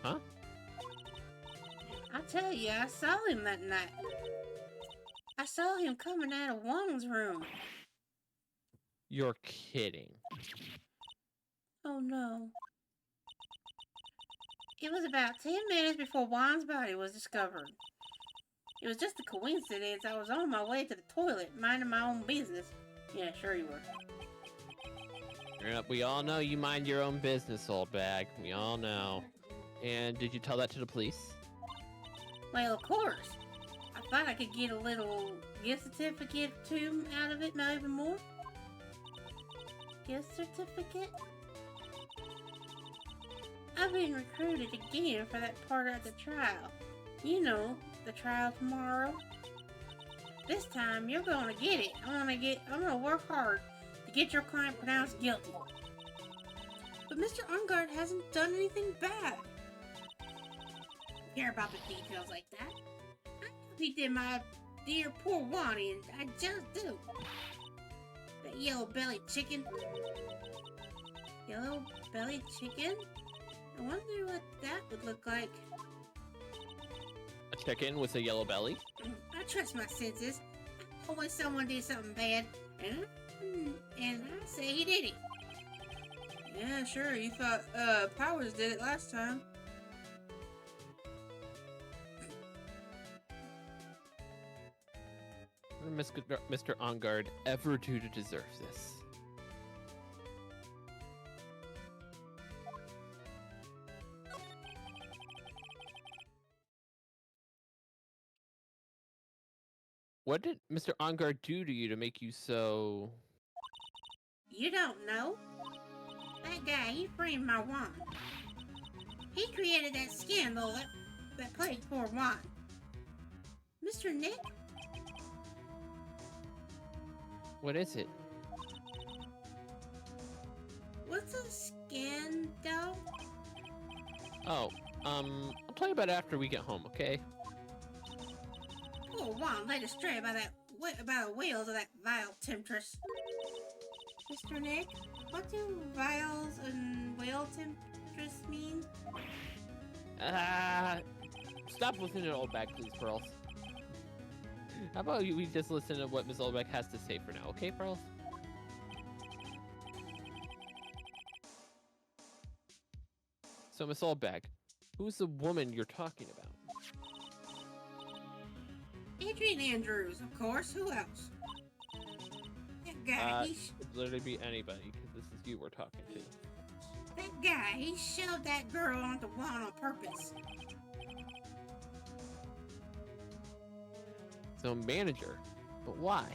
Huh? I tell you, I saw him that night. I saw him coming out of Wong's room. You're kidding. Oh no. It was about 10 minutes before Wong's body was discovered. It was just a coincidence. I was on my way to the toilet, minding my own business. Yeah, sure you were. Yep, we all know you mind your own business, old bag. We all know. And did you tell that to the police? Well, of course. I thought I could get a little gift certificate too out of it, not even more. Gift certificate? I've been recruited again for that part of the trial. You know, the trial tomorrow. This time, you're gonna get it. I'm gonna work hard to get your client pronounced guilty. But Mr. Ungard hasn't done anything bad. I don't care about the details like that. I know he did my dear poor Wani, and I just do. That yellow-bellied chicken. Yellow-bellied chicken? I wonder what that would look like. A chicken with a yellow belly? I trust my senses. I know when someone did something bad, and I say he did it. Yeah, sure. You thought Powers did it last time. What did Mr. Ongard ever do to deserve this? What did Mr. Ongard do to you to make you so... You don't know? That guy, he framed my wand. He created that scandal that plagued poor Juan. Mr. Nick? What is it? What's a scandal? Oh, I'll tell you about it after we get home, okay? Poor Juan led astray by the wails of that vile temptress. Mr. Nick, what do vials and whale temptress mean? Stop listening to Old Bag, please, Pearls. How about we just listen to what Miss Oldbeck has to say for now, okay, Pearls? So, Miss Oldbeck, who's the woman you're talking about? Adrian Andrews, of course. Who else? That guy, Could literally be anybody, because this is you we're talking to. That guy, he shoved that girl onto Juan on purpose. So, manager, but why?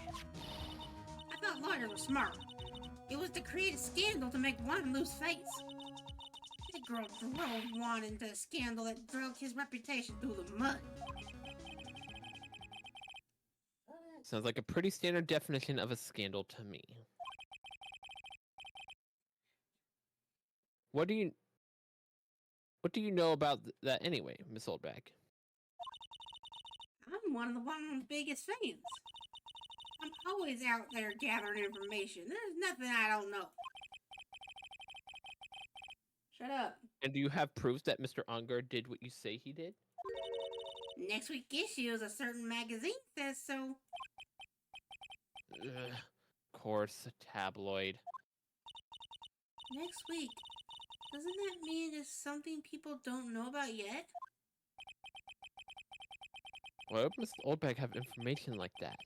I thought lawyers were smart. It was to create a scandal to make Juan lose face. That girl drove Juan into a scandal that drove his reputation through the mud. Sounds like a pretty standard definition of a scandal to me. What do you know about that anyway, Miss Oldbeck? I'm one of the Juan's biggest fans. I'm always out there gathering information. There's nothing I don't know. Shut up. And do you have proof that Mr. Unger did what you say he did? Next week issue is a certain magazine says so. Ugh, of course, a tabloid. Next week. Doesn't that mean it's something people don't know about yet? Why would Miss Oldbeck have information like that?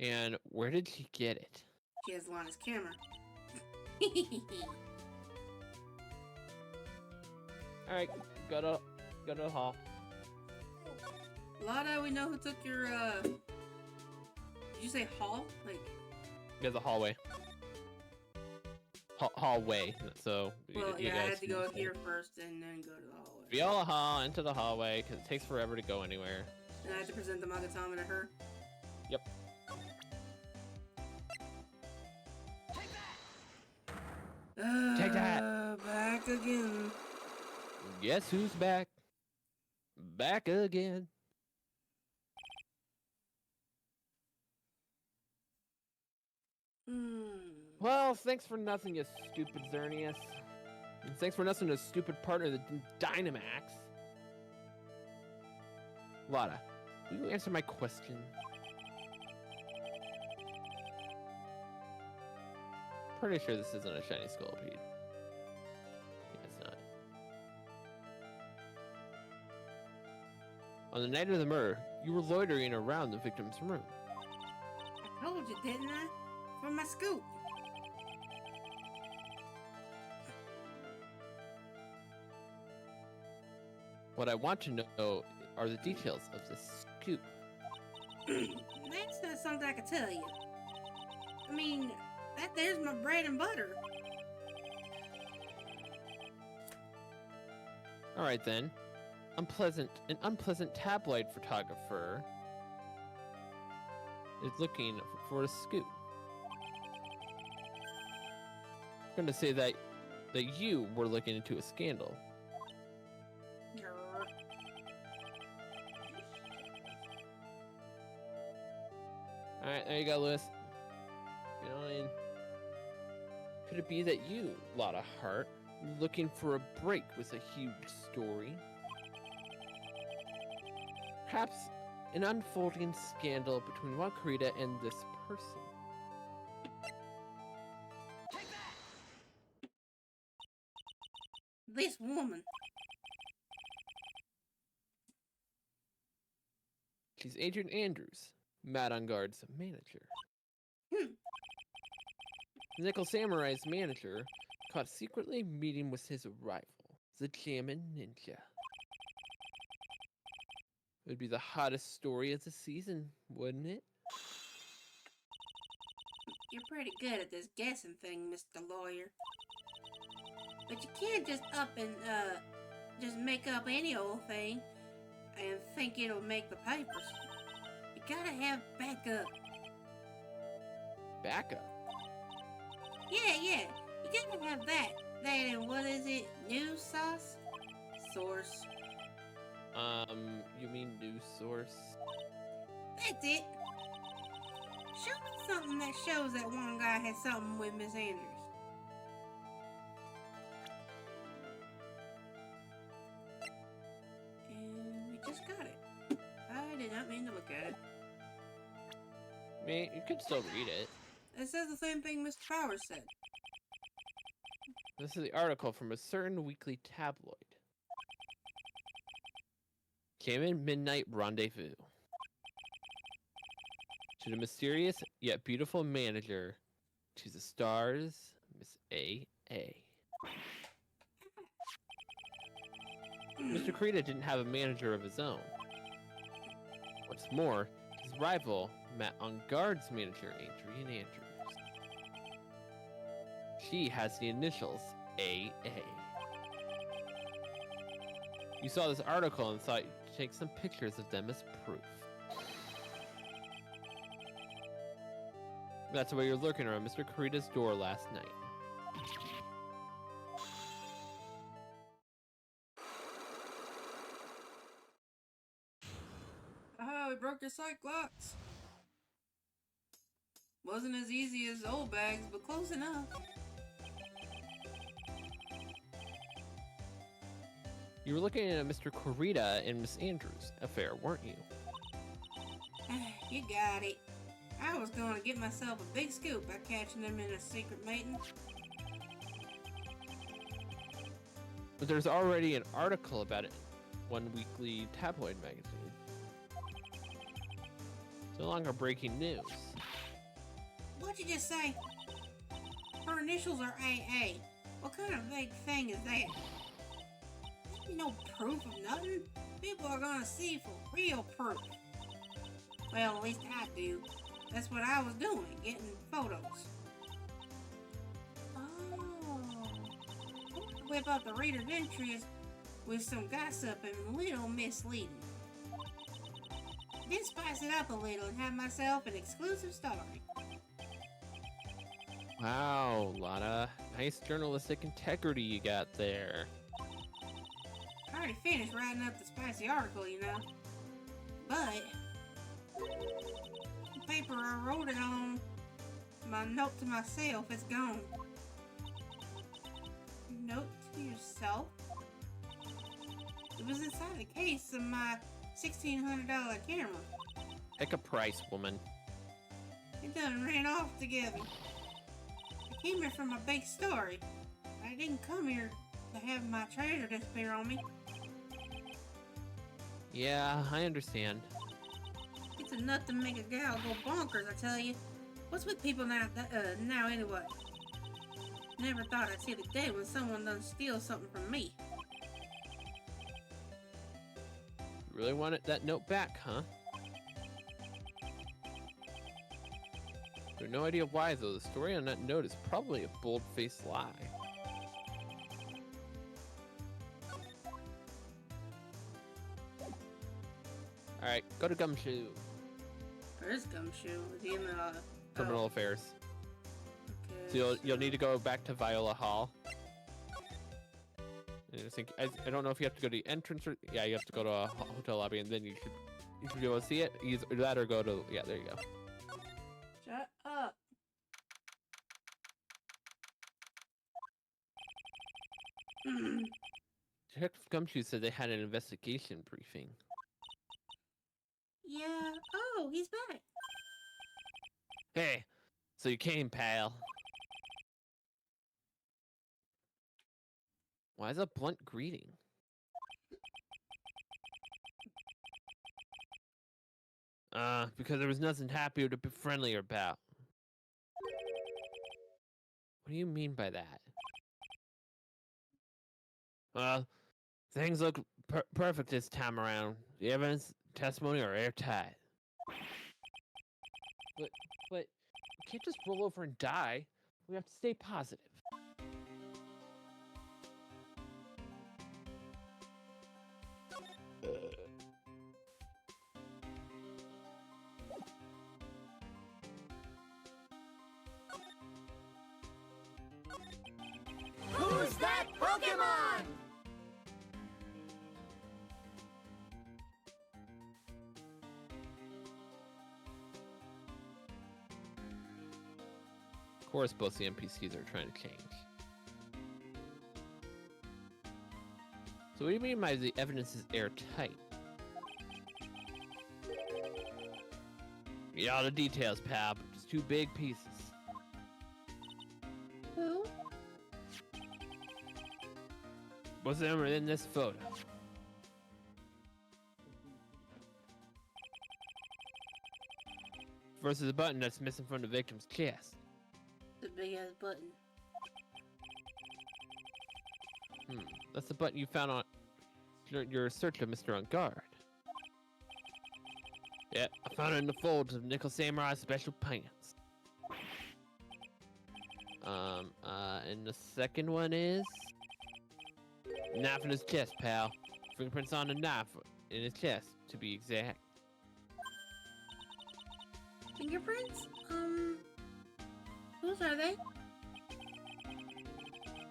And where did she get it? She has Lana's camera. Alright, go to the hall. Lana, we know who took your, Did you say hall? Like... There's a hallway. Hallway, so... Well, you yeah, I guys had to go here first and then go to the hallway. Viola Hall, into the hallway, because it takes forever to go anywhere. And I had to present the Magatama to her? Yep. Take that! Back again. Guess who's back? Back again. Well, thanks for nothing, you stupid Xerneas. And thanks for nothing, a stupid partner, the Dynamax. Lada, will you answer my question? Pretty sure this isn't a shiny Scolipede. Yeah, it's not. On the night of the murder, you were loitering around the victim's room. I told you, didn't I? For my scoop. What I want to know are the details of this scoop. That's not something I can tell you. I mean, that there's my bread and butter. Alright then. An unpleasant tabloid photographer is looking for a scoop. I'm going to say that you were looking into a scandal. Alright, there you go, Lewis. You know, I mean, could it be that you, Lotta Hart, looking for a break with a huge story? Perhaps an unfolding scandal between Wakarita and this person. This woman. She's Adrian Andrews, Madangard's manager. Nickel Samurai's manager caught secretly meeting with his rival, the Jammin Ninja. It would be the hottest story of the season, wouldn't it? you're pretty good at this guessing thing, Mr. Lawyer. But you can't just just make up any old thing and think it'll make the papers. You gotta have backup. Backup. Yeah, you gotta have that. That and what is it? News sauce? Source. You mean news source? That's it. Show me something that shows that one guy had something with Miss Andrews. And we just got it. I did not mean to look at it. I mean, you could still read it. It says the same thing Mr. Powers said. This is the article from a certain weekly tabloid. Came in midnight rendezvous. To the mysterious yet beautiful manager, to the stars, Miss A.A. Mr. Kurita didn't have a manager of his own. What's more, his rival, Matt On Guard's manager, Adrian Andrews. She has the initials AA. You saw this article and thought you'd take some pictures of them as proof. That's why you're lurking around Mr. Kurita's door last night. Ah, we broke your psych locks. Wasn't as easy as old bags, but close enough. You were looking at Mr. Kurita and Miss Andrews' affair, weren't you? You got it. I was going to get myself a big scoop by catching them in a secret meeting. But there's already an article about it in one weekly tabloid magazine. It's no longer breaking news. What'd you just say? Her initials are AA. What kind of vague thing is that? Ain't no proof of nothing. People are gonna see for real proof. Well, at least I do. That's what I was doing, getting photos. Oh. Whip up the reader's interest with some gossip and a little misleading. Then spice it up a little and have myself an exclusive story. Wow, a lot of nice journalistic integrity you got there. I already finished writing up the spicy article, you know. But the paper I wrote it on, my note to myself, it's gone. Note to yourself? It was inside the case of my $1,600 camera. Pick a price, woman. It done ran off together. I came here for my big story. I didn't come here to have my treasure disappear on me. Yeah, I understand. It's enough to make a gal go bonkers, I tell you. What's with people now anyway? Never thought I'd see the day when someone done steal something from me. You really wanted that note back, huh? I have no idea why, though. The story on that note is probably a bold-faced lie. Alright, go to Gumshoe. Where's Gumshoe? Is he in the... Criminal Affairs. Okay, So you'll need to go back to Viola Hall. And I think I don't know if you have to go to the entrance or yeah, you have to go to a hotel lobby and then you should be able to see it. Either that or go to yeah, there you go. Shut up. Detective Gumshoe said they had an investigation briefing. Yeah. Oh, he's back. Hey, so you came, pal. Why is a blunt greeting? Because there was nothing happier to be friendly about. What do you mean by that? Things look perfect this time around. The evidence, testimony are airtight. But can't just roll over and die. We have to stay positive. Who's that Pokemon? Of course, both the NPCs are trying to change. So what do you mean by the evidence is airtight? Yeah, all the details, pal, but just two big pieces. Who? What's in this photo? Versus a button that's missing from the victim's chest. The big ass button. That's the button you found on your search of Mr. On Guard. Yep, I found it in the folds of Nickel Samurai's special pants. And the second one is... Knife in his chest, pal. Fingerprints on the knife in his chest, to be exact. Fingerprints? Whose are they?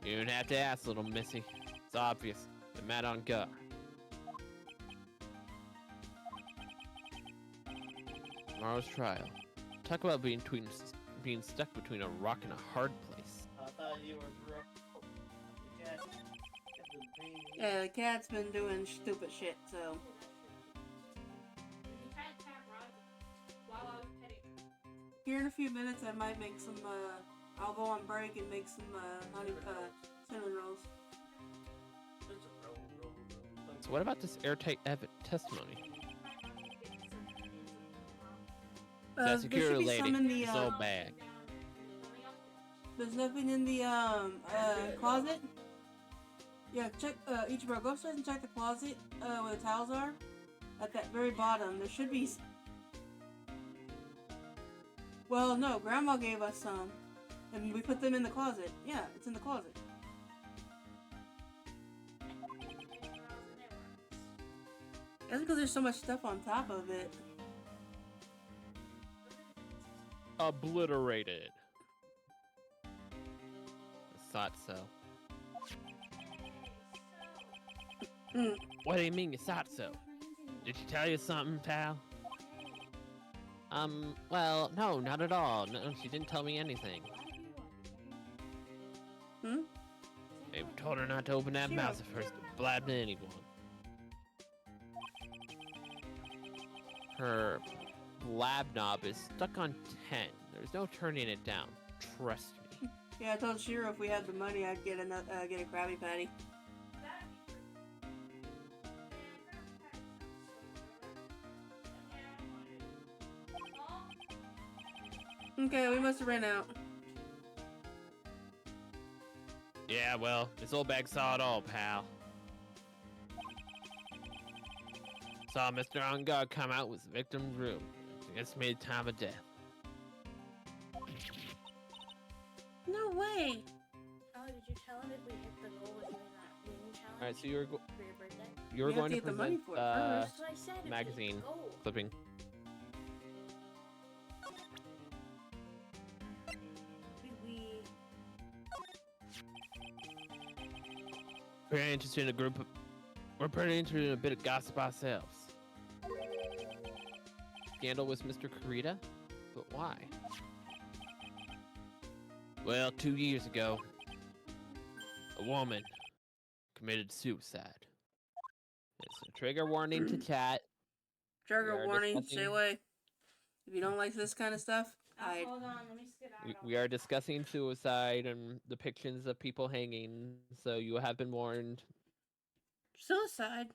You don't have to ask, little missy. It's obvious. They're Matt On Guard. Tomorrow's trial. Talk about being stuck between a rock and a hard place. I thought you were through. The cat kept been paying me. Yeah, the cat's been doing stupid shit, so. Here in a few minutes, I might make some, I'll go on break and make some, cinnamon rolls. It's a roll. So what about this airtight testimony? That There security should be lady some in the, so bad. There's nothing in the, closet? Yeah, check, Ichibro, go upstairs and check the closet, where the towels are. At that very bottom, there should be... Well, no, Grandma gave us some. And we put them in the closet. Yeah, it's in the closet. That's because there's so much stuff on top of it. Obliterated. I thought so. What do you mean you thought so? Did she tell you something, pal? Well, no, not at all. No, she didn't tell me anything. I told her not to open that mouth at first to blab to anyone. Her blab knob is stuck on 10. There's no turning it down. Trust me. Yeah, I told Shiro if we had the money, I'd get get a Krabby Patty. Okay, we must have ran out. Yeah, well, this old bag saw it all, pal. Saw Mr. On Guard come out with the victim's room. It's made time of death. No way! Oh, did you tell him if we hit the goal of doing that wing challenge Alright, so for your birthday? you were We have going to to get the money present for it first. That's what I said. If we hit magazine the goal. clipping. We Pretty interested in a group of... We're pretty interested in a bit of gossip ourselves. Scandal with Mr. Kurita? But why? Well, 2 years ago, a woman committed suicide. It's a trigger warning to chat. We Trigger are warning, discussing- stay away. If you don't like this kind of stuff, hide. hold on, let me skedaddle. We are discussing suicide and depictions of people hanging, so you have been warned. Suicide?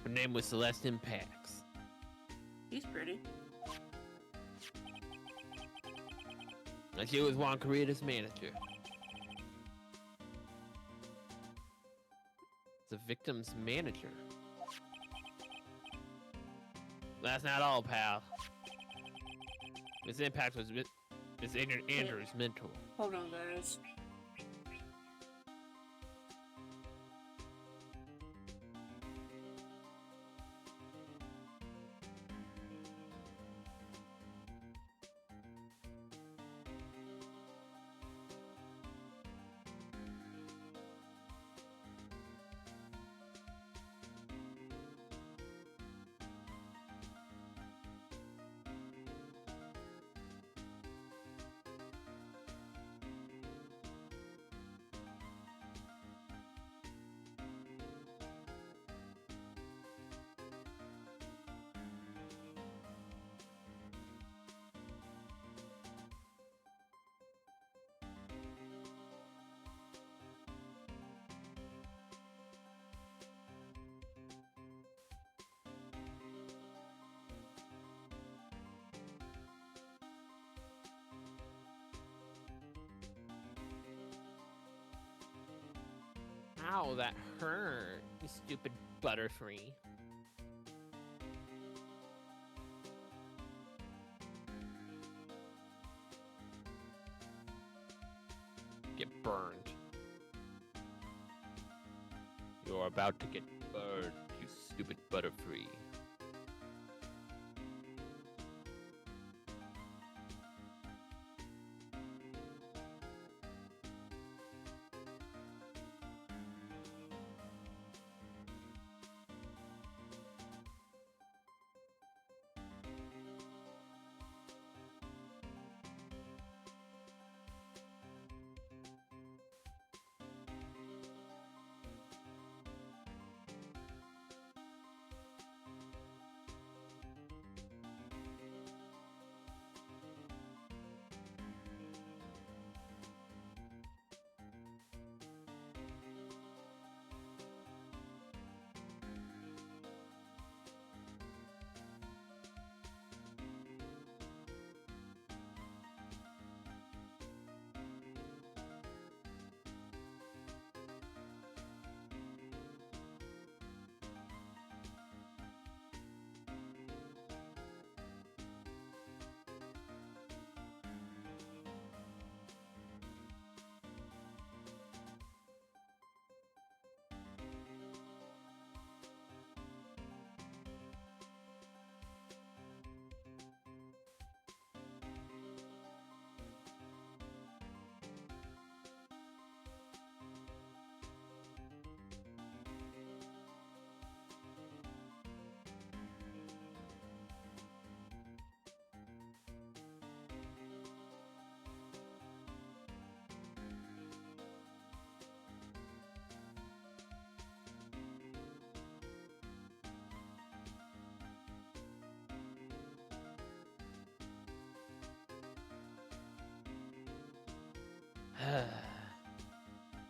Her name was Celeste Pax. He's pretty. And she was Juan Kurita's manager. The victim's manager. That's not all, pal. This impact was Andrew's mentor. Hold on, guys. Ow, that hurt. You stupid Butterfree. Get burned. You're about to get burned, you stupid Butterfree.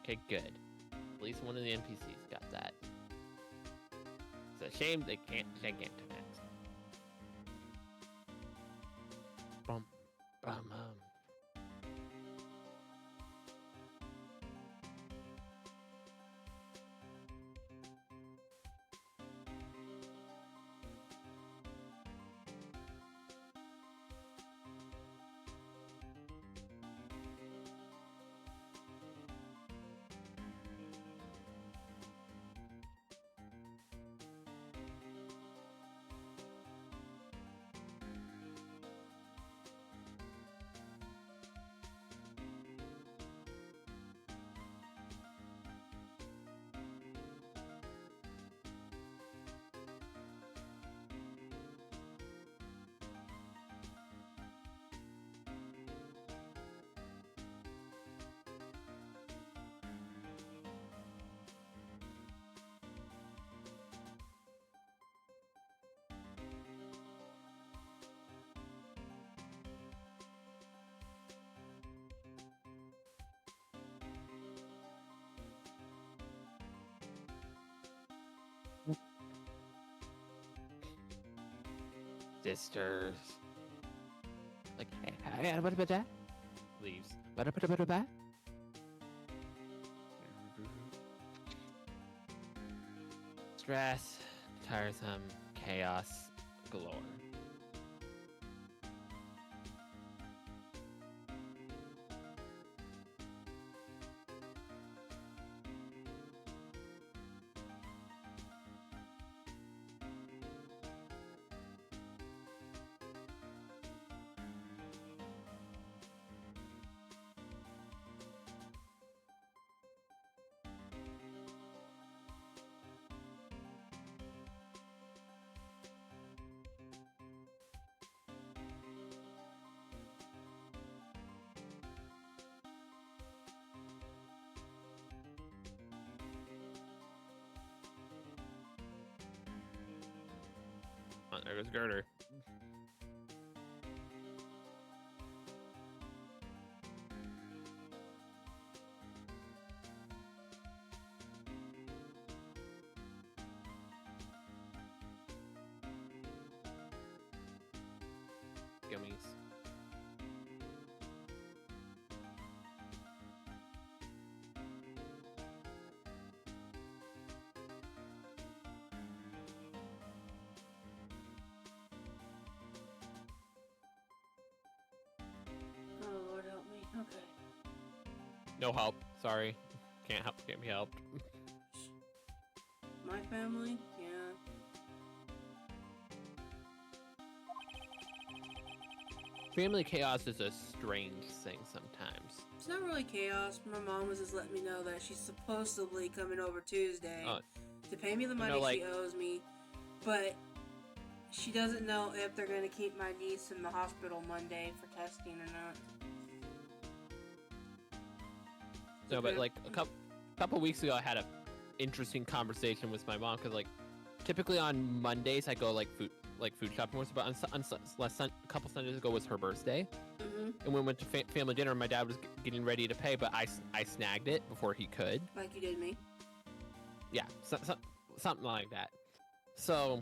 Okay, good. At least one of the NPCs got that. It's a shame they can't Gigantamax. Bum, bum, sisters. Like, hey, what about that? Leaves. What about that? Stress, tiresome, chaos galore. Oh, there goes Girder. Gummies. Oh, Lord help me. Okay. No help. Sorry. Can't help. Can't be helped. My family? Yeah. Family chaos is a strange thing sometimes. It's not really chaos. My mom was just letting me know that she's supposedly coming over Tuesday to pay me the money like- she owes me, but she doesn't know if they're going to keep my niece in the hospital Monday for testing or not. No, but like a couple weeks ago, I had a interesting conversation with my mom because like typically on Mondays I go like food shopping with her, but a couple Sundays ago was her birthday, and when we went to family dinner, my dad was getting ready to pay, but I snagged it before he could. Like you did me. Yeah, something like that. So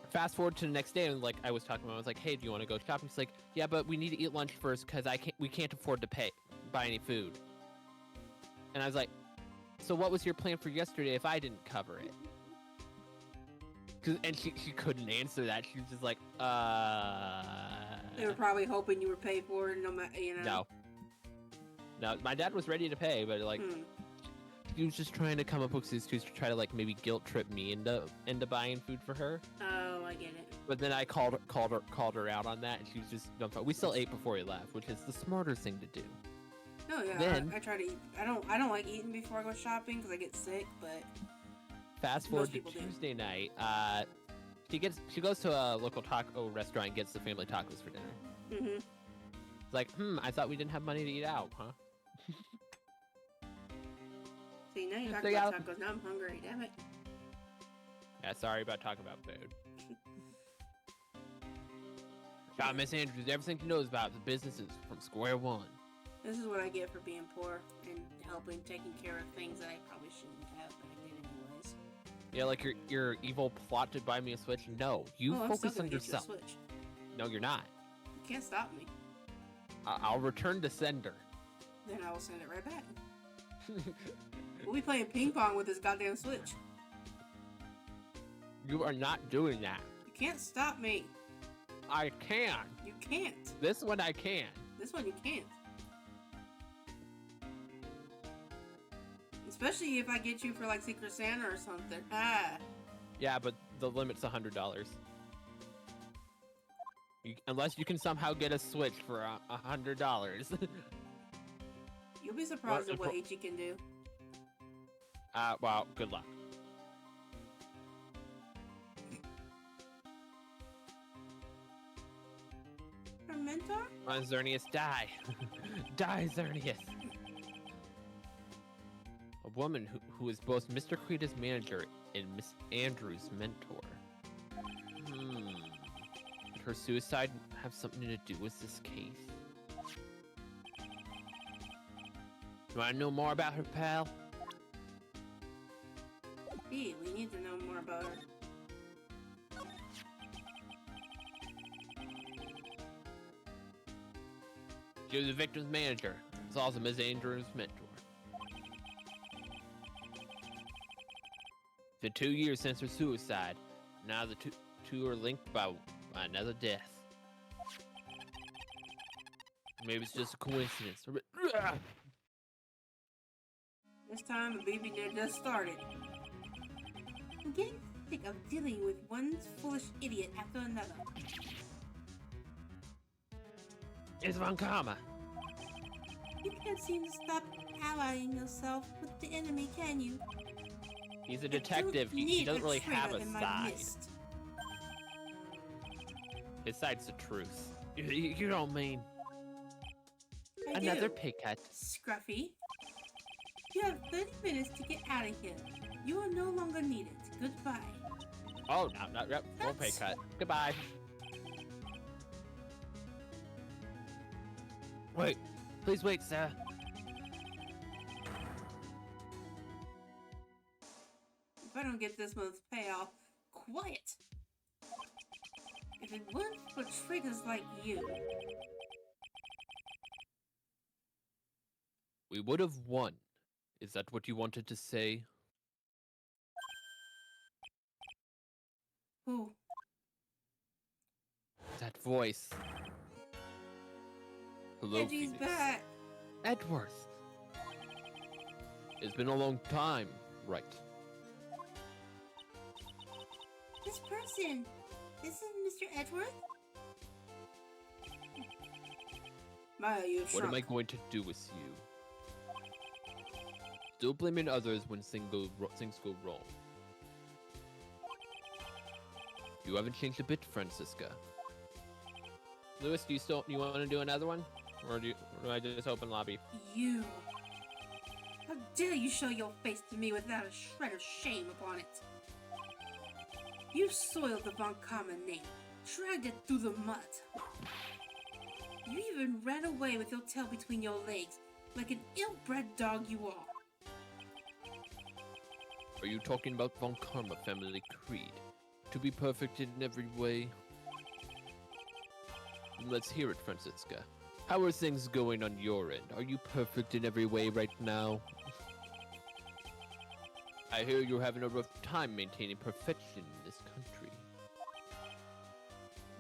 fast forward to the next day, and like I was talking to him, I was like, "Hey, do you want to go shopping?" He's like, "Yeah, but we need to eat lunch first because we can't afford to buy any food." And I was like, "So what was your plan for yesterday if I didn't cover it?" And she couldn't answer that. She was just like, They were probably hoping you were paid for it, no matter, you know. No, my dad was ready to pay, but like, he was just trying to come up with excuses to try to like maybe guilt trip me into buying food for her. Oh, I get it. But then I called her out on that, and she was just dumbfounded. We still ate before we left, which is the smarter thing to do. Oh yeah, Then, I try to eat. I don't like eating before I go shopping because I get sick. But fast forward to people do. Tuesday night, she goes to a local taco restaurant and gets the family tacos for dinner. Mm-hmm. It's like, I thought we didn't have money to eat out, huh? See, now you talk They about got- tacos. Now I'm hungry. Damn it. Yeah, sorry about talking about food. Miss Andrews, everything she knows about the business is from square one. This is what I get for being poor and taking care of things that I probably shouldn't have, but I did anyways. Yeah, like your evil plot to buy me a Switch. No, you I'm still focus gonna on get you a yourself. Switch. No, you're not. You can't stop me. I'll return to sender. Then I will send it right back. We'll be playing ping pong with this goddamn Switch. You are not doing that. You can't stop me. I can. You can't. This one I can. This one you can't. Especially if I get you for like Secret Santa or something. Ah. Yeah, but the limit's $100. Unless you can somehow get a Switch for $100. You'll be surprised Well, at what Ichi can do. Well, good luck. Her mentor? Run, Xerneas, die. Die, Xerneas. A woman who is both Mr. Creda's manager and Miss Andrews' mentor. Did her suicide have something to do with this case? Do I know more about her, pal? Hey, we need to know more about her. She was the victim's manager. It's also Miss Andrews' mentor. It's been 2 years since her suicide. Now the two are linked by another death. Maybe it's just a coincidence. This time the BB did just started. I'm getting sick of dealing with one foolish idiot after another. It's Von Karma. You can't seem to stop allying yourself with the enemy, can you? He's a detective. He doesn't really have a side. His side's the truth. You don't mean another pay cut. Scruffy. You have 30 minutes to get out of here. You are no longer needed. Goodbye. Oh, no, yep, full pay That's- cut. Goodbye. Wait, please wait, sir. If I don't get this month's payoff, quiet. If it weren't for triggers like you, We would have won. Is that what you wanted to say? who? That voice. Hello, Edgy's Phoenix. back. Edworth. It's been a long time, right? This person. This is Mr. Edward? Maya, you What am I shrunk. going to do with you? Still blaming others when things go wrong. You haven't changed a bit, Francisca. Lewis, do you want to do another one? Or do I just open lobby? You. How dare you show your face to me without a shred of shame upon it? You soiled the Von Karma name, dragged it through the mud. You even ran away with your tail between your legs, like an ill-bred dog you are. Are you talking about Von Karma family creed? To be perfect in every way? Let's hear it, Francisca. How are things going on your end? Are you perfect in every way right now? I hear you're having a rough time maintaining perfection in this country.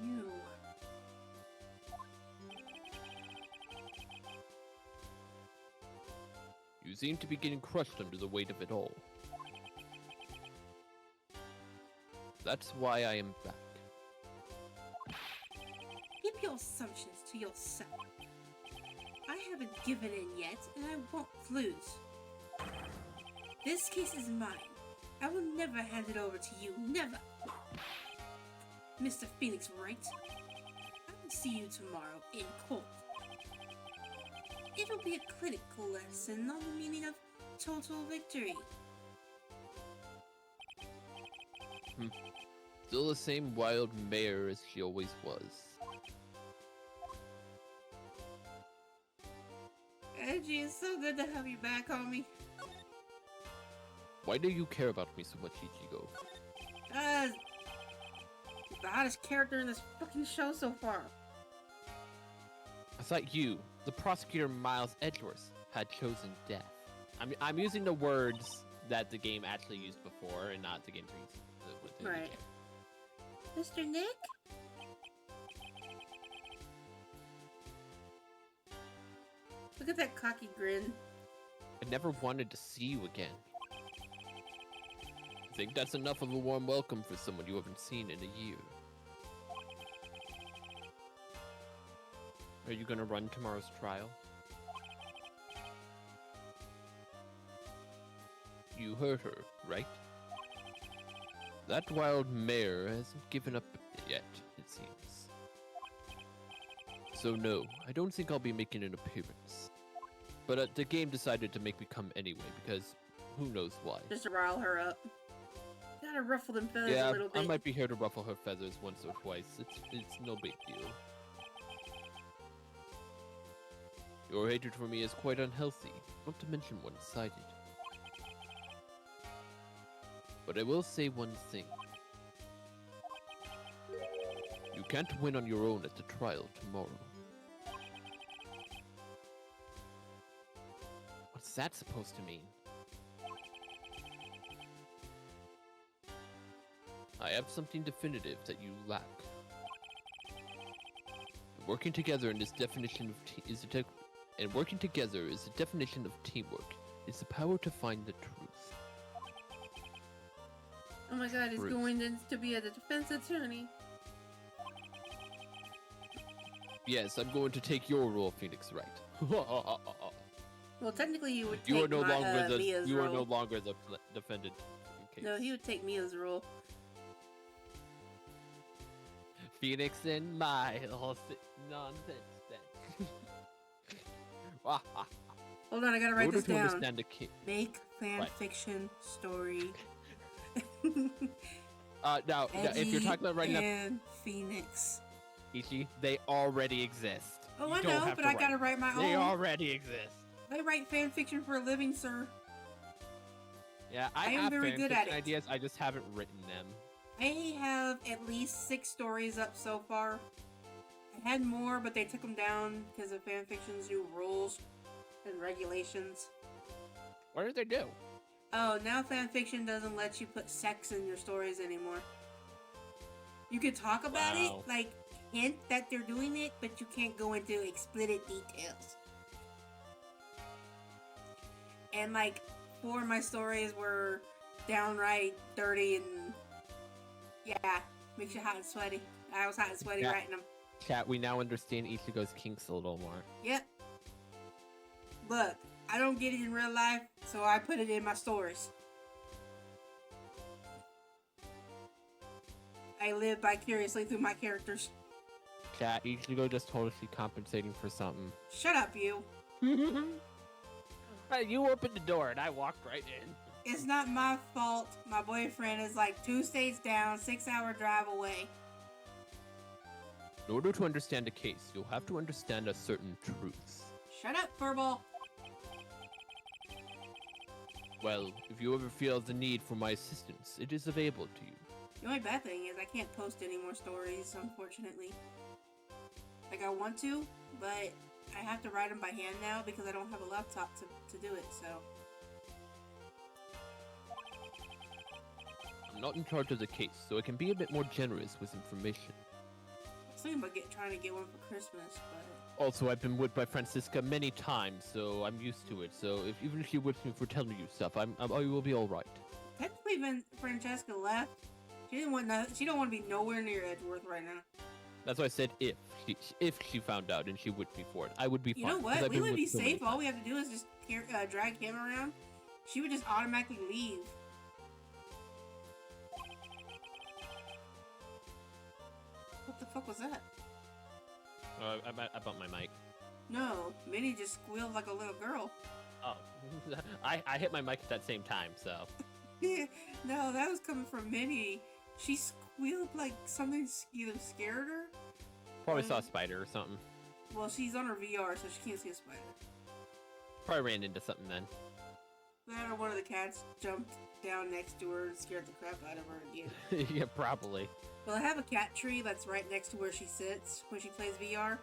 You. You seem to be getting crushed under the weight of it all. That's why I am back. Keep your assumptions to yourself. I haven't given in yet, and I won't lose. This case is mine. I will never hand it over to you. Never. Mr. Phoenix, right? I will see you tomorrow in court. It'll be a clinical lesson on the meaning of total victory. Still the same wild mare as she always was. Edgy, it's so good to have you back, homie. Why do you care about me so much, Ichigo? The hottest character in this fucking show so far. I thought you, the prosecutor Miles Edgeworth, had chosen death. I'm using the words that the game actually used before, and not the game's used. Right. Mr. Nick? Look at that cocky grin. I never wanted to see you again. I think that's enough of a warm welcome for someone you haven't seen in a year. Are you gonna run tomorrow's trial? You heard her, right? That wild mare hasn't given up yet, it seems. So no, I don't think I'll be making an appearance. But the game decided to make me come anyway, because who knows why. Just to rile her up. Gotta ruffle them feathers Yeah, a little bit. I might be here to ruffle her feathers once or twice. It's no big deal. Your hatred for me is quite unhealthy, not to mention one-sided. But I will say one thing. You can't win on your own at the trial tomorrow. What's that supposed to mean? I have something definitive that you lack. Working together in this definition of and working together is the definition of teamwork. It's the power to find the truth. Oh my god, he's Truth. going in to be a defense attorney. Yes, I'm going to take your role, Phoenix Wright. Well, technically he would take You are no longer the Mia's you are role. no longer the defendant case. No, he would take Mia's role. Phoenix and Miles nonsense then. Hold on, I gotta write In order this to down. understand the Make fan What? fiction story. No, if you're talking about writing up and Phoenix. Ichi, they already exist. Oh, You I don't know, have but to I gotta write my They own. already exist. I write fan fiction for a living, sir. Yeah, I am have very fan good at fiction it. ideas. I just haven't written them. I have at least 6 stories up so far. I had more, but they took them down because of fanfiction's new rules and regulations. What did they do? Oh, now fanfiction doesn't let you put sex in your stories anymore. You can talk about it, like hint that they're doing it, but you can't go into explicit details. And like 4 of my stories were downright dirty and yeah, makes you hot and sweaty. I was hot and sweaty writing them. Chat, we now understand Ichigo's kinks a little more. Yep. Look, I don't get it in real life, so I put it in my stories. I live vicariously through my characters. Chat, Ichigo just told us he's compensating for something. Shut up, you. Hey, you opened the door and I walked right in. It's not my fault. My boyfriend is like 2 states down, 6-hour drive away. In order to understand a case, you'll have to understand a certain truth. Shut up, furball. Well, if you ever feel the need for my assistance, it is available to you. The only bad thing is I can't post any more stories, unfortunately. Like, I want to, but I have to write them by hand now because I don't have a laptop to do it, so... I'm not in charge of the case, so I can be a bit more generous with information. I was thinking about trying to get one for Christmas, but... Also, I've been whipped by Francisca many times, so I'm used to it. So even if she whips me for telling you stuff, I will be all right. Technically, when Francesca left, she don't want to be nowhere near Edgeworth right now. That's why I said if she found out and she whipped me for it, I would be fine. You know what? We would be so safe. All we have to do is just drag him around. She would just automatically leave. What the fuck was that? I bumped my mic. No, Minnie just squealed like a little girl. Oh, I hit my mic at that same time, so. No, that was coming from Minnie. She squealed like something either scared her. Probably saw a spider or something. Well, she's on her VR, so she can't see a spider. Probably ran into something then. That or one of the cats jumped down next to her and scared the crap out of her again. Yeah, probably. Well, I have a cat tree that's right next to where she sits when she plays VR.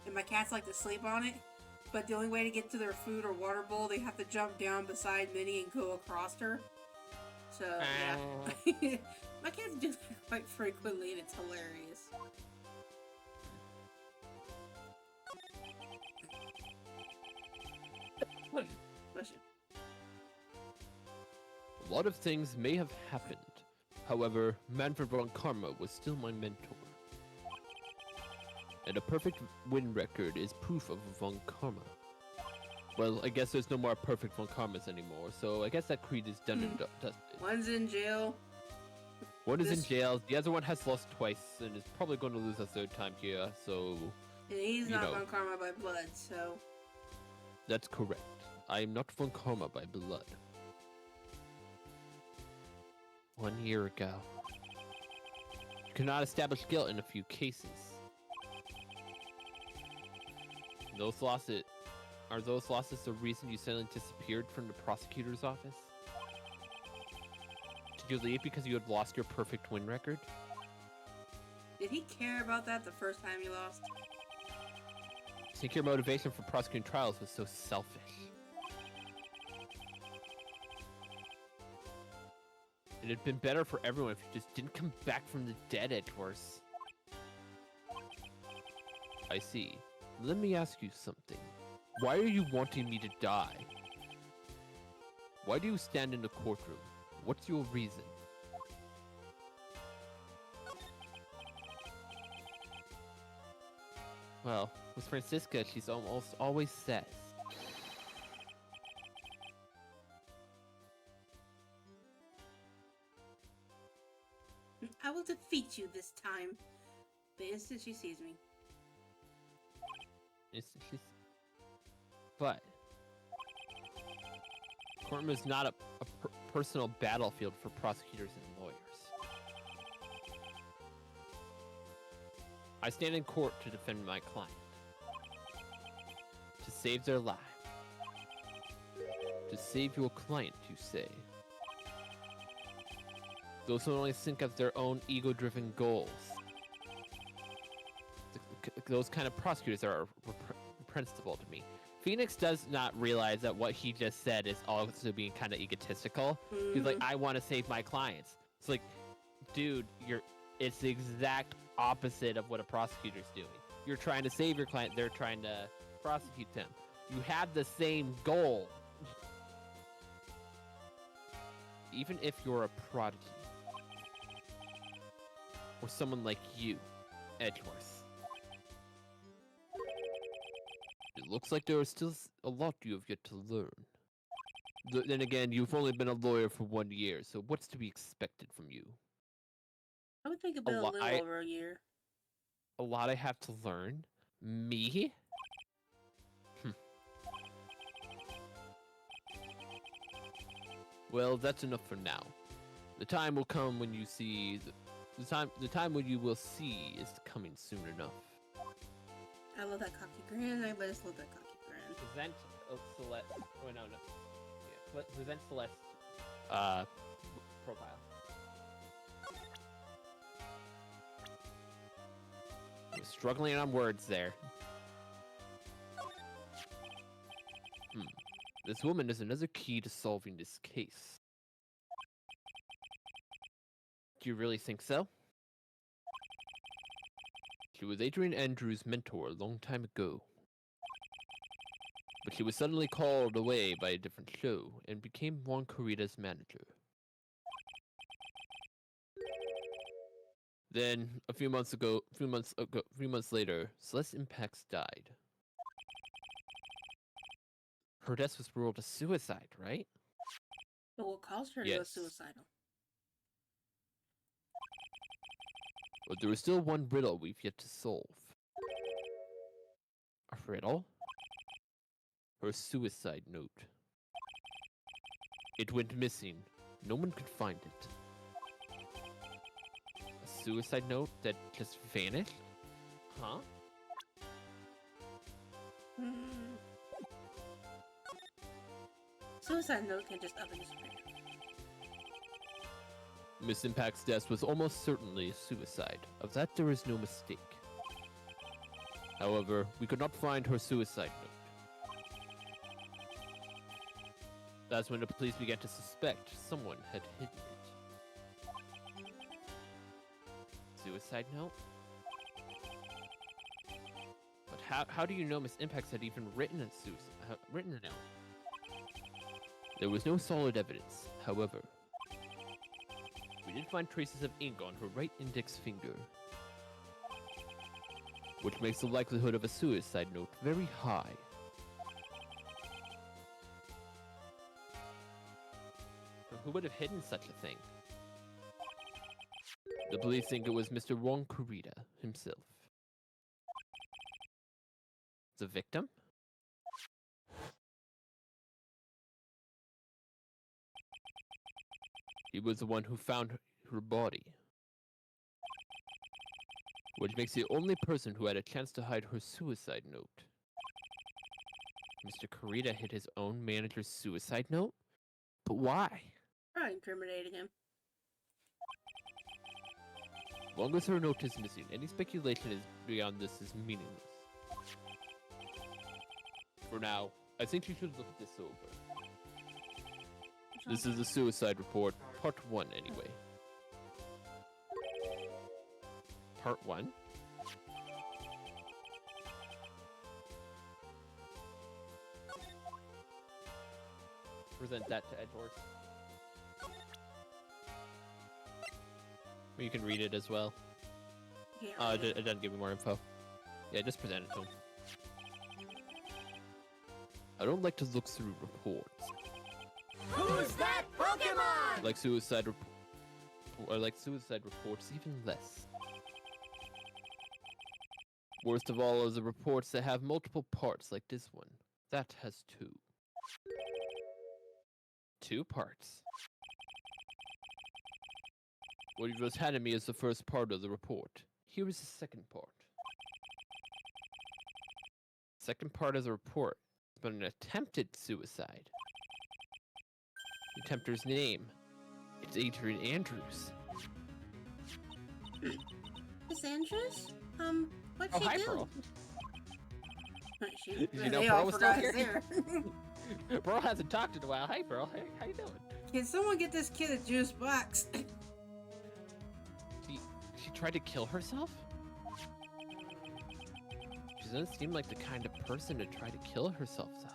And my cats like to sleep on it. But the only way to get to their food or water bowl, they have to jump down beside Minnie and go across her. So, yeah. My cats do that quite frequently, and it's hilarious. Bless you. A lot of things may have happened. However, Manfred von Karma was still my mentor. And a perfect win record is proof of von Karma. Well, I guess there's no more perfect von Karmas anymore, so I guess that creed is done and dusted. One's in jail. One is in jail, the other one has lost twice, and is probably going to lose a third time here, so... And he's not von Karma by blood, so... That's correct. I am not von Karma by blood. 1 year ago. Could not establish guilt in a few cases. Are those losses the reason you suddenly disappeared from the prosecutor's office? Did you leave because you had lost your perfect win record? Did he care about that the first time he lost? I think your motivation for prosecuting trials was so selfish. It had been better for everyone if you just didn't come back from the dead, Edgeworth. I see. Let me ask you something. Why are you wanting me to die? Why do you stand in the courtroom? What's your reason? Well, with Francisca, she's almost always says. I will defeat you this time. The instant she sees me. But courtroom is not a personal battlefield for prosecutors and lawyers. I stand in court to defend my client. To save their life. To save your client, you say. Those who only think of their own ego-driven goals. Those kind of prosecutors are reprehensible to me. Phoenix does not realize that what he just said is also being kind of egotistical. He's like, I want to save my clients. It's like, dude, it's the exact opposite of what a prosecutor's doing. You're trying to save your client, they're trying to prosecute them. You have the same goal. Even if you're a prodigy. Or someone like you, Edgeworth. It looks like there is still a lot you have yet to learn. Then again, you've only been a lawyer for 1 year, so what's to be expected from you? I would think it'd been a little over a year. A lot I have to learn? Me? Well, that's enough for now. The time will come when you see the time when you will see is coming soon enough. I love that cocky grin. I just love that cocky grin. Present Celeste. Oh no. Yeah, present Celeste. Profile. I'm struggling on words there. This woman is another key to solving this case. Do you really think so? She was Adrian Andrews' mentor a long time ago. But she was suddenly called away by a different show and became Juan Corrida's manager. Then, a few months later, Celeste Impacts died. Her death was ruled a suicide, right? But what caused her to go suicidal? But there is still one riddle we've yet to solve. A riddle? Her suicide note. It went missing. No one could find it. A suicide note that just vanished? Huh? Suicide note can just up and disappear. Miss Impact's death was almost certainly a suicide. Of that there is no mistake. However, we could not find her suicide note. That's when the police began to suspect someone had hidden it. Suicide note? But how do you know Miss Impacts had even written a note? There was no solid evidence, however. We did find traces of ink on her right index finger, which makes the likelihood of a suicide note very high. But who would have hidden such a thing? The police think it was Mr. Juan Corrida himself. The victim? He was the one who found her body, which makes the only person who had a chance to hide her suicide note. Mr. Corrida hid his own manager's suicide note? But why? Probably incriminating him. As long as her note is missing, any speculation beyond this is meaningless. For now, I think you should look this over. This is the suicide report, part 1 anyway. Part 1? Present that to Edward. You can read it as well. It doesn't give me more info. Yeah, just present it to him. I don't like to look through reports. Who's that Pokemon? Like suicide reports, even less. Worst of all are the reports that have multiple parts like this one. That has 2. 2 parts. What you just handed me is the first part of the report. Here is the second part. second part of the report is about an attempted suicide. The attempter's name. It's Adrian Andrews. Miss Andrews? What'd Oh, she hi, do? Pearl. She, Did you know they Pearl all was still forgot he's here? there. Pearl hasn't talked in a while. Hi, Pearl. Hey, how you doing? Can someone get this kid a juice box? She tried to kill herself? She doesn't seem like the kind of person to try to kill herself, though.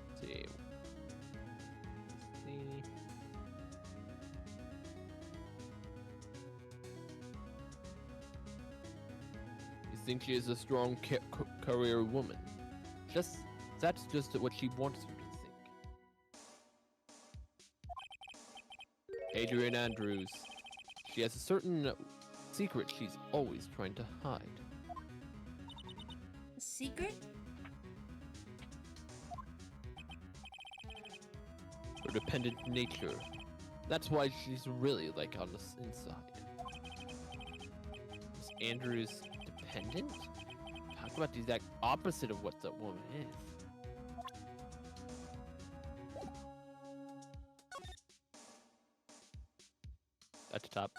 Let's see. You think she is a strong career woman? That's just what she wants you to think. Adrian Andrews. She has a certain secret she's always trying to hide. A secret? Her dependent nature. That's why she's really like on the inside. Is Andrews dependent? Talk about the exact opposite of what that woman is. At the top.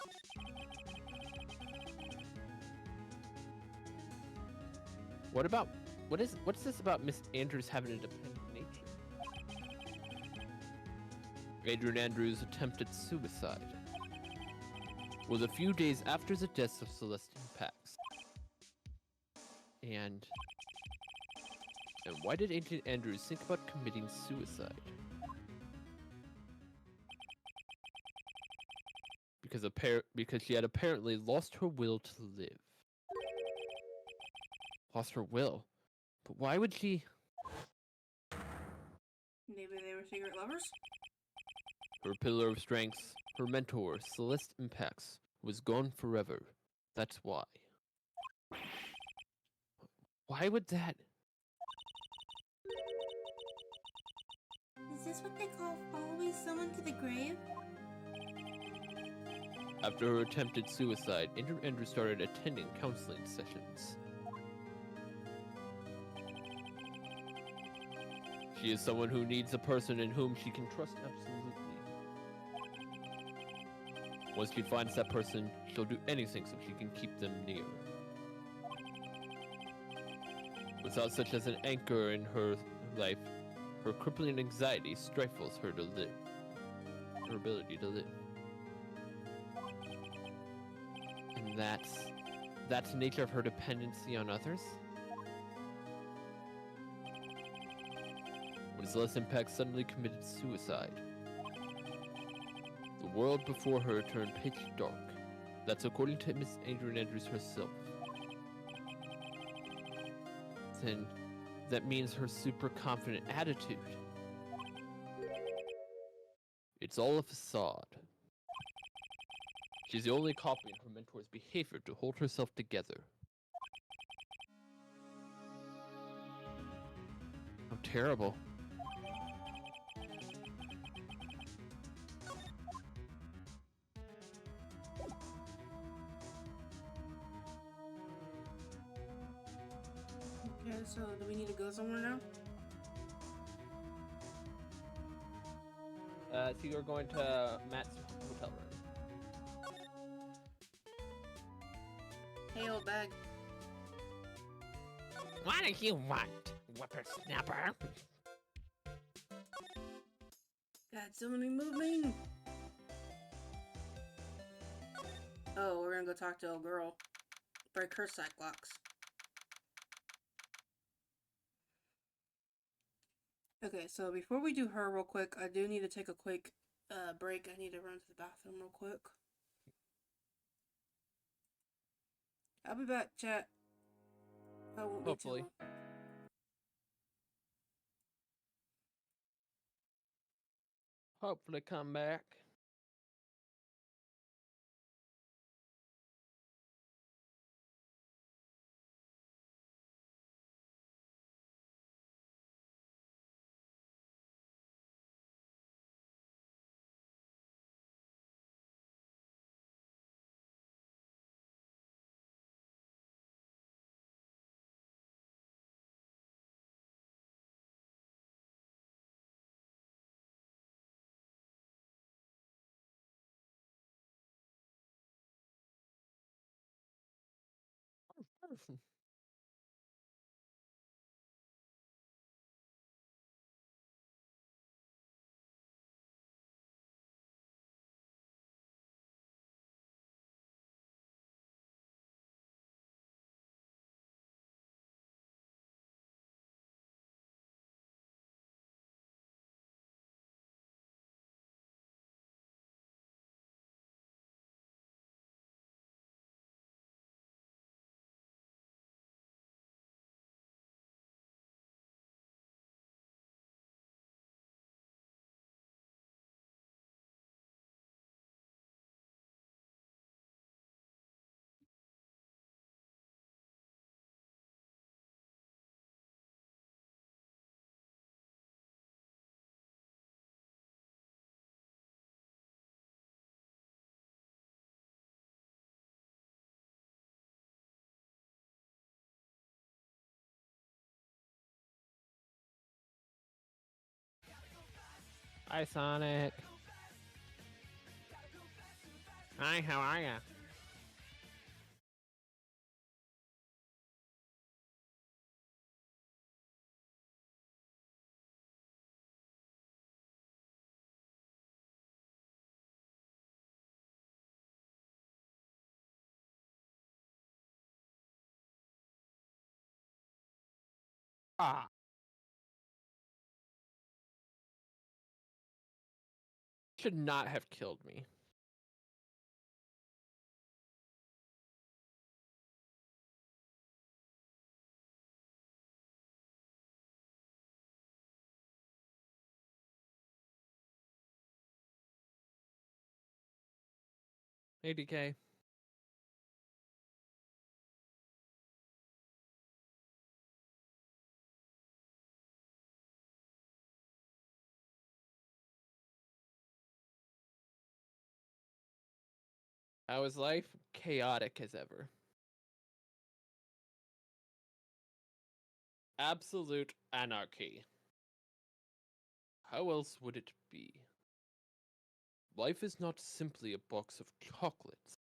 What's this about Miss Andrews having a dependent nature? Adrian Andrews' attempted suicide was a few days after the deaths of Celestine Pax. And why did Adrian Andrews think about committing suicide? Because she had apparently lost her will to live. Lost her will? But why would she? Maybe they were secret lovers? Her pillar of strength, her mentor, Celeste Impax, was gone forever. That's why. Why would that? Is this what they call following someone to the grave? After her attempted suicide, Andrew started attending counseling sessions. She is someone who needs a person in whom she can trust absolutely. Once she finds that person, she'll do anything so she can keep them near. Without such as an anchor in her life, her crippling anxiety stifles her to live. Her ability to live. And that's the nature of her dependency on others? When Celeste Impact suddenly committed suicide, the world before her turned pitch dark. That's according to Miss Adrian Andrews herself. Then that means her super confident attitude. It's all a facade. She's the only copying her mentor's behavior to hold herself together. How terrible. Okay, so do we need to go somewhere now? So you're going to Matt's hotel room. Hey, old bag. What do you want, whippersnapper? God, so many moving. Oh, we're gonna go talk to a girl. Break her cyclops. Okay, so before we do her real quick, I do need to take a quick break. I need to run to the bathroom real quick. I'll be back, chat. I won't be too Hopefully. long. Hopefully come back. Hi, Sonic. Hi, how are ya? Ah. Should not have killed me. Hey, DK. How is life? Chaotic as ever. Absolute anarchy. How else would it be? Life is not simply a box of chocolates.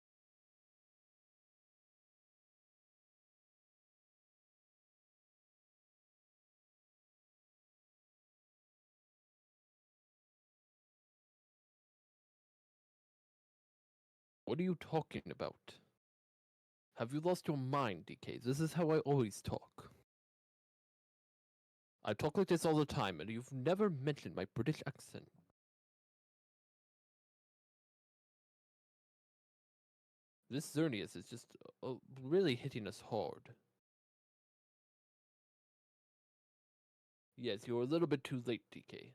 What are you talking about? Have you lost your mind, DK? This is how I always talk. I talk like this all the time, and you've never mentioned my British accent. This Xerneas is just really hitting us hard. Yes, you're a little bit too late, DK.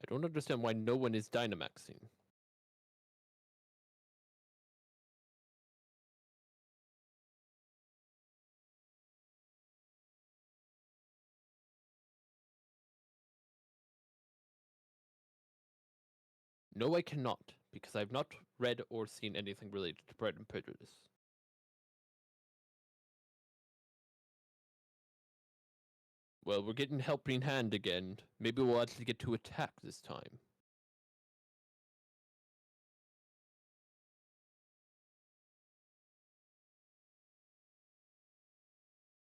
I don't understand why no one is Dynamaxing. No, I cannot, because I've not read or seen anything related to Pride and Prejudice. Well, we're getting helping hand again. Maybe we'll actually get to attack this time.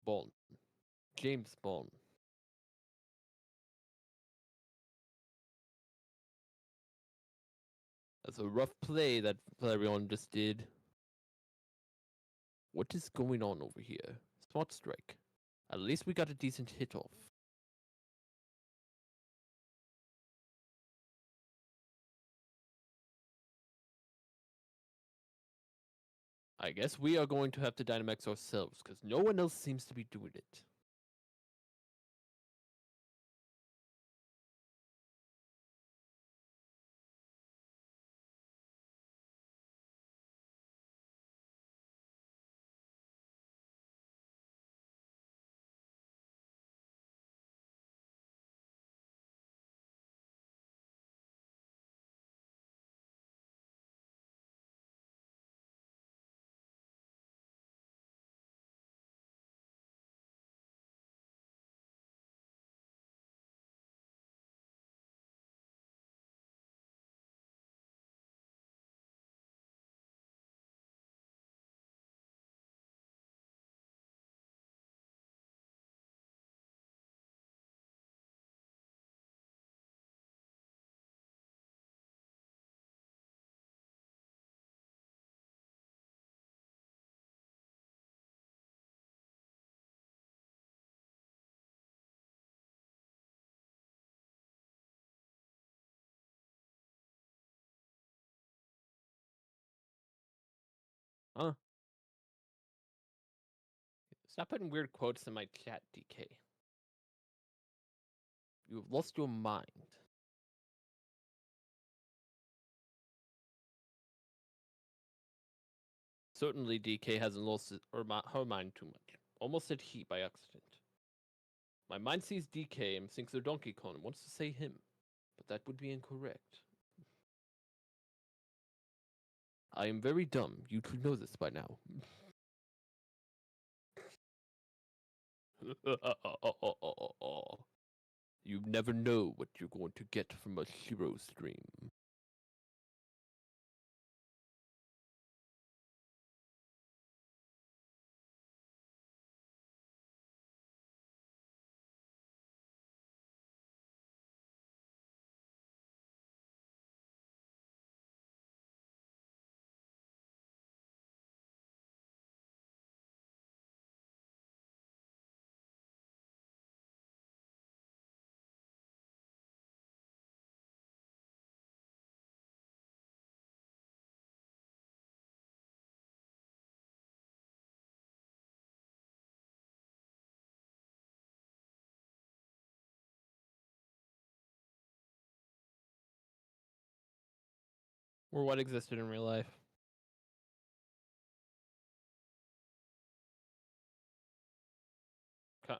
Bond. James Bond. That's a rough play that Flareon just did. What is going on over here? Spot strike. At least we got a decent hit off. I guess we are going to have to Dynamax ourselves, because no one else seems to be doing it. Stop putting weird quotes in my chat, DK. You have lost your mind. Certainly, DK hasn't lost her mind too much. Almost said he by accident. My mind sees DK and thinks they're Donkey Kong and wants to say him, but that would be incorrect. I am very dumb. You should know this by now. You never know what you're going to get from a Shiro stream. Or what existed in real life.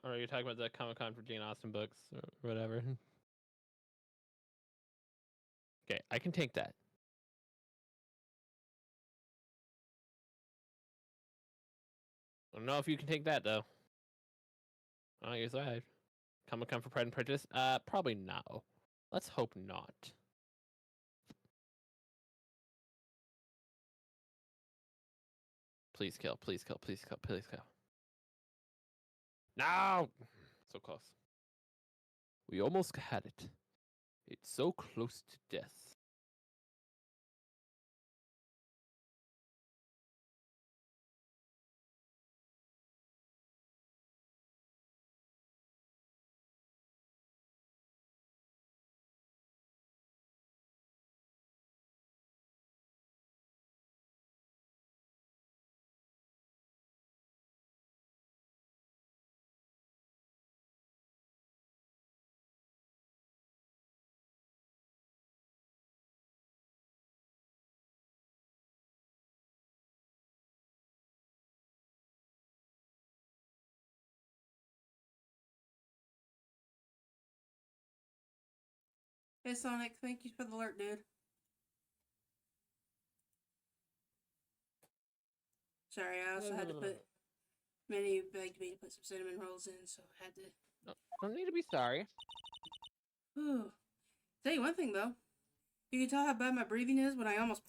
Or are you talking about the Comic-Con for Jane Austen books or whatever? Okay, I can take that. I don't know if you can take that though. Oh, you're right. Comic-Con for Pride and Prejudice? Probably no. Let's hope not. Please kill, please kill, please kill, please kill. No! So close. We almost had it. It's so close to death. Hey Sonic, thank you for the alert, dude. Sorry, I also had to put. Many begged me to put some cinnamon rolls in, so I had to. No, don't need to be sorry. Whew. Tell you one thing though, you can tell how bad my breathing is when I almost.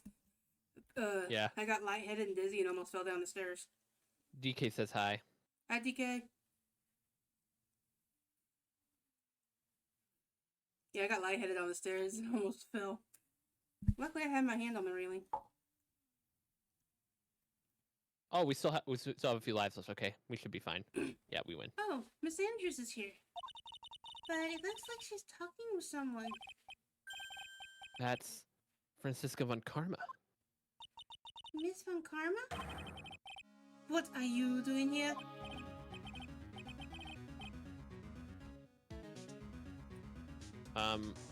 Yeah. I got lightheaded and dizzy and almost fell down the stairs. DK says hi. Hi, DK. Yeah, I got lightheaded on the stairs and almost fell. Luckily, I had my hand on the railing. Oh, we still have a few lives left. Okay, we should be fine. Yeah, we win. Oh, Miss Andrews is here. But it looks like she's talking with someone. That's Francisca von Karma. Miss Von Karma? What are you doing here?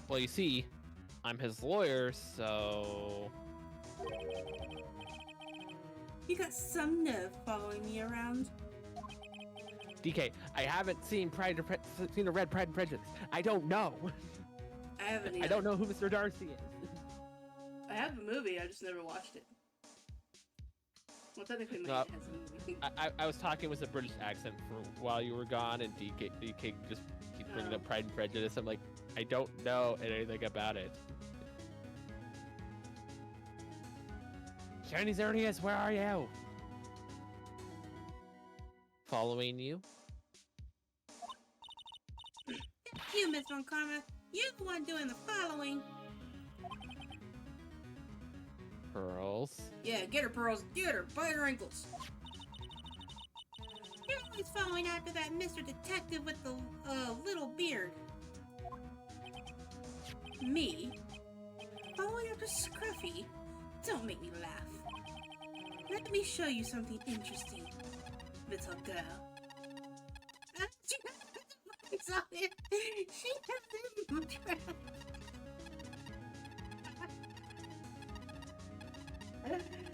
Well, you see, I'm his lawyer, so... You got some nerve following me around. DK, I haven't seen seen a Red Pride and Prejudice. I don't know. I haven't either. I don't know who Mr. Darcy is. I have the movie, I just never watched it. Well, technically, my No, aunt has a movie. I was talking with a British accent for while you were gone, and DK just keeps bringing up Pride and Prejudice. I'm like, I don't know anything about it. Chinese Arius, where are you? Following you? You, Miss Von Karma. You're the one doing the following. Pearls. Yeah, get her, Pearls. Get her. Bite her ankles. You're always following after that Mr. Detective with the, little beard. Me? Following after Scruffy? Don't make me laugh. Let me show you something interesting, little girl. saw it. She has him trapped.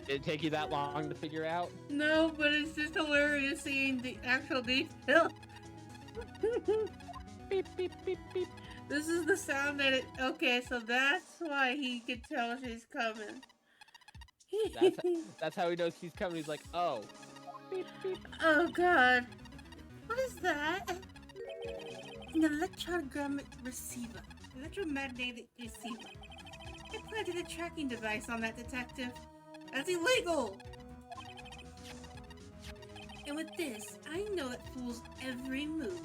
Did it take you that long to figure out? No, but it's just hilarious seeing the actual detail. Beep, beep, beep, beep. This is the sound that it. Okay, so that's why he could tell she's coming. That's how he knows she's coming. He's like, oh. Beep, beep. Oh god. What is that? An electromagnetic receiver. Electromagnetic receiver. I planted a tracking device on that detective. That's illegal! And with this, I know it fools every move.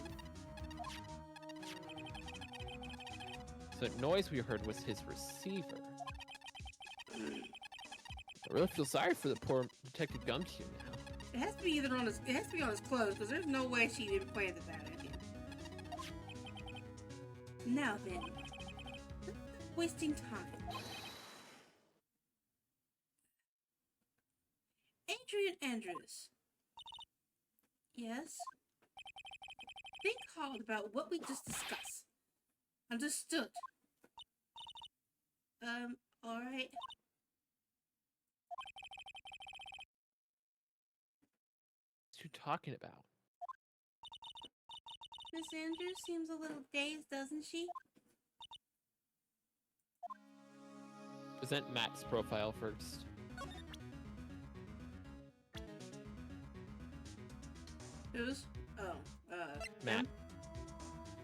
So the noise we heard was his receiver. I really feel sorry for the poor Detective Gumshoe now. It has to be either on his. It has to be on his clothes because there's no way she implanted that in him. Now then, wasting time. Adrian Andrews. Yes. Think hard about what we just discussed. Understood. Alright. What's you talking about? Miss Andrews seems a little dazed, doesn't she? Present Matt's profile first. Who's? Oh, Matt. him?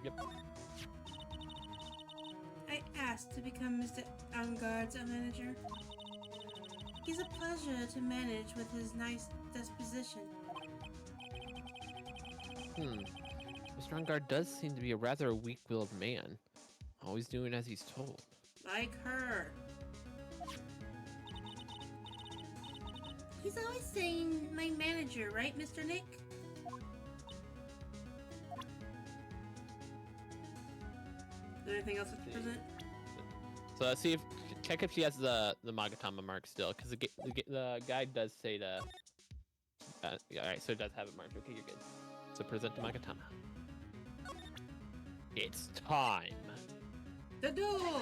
Yep. I asked to become Mr. Angard's manager. He's a pleasure to manage with his nice disposition. Mr. Angard does seem to be a rather weak-willed man. Always doing as he's told. Like her. He's always saying my manager, right, Mr. Nick? Is there anything else to present? So let's see if check if she has the Magatama mark still, because the guide does say to. Yeah, all right, so it does have it marked. Okay, you're good. So present the Magatama. It's time. The door!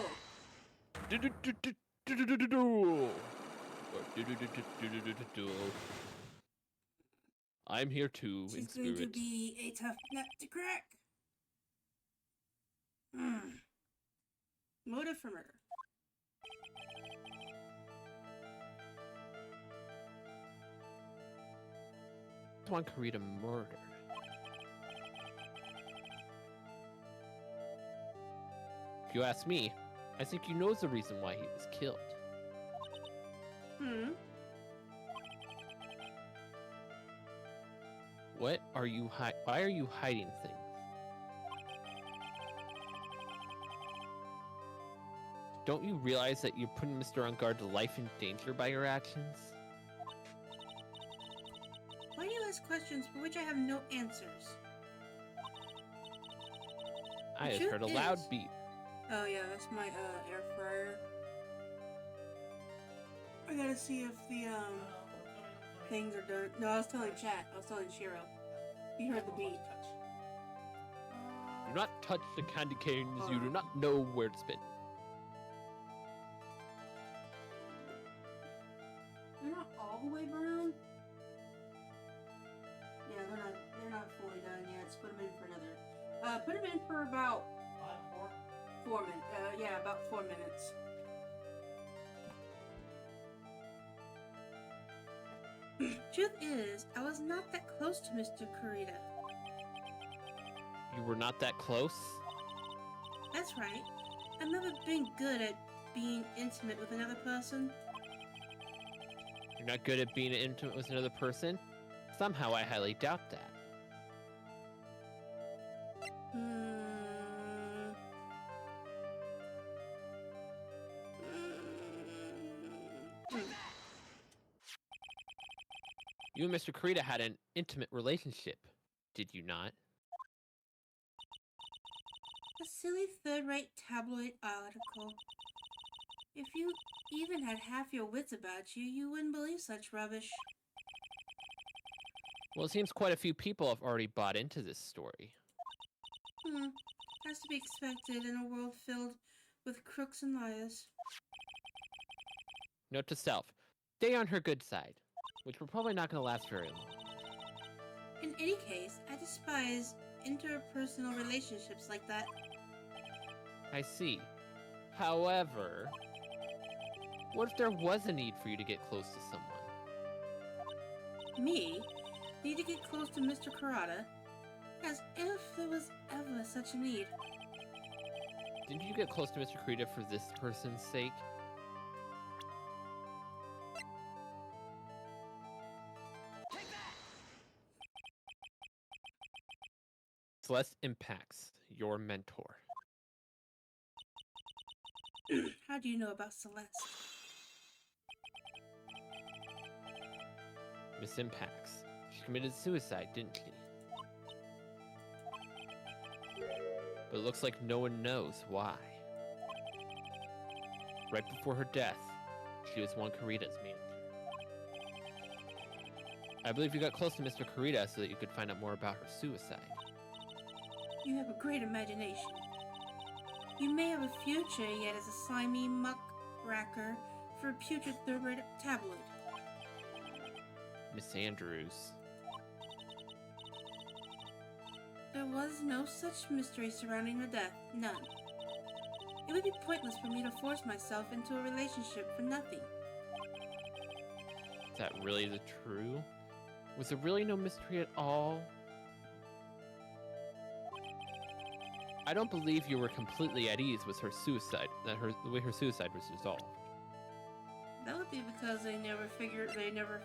I'm here too, in She's going to spirit. be a tough nut to crack. Motive for murder. I want Kurita murdered. If you ask me, I think you know the reason why he was killed. What are you why are you hiding things? Don't you realize that you're putting Mr. Angard's life in danger by your actions? Why do you ask questions for which I have no answers? I The just truth heard a loud is- beep. Oh yeah, that's my air fryer. I gotta see if the things are done. No, I was telling chat. I was telling Shiro. He heard the beat. Do not touch the candy canes. You do not know where it's been. They're not all the way brown. Yeah, they're not fully done yet. Let's put them in for another. Put them in for about 4 minutes. Yeah, about 4 minutes. Truth is, I was not that close to Mr. Kurita. You were not that close? That's right. I've never been good at being intimate with another person. You're not good at being intimate with another person? Somehow I highly doubt that. You and Mr. Kurita had an intimate relationship, did you not? A silly third-rate tabloid article. If you even had half your wits about you, you wouldn't believe such rubbish. Well, it seems quite a few people have already bought into this story. Has to be expected in a world filled with crooks and liars. Note to self: stay on her good side, which we're probably not going to last very long. In any case, I despise interpersonal relationships like that. I see. However, what if there was a need for you to get close to someone? Me? Need to get close to Mr. Karada? As if there was ever such a need. Didn't you get close to Mr. Kurita for this person's sake? Celeste Impacts, your mentor. How do you know about Celeste? Miss Impacts. She committed suicide, didn't she? But it looks like no one knows why. Right before her death, she was one Kurita's manager. I believe you got close to Mr. Kurita so that you could find out more about her suicide. You have a great imagination. You may have a future yet as a slimy muckracker for a putrid third-rate tabloid. Miss Andrews. There was no such mystery surrounding her death. None. It would be pointless for me to force myself into a relationship for nothing. Is that really the true? Was there really no mystery at all? I don't believe you were completely at ease with her suicide, the way her suicide was resolved. That would be because they never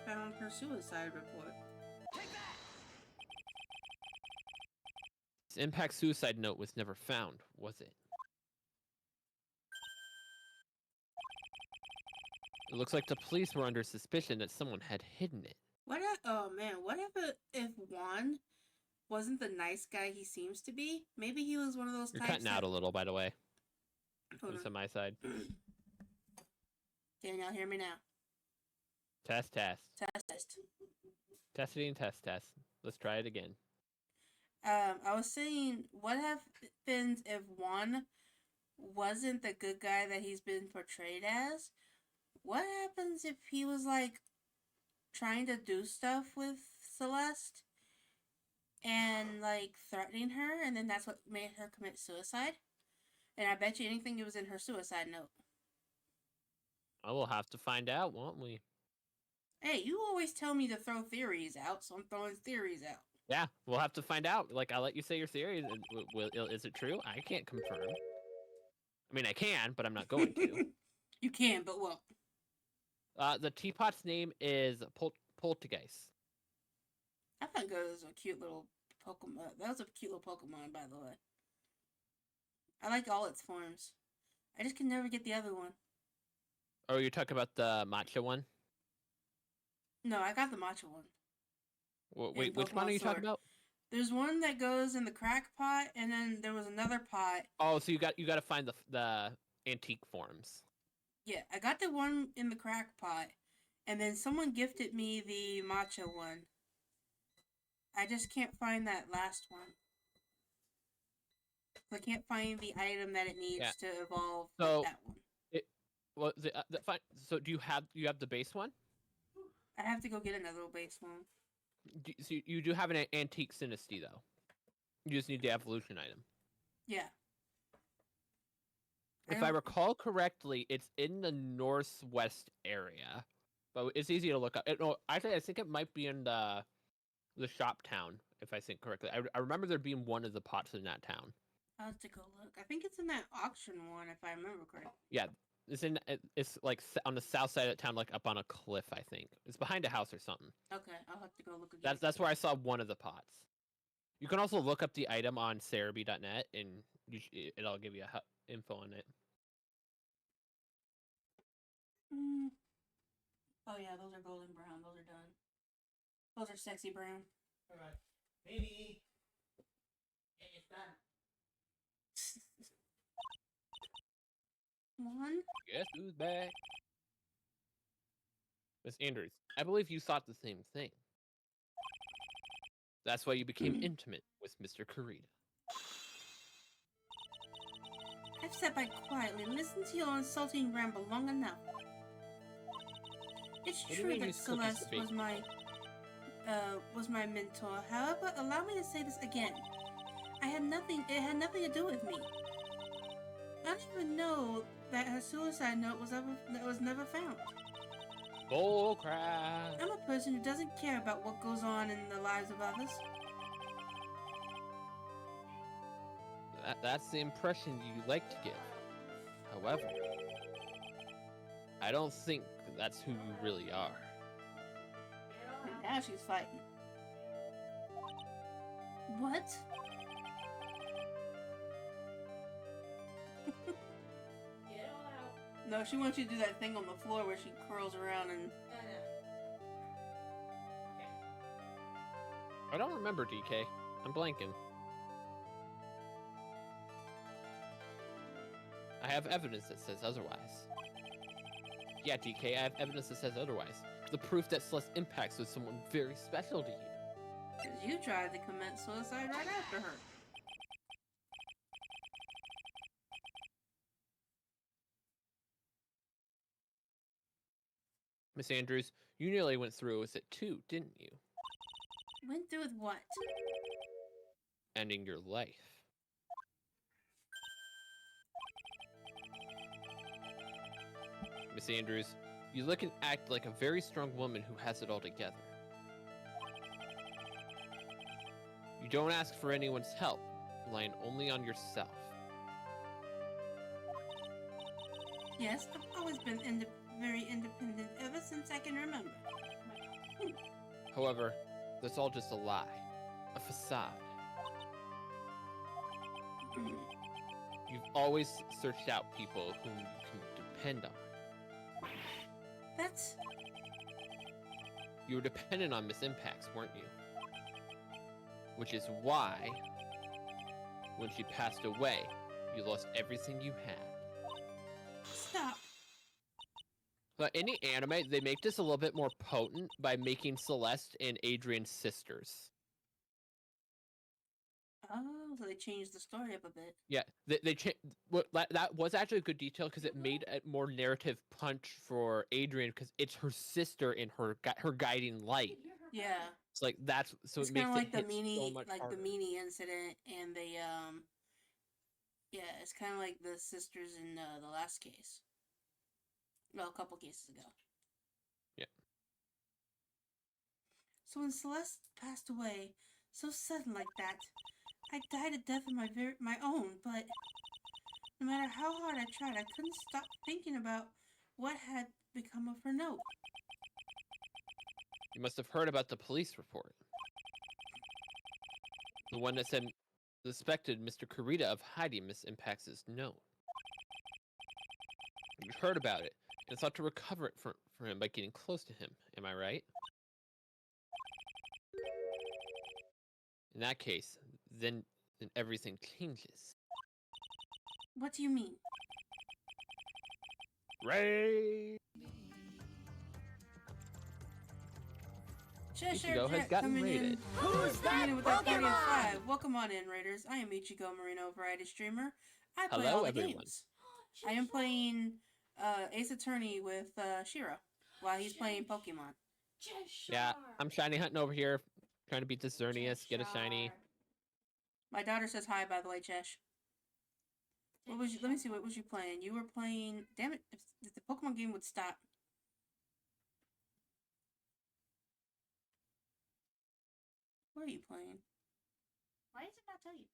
found her suicide report. This Impact suicide note was never found, was it? It looks like the police were under suspicion that someone had hidden it. Oh man, what if Juan wasn't the nice guy he seems to be? Maybe he was one of those You're types cutting out a little, by the way. Hold It's on. on my side. Can y'all hear me now? Test. Test. Testing, test. Let's try it again. I was saying, what happens if Juan wasn't the good guy that he's been portrayed as? What happens if he was like trying to do stuff with Celeste and like threatening her, and then that's what made her commit suicide? And I bet you anything it was in her suicide note. I will have to find out, won't we? Hey, you always tell me to throw theories out, so I'm throwing theories out. Yeah, we'll have to find out. Like, I'll let you say your theory. Is it true? I can't confirm. I mean, I can, but I'm not going to. You can, but what? The teapot's name is Poltergeist. I think it was a cute little Pokemon. That was a cute little Pokemon, by the way. I like all its forms. I just can never get the other one. Oh, you're talking about the matcha one? No, I got the matcha one. Wait, which one are you talking about? There's one that goes in the crack pot, and then there was another pot. Oh, so you got to find the antique forms. Yeah, I got the one in the crack pot, and then someone gifted me the matcha one. I just can't find that last one. I can't find the item that it needs to evolve with that one. Fine. So do you have the base one? I have to go get another base one. So you do have an antique Sinisty though. You just need the evolution item. Yeah. If I recall correctly, it's in the northwest area, but it's easy to look up. No, actually, I think it might be in the shop town, if I think correctly. I remember there being one of the pots in that town. I'll have to go look. I think it's in that auction one, if I remember correctly. Yeah, it's like on the south side of the town, like up on a cliff. I think it's behind a house or something. Okay, I'll have to go look again. That's where I saw one of the pots. You can also look up the item on Cerebi.net, and it'll give you info on it. Oh yeah, those are golden brown. Those are done. Those are sexy brown. Alright. Maybe. It's done. One? Guess who's back? Miss Andrews, I believe you thought the same thing. That's why you became intimate with Mr. Kurita. I've sat by quietly and listened to your insulting ramble long enough. It's What do you true mean that use cookies Celeste to bake? was my mentor. However, allow me to say this again. It had nothing to do with me. I don't even know that her suicide note was never found. Bull crap. I'm a person who doesn't care about what goes on in the lives of others. That's the impression you like to give. However, I don't think that's who you really are. And now she's fighting. What? No, she wants you to do that thing on the floor where she curls around and... I don't remember, DK. I'm blanking. I have evidence that says otherwise. Yeah, DK, I have evidence that says otherwise. The proof that Celeste Impacts was someone very special to you. Because you tried to commit suicide right after her. Miss Andrews, you nearly went through with it too, didn't you? Went through with what? Ending your life. Miss Andrews, you look and act like a very strong woman who has it all together. You don't ask for anyone's help, relying only on yourself. Yes, I've always been very independent ever since I can remember. However, that's all just a lie. A facade. You've always searched out people whom you can depend on. That's... You were dependent on Miss Impacts, weren't you? Which is why, when she passed away, you lost everything you had. Stop. But in the anime, they make this a little bit more potent by making Celeste and Adrian sisters. Oh, so they changed the story up a bit. Yeah, that was actually a good detail because it made a more narrative punch for Adrian because it's her sister and her guiding light. Yeah. It's like that's so It's it makes kind of like it the hit so meanie, much like harder. the meanie incident, and the yeah, it's kind of like the sisters in the last case. Well, a couple cases ago. Yeah. So when Celeste passed away, so sudden like that, I died a death of my own. But no matter how hard I tried, I couldn't stop thinking about what had become of her note. You must have heard about the police report. The one that said suspected Mr. Kurita of hiding Miss Impacts' note. You heard about it and thought to recover it for him by getting close to him. Am I right? In that case, then everything changes. What do you mean? Ray! Ichigo has gotten raided. Who's that with that 35? Welcome on in, Raiders. I am Ichigo Marino, variety streamer. I play Hello, all the everyone. games. I am playing Ace Attorney with Shiro while he's playing Pokemon. Yeah, I'm shiny hunting over here, trying to beat this Xerneas, get a shiny. My daughter says hi, by the way, Chesh. What was you? Let me see. What was you playing? You were playing. Damn it! If the Pokemon game would stop. What are you playing? Why does it not tell you?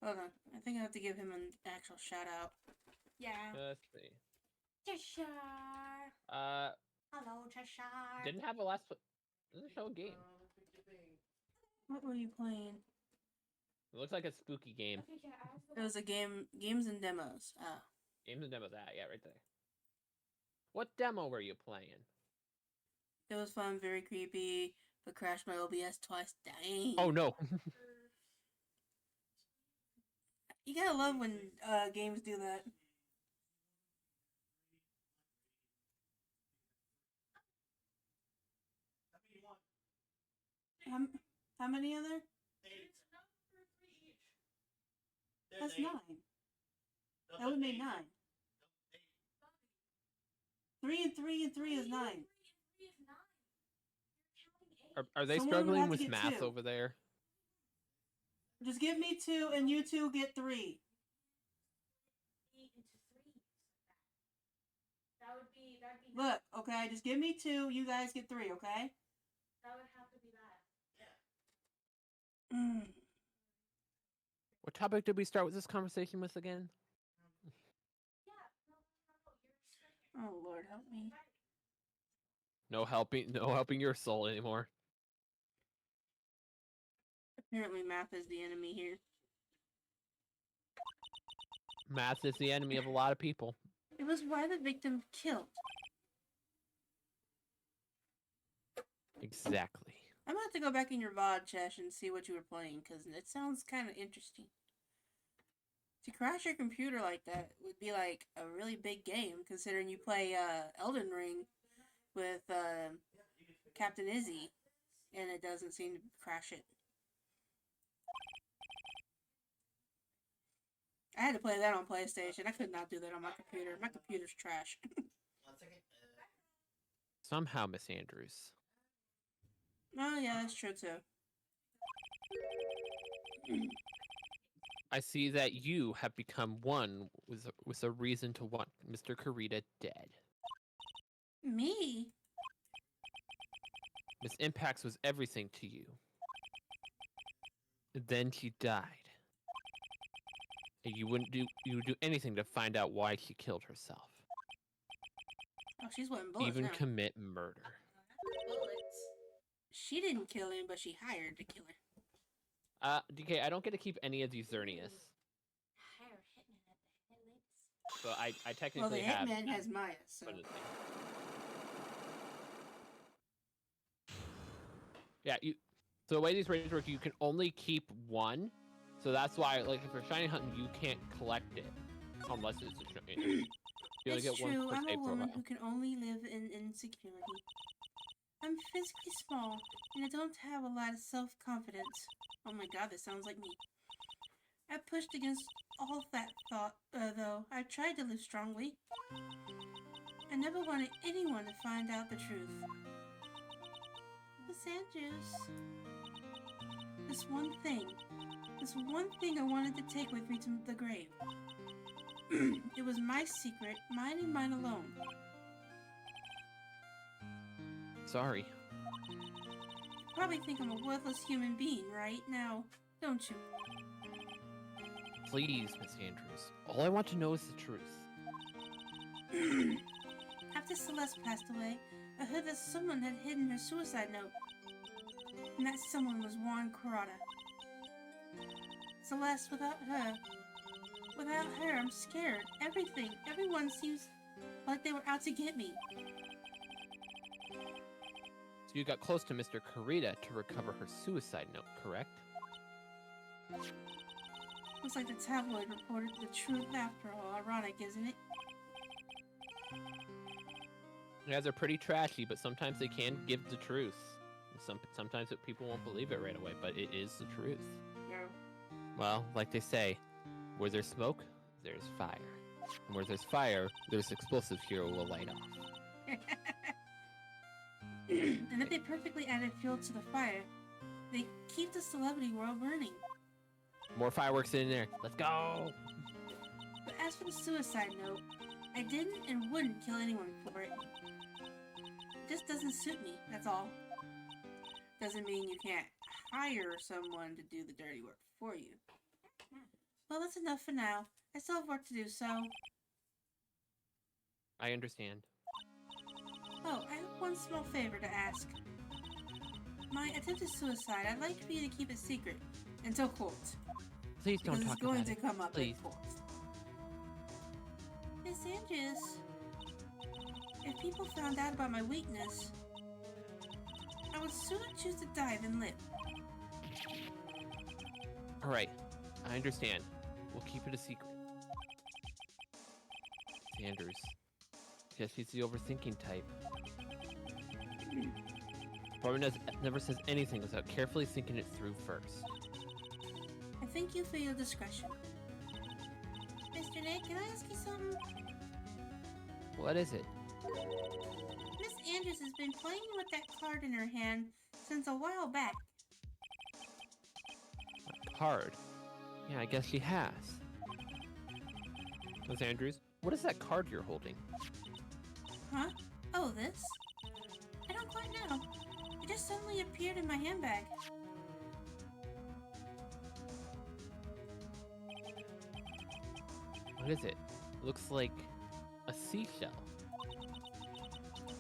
Hold on. I think I have to give him an actual shout out. Yeah. Let's see. Cheshire. Hello, Cheshire. Didn't have a last. Doesn't show a game. What were you playing? It looks like a spooky game. It was a games and demos. Ah. Games and demo that, yeah, right there. What demo were you playing? It was fun, very creepy, but crashed my OBS twice. Dang. Oh no. You gotta love when games do that. How many are there? Eight. That's There's 8. 9. That would make 9. 3 and 3 and 3 is 9. Are they Someone would struggling have to with get math 2. over there? Just give me 2 and you 2 get 3. Look, okay, just give me 2, you guys get 3, okay? That would have to be that. What topic did we start with this conversation with again? Oh Lord, help me. No helping your soul anymore. Apparently math is the enemy here. Math is the enemy of a lot of people. It was why the victim killed. Exactly. I'm gonna have to go back in your VOD, Chesh, and see what you were playing, because it sounds kind of interesting. To crash your computer like that would be like a really big game, considering you play Elden Ring with Captain Izzy, and it doesn't seem to crash it. I had to play that on PlayStation. I could not do that on my computer. My computer's trash. 1 second. Somehow, Miss Andrews. Oh yeah, that's true too. I see that you have become one with a reason to want Mr. Kurita dead. Me? Miss Impax was everything to you. Then she died. And you would do anything to find out why she killed herself. Oh, she's wetting bullets Even now. commit murder. Bullets. She didn't kill him, but she hired the killer. DK, I don't get to keep any of these Xerneas. So I technically Well, the have... Hitman has Maya, so... Yeah, so the way these raids work, you can only keep one. So that's why, like, if you're shiny hunting, you can't collect it. Unless it's a shiny. You only It's get one true, per I'm a save woman profile. who can only live in insecurity. I'm physically small, and I don't have a lot of self-confidence. Oh my god, this sounds like me. I pushed against all that thought, though. I tried to live strongly. I never wanted anyone to find out the truth. The sand juice. This one thing I wanted to take with me to the grave. It was my secret, mine and mine alone. Sorry. You probably think I'm a worthless human being right now, don't you? Please, Miss Andrews. All I want to know is the truth. After Celeste passed away, I heard that someone had hidden her suicide note. And that someone was Warren Kurata. Celeste, without her, I'm scared. Everyone seems like they were out to get me. So you got close to Mr. Kurita to recover her suicide note, correct? Looks like the tabloid reported the truth after all. Ironic, isn't it? Yeah, they're pretty trashy, but sometimes they can give the truth. Sometimes people won't believe it right away, but it is the truth. No. Well, like they say, where there's smoke, there's fire. And where there's fire, there's explosive Shiro will light off. And if they perfectly added fuel to the fire, they keep the celebrity world burning. More fireworks in there. Let's go! But as for the suicide note, I didn't and wouldn't kill anyone for it. It just doesn't suit me, that's all. Doesn't mean you can't hire someone to do the dirty work for you. Well, that's enough for now. I still have work to do, so... I understand. Oh, I have one small favor to ask. My attempted suicide, I'd like for you to keep it secret until court. Please don't Because talk it's going about to it. come up Please. in court. Miss Andrews, if people found out about my weakness, I would sooner choose to die than live. Alright, I understand. We'll keep it a secret. Sanders. Guess she's the overthinking type. Probably never says anything without carefully thinking it through first. I thank you for your discretion. I Mr. Nick, can I ask you something? What is it? Miss Andrews has been playing with that card in her hand since a while back. A card? Yeah, I guess she has. Miss Andrews, what is that card you're holding? Huh? Oh, this? I don't quite know. It just suddenly appeared in my handbag. What is it? Looks like a seashell.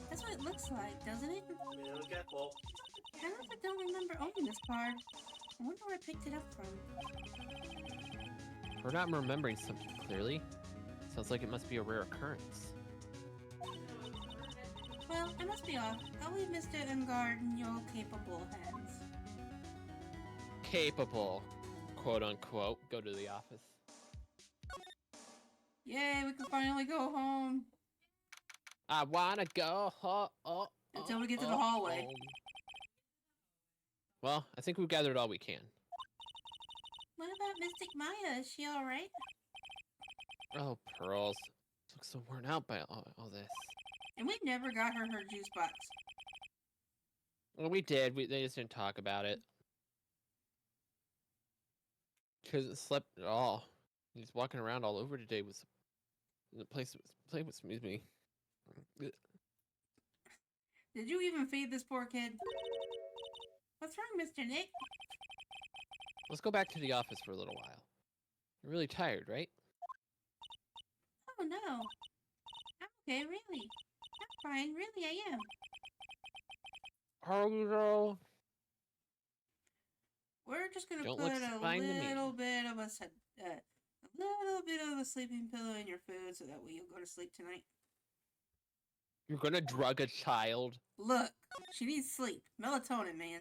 That's what it looks like, doesn't it? Yeah, look careful. I don't remember owning this card. I wonder where I picked it up from. We're not remembering something clearly. Sounds like it must be a rare occurrence. Well, I must be off. I'll leave Mr. Engard in your capable hands. Capable, quote unquote. Go to the office. Yay, we can finally go home. I wanna go Until we get to the hallway. home. Well, I think we've gathered all we can. What about Mystic Maya? Is she alright? Oh, Pearls. Looks so worn out by all this. And we never got her juice box. Well, we did. They just didn't talk about it. She hasn't slept at all. He's walking around all over today with the place play with me. Did you even feed this poor kid? What's wrong, Mr. Nick? Let's go back to the office for a little while. You're really tired, right? Oh no. I'm okay, really. I'm fine, really I am. Are you though? We're just gonna Don't put look a fine to me. little bit of a sleeping pillow in your food so that way you'll go to sleep tonight. You're gonna drug a child? Look, she needs sleep. Melatonin, man.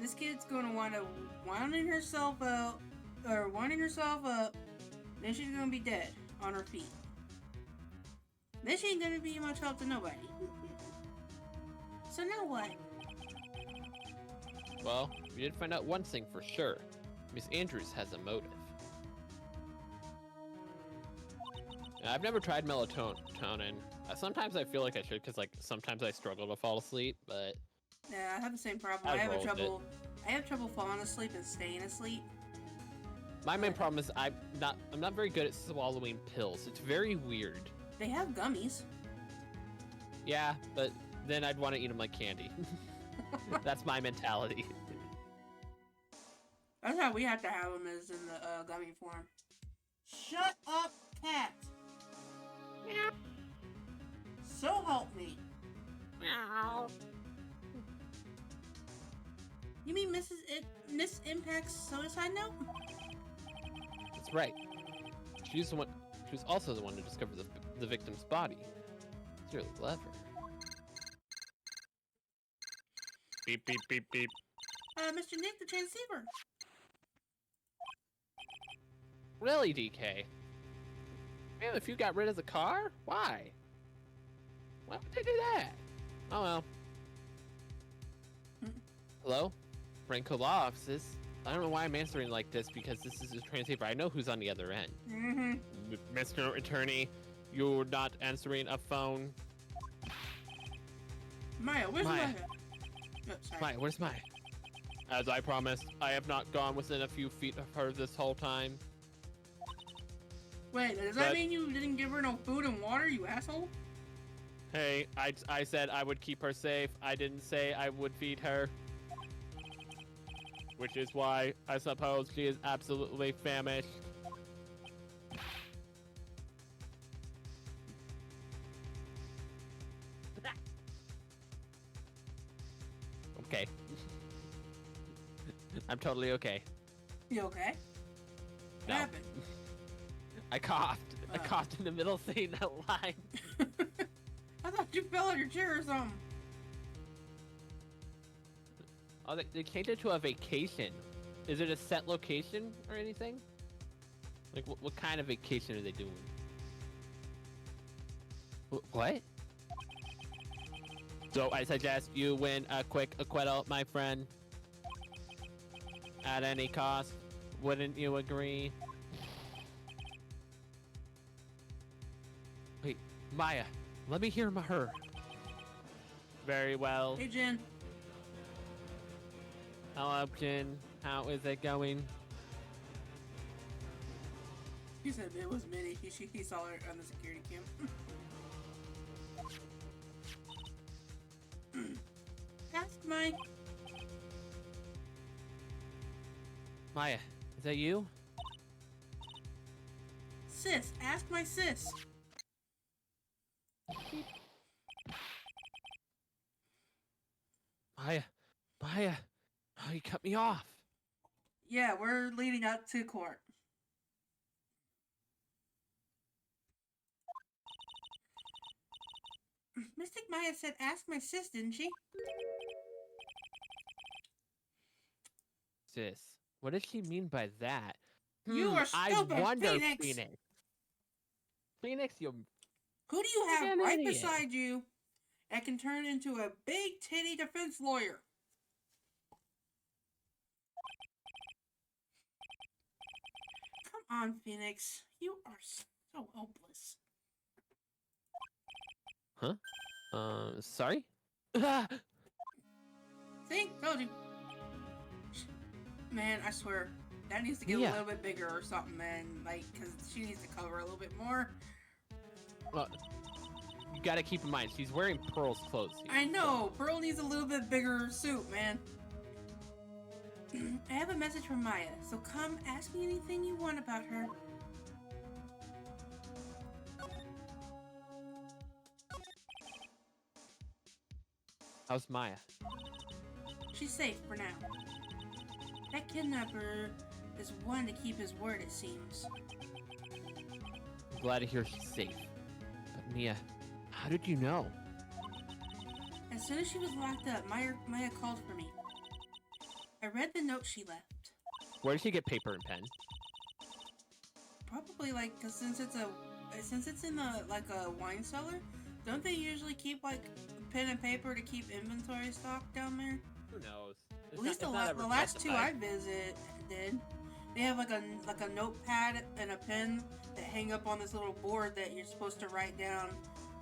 This kid's gonna want to winding herself up, then she's gonna be dead on her feet. Then she ain't gonna be much help to nobody. So now what? Well, we did find out one thing for sure. Miss Andrews has a motive. I've never tried melatonin. Sometimes I feel like I should, because like sometimes I struggle to fall asleep, but Yeah, I have the same problem. I've I have rolled trouble falling asleep and staying asleep. my main problem is I'm not very good at swallowing pills. It's very weird. They have gummies. Yeah, but then I'd want to eat them like candy. That's my mentality. That's how we have to have them, is in the gummy form. Shut up, cat. Meow. So help me. Meow. You mean Miss Impact's suicide note? That's right. She was also the one to discover the victim's body. It's really clever. Beep beep beep beep. Mr. Nick, the transceiver. Really, DK? Man, if you got rid of the car? Why? Why would they do that? Oh well. Hello? Franco Law Offices. I don't know why I'm answering like this, because this is a transceiver. I know who's on the other end. Mm-hmm. Mr. Attorney, you're not answering a phone. Maya, where's Maya? Maya? Oh, sorry. Maya, where's Maya? As I promised, I have not gone within a few feet of her this whole time. Wait, does that But- mean you didn't give her no food and water, you asshole? Hey, I said I would keep her safe. I didn't say I would feed her. Which is why I suppose she is absolutely famished. Okay. I'm totally okay. You okay? What No. happened? I coughed. I Oh. coughed in the middle of saying that line. I thought you fell out of your chair or something. Oh, they changed it to a vacation. Is it a set location or anything? Like, what kind of vacation are they doing? What? So I suggest you win a quick acquittal, my friend. At any cost. Wouldn't you agree? Wait, Maya, let me hear her. Very well. Hey, Jen. Hello, Jin. How is it going? He said it was Minnie. He saw her on the security cam. Ask Mike. Maya, is that you? Sis, ask my sis. Maya, oh, you cut me off. Yeah, we're leading up to court. Mystic Maya said ask my sis, didn't she? Sis, what does she mean by that? You are stupid, I wonder, Phoenix. Phoenix, you... Who do you have You're an right idiot. beside you that can turn into a big titty defense lawyer? Come on, Phoenix. You are so hopeless. Huh? Sorry? See? Told you. Man, I swear. That needs to get a little bit bigger or something, man. Like, because she needs to cover a little bit more. You gotta keep in mind, she's wearing Pearl's clothes here. I know. Pearl needs a little bit bigger suit, man. I have a message from Maya, so come ask me anything you want about her. How's Maya? She's safe for now. That kidnapper is one to keep his word, it seems. I'm glad to hear she's safe. But Mia, how did you know? As soon as she was locked up, Maya called for me. I read the note she left. Where did she get paper and pen? Probably like, cause since it's in a wine cellar, don't they usually keep like pen and paper to keep inventory stock down there? Who knows? At least the last two I visited did. They have like a notepad and a pen that hang up on this little board that you're supposed to write down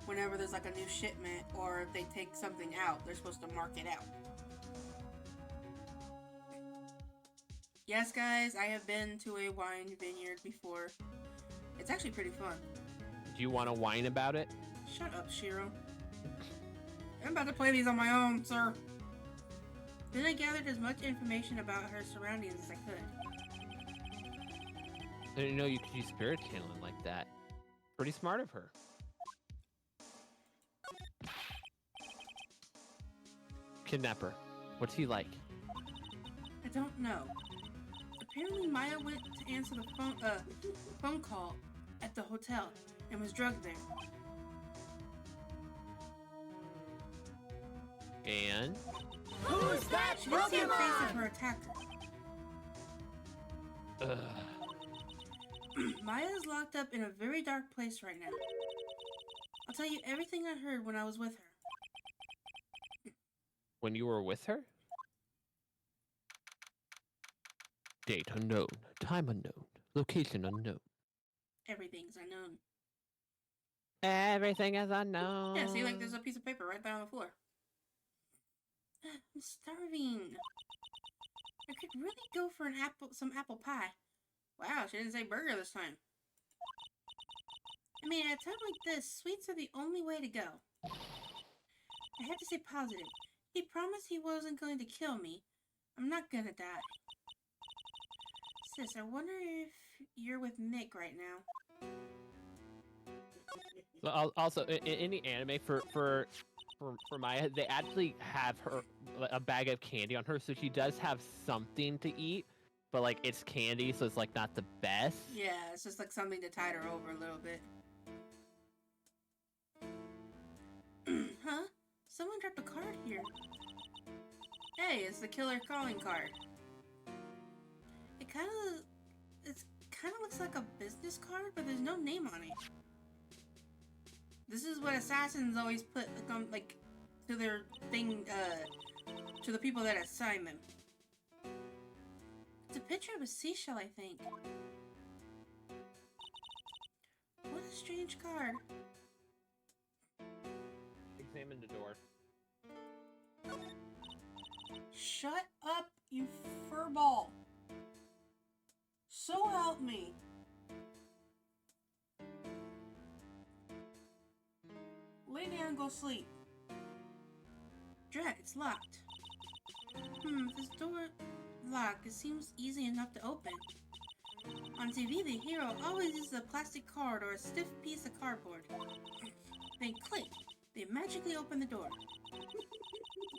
whenever there's like a new shipment, or if they take something out, they're supposed to mark it out. Yes, guys, I have been to a wine vineyard before. It's actually pretty fun. Do you want to whine about it? Shut up, Shiro. I'm about to play these on my own, sir. Then I gathered as much information about her surroundings as I could. I didn't know you could use spirit channeling like that. Pretty smart of her. Kidnapper. What's he like? I don't know. Apparently Maya went to answer the phone call at the hotel and was drugged there. And? Who's that She didn't see the face Pokemon? of her attacker. Ugh. Maya is locked up in a very dark place right now. I'll tell you everything I heard when I was with her. When you were with her? Date unknown, time unknown, location unknown. Everything's unknown. Everything is unknown. Yeah, see, like there's a piece of paper right there on the floor. I'm starving. I could really go for some apple pie. Wow, she didn't say burger this time. I mean, at a time like this, sweets are the only way to go. I had to stay positive. He promised he wasn't going to kill me. I'm not gonna die. Sis, I wonder if you're with Nick right now. Also, in the anime, for Maya, they actually have her a bag of candy on her, so she does have something to eat. But like, it's candy, so it's like not the best. Yeah, it's just like something to tide her over a little bit. Huh? Someone dropped a card here. Hey, it's the killer calling card. kind of looks like a business card, but there's no name on it. This is what assassins always put like to their thing, to the people that assign them. It's a picture of a seashell, I think. What a strange card. Examine the door. Shut up, you furball. So help me. Lay down and go sleep. Drat, it's locked. This door locked. It seems easy enough to open. On TV, the hero always uses a plastic card or a stiff piece of cardboard. Then click. They magically open the door.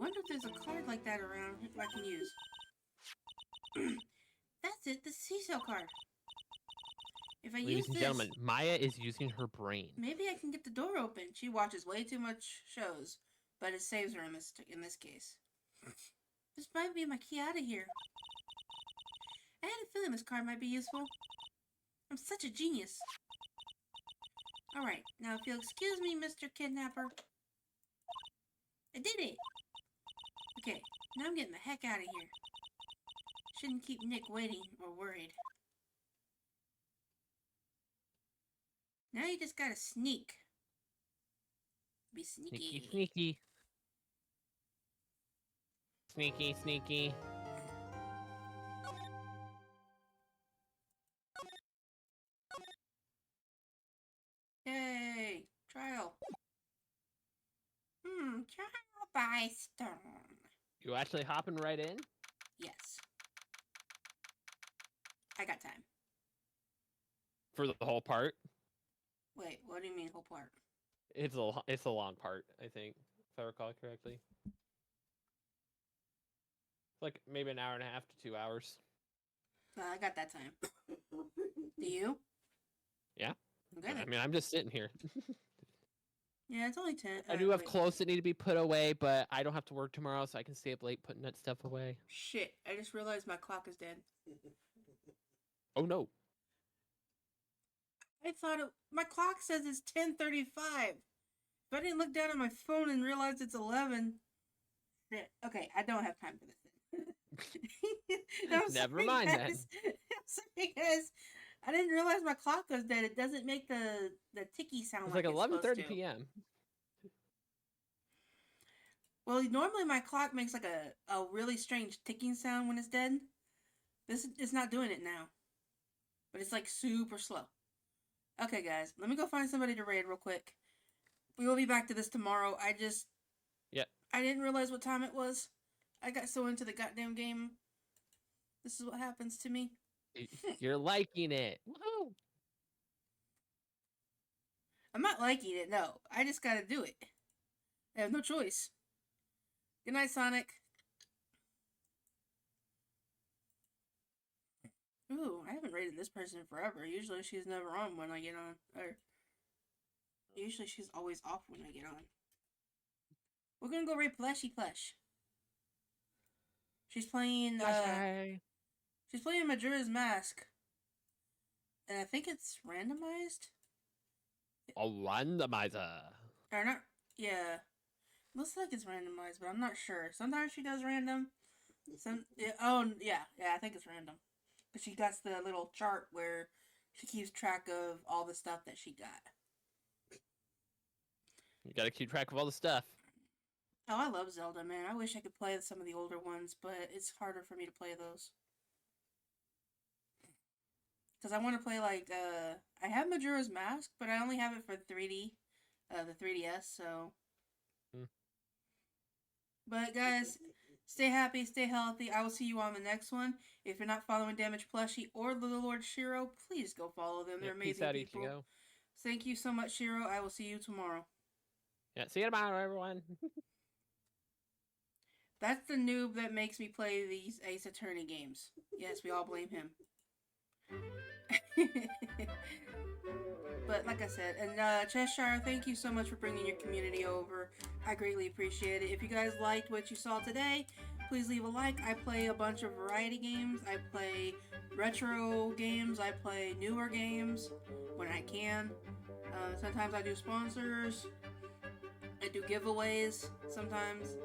Wonder if there's a card like that around I can use. That's it, the seashell card. If I use Ladies and this, gentlemen, Maya is using her brain. maybe I can get the door open. She watches way too much shows, but it saves her in this case. This might be my key out of here. I had a feeling this card might be useful. I'm such a genius. Alright, now if you'll excuse me, Mr. Kidnapper. I did it! Okay, now I'm getting the heck out of here. Shouldn't keep Nick waiting or worried. Now you just gotta sneak. Be sneaky. Sneaky, sneaky. Sneaky, sneaky. Yay! Trial. Trial by stone. You actually hopping right in? Yes. I got time. For the whole part? Wait, what do you mean whole part? It's a long part, I think, if I recall correctly. Like maybe an hour and a half to 2 hours. I got that time. Do you? Yeah. Okay. I mean, I'm just sitting here. Yeah, it's only 10. I do have clothes that need to be put away, but I don't have to work tomorrow, so I can stay up late putting that stuff away. Shit, I just realized my clock is dead. Oh no. I thought my clock says it's 10:35. If I didn't look down at my phone and realize it's 11. Shit. Okay, I don't have time for this then. Never mind then. I'm sorry, guys. I didn't realize my clock was dead. It doesn't make the ticky sound. It's like like 11:30 to. p.m. Well, normally my clock makes like a really strange ticking sound when it's dead. This is not doing it now. But it's like super slow. Okay, guys, let me go find somebody to raid real quick. We will be back to this tomorrow. I didn't realize what time it was. I got so into the goddamn game. This is what happens to me. You're liking it. Woohoo! I'm not liking it, no. I just gotta do it. I have no choice. Good night, Sonic. Ooh, I haven't rated this person forever. Usually she's never on when I get on. Or usually she's always off when I get on. We're gonna go raid Plushy Plush. She's playing she's playing Majora's Mask. And I think it's randomized. A randomizer. Or not, yeah. Looks like it's randomized, but I'm not sure. Sometimes she does random. I think it's random. But she got the little chart where she keeps track of all the stuff that she got. You gotta keep track of all the stuff. Oh, I love Zelda, man. I wish I could play some of the older ones, but it's harder for me to play those. Because I want to play, like, I have Majora's Mask, but I only have it for 3D, the 3DS, so... But, guys, stay happy, stay healthy. I will see you on the next one. If you're not following Damage Plushie or the Lord Shiro, please go follow them. They're amazing peace out, people. Ichigo. Thank you so much, Shiro. I will see you tomorrow. Yeah, see you tomorrow, everyone. That's the noob that makes me play these Ace Attorney games. Yes, we all blame him. But like I said, and Cheshire, thank you so much for bringing your community over. I greatly appreciate it. If you guys liked what you saw today, please leave a like. I play a bunch of variety games. I play retro games. I play newer games when I can. Sometimes I do sponsors. I do giveaways sometimes.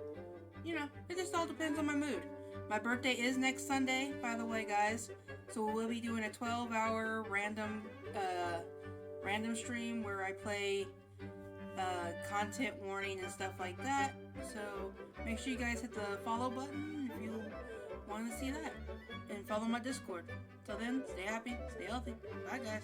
You know, it just all depends on my mood. My birthday is next Sunday, by the way, guys. So we'll be doing a 12-hour random stream where I play content warning and stuff like that. So make sure you guys hit the follow button if you want to see that. And follow my Discord. Till then, stay happy, stay healthy. Bye, guys.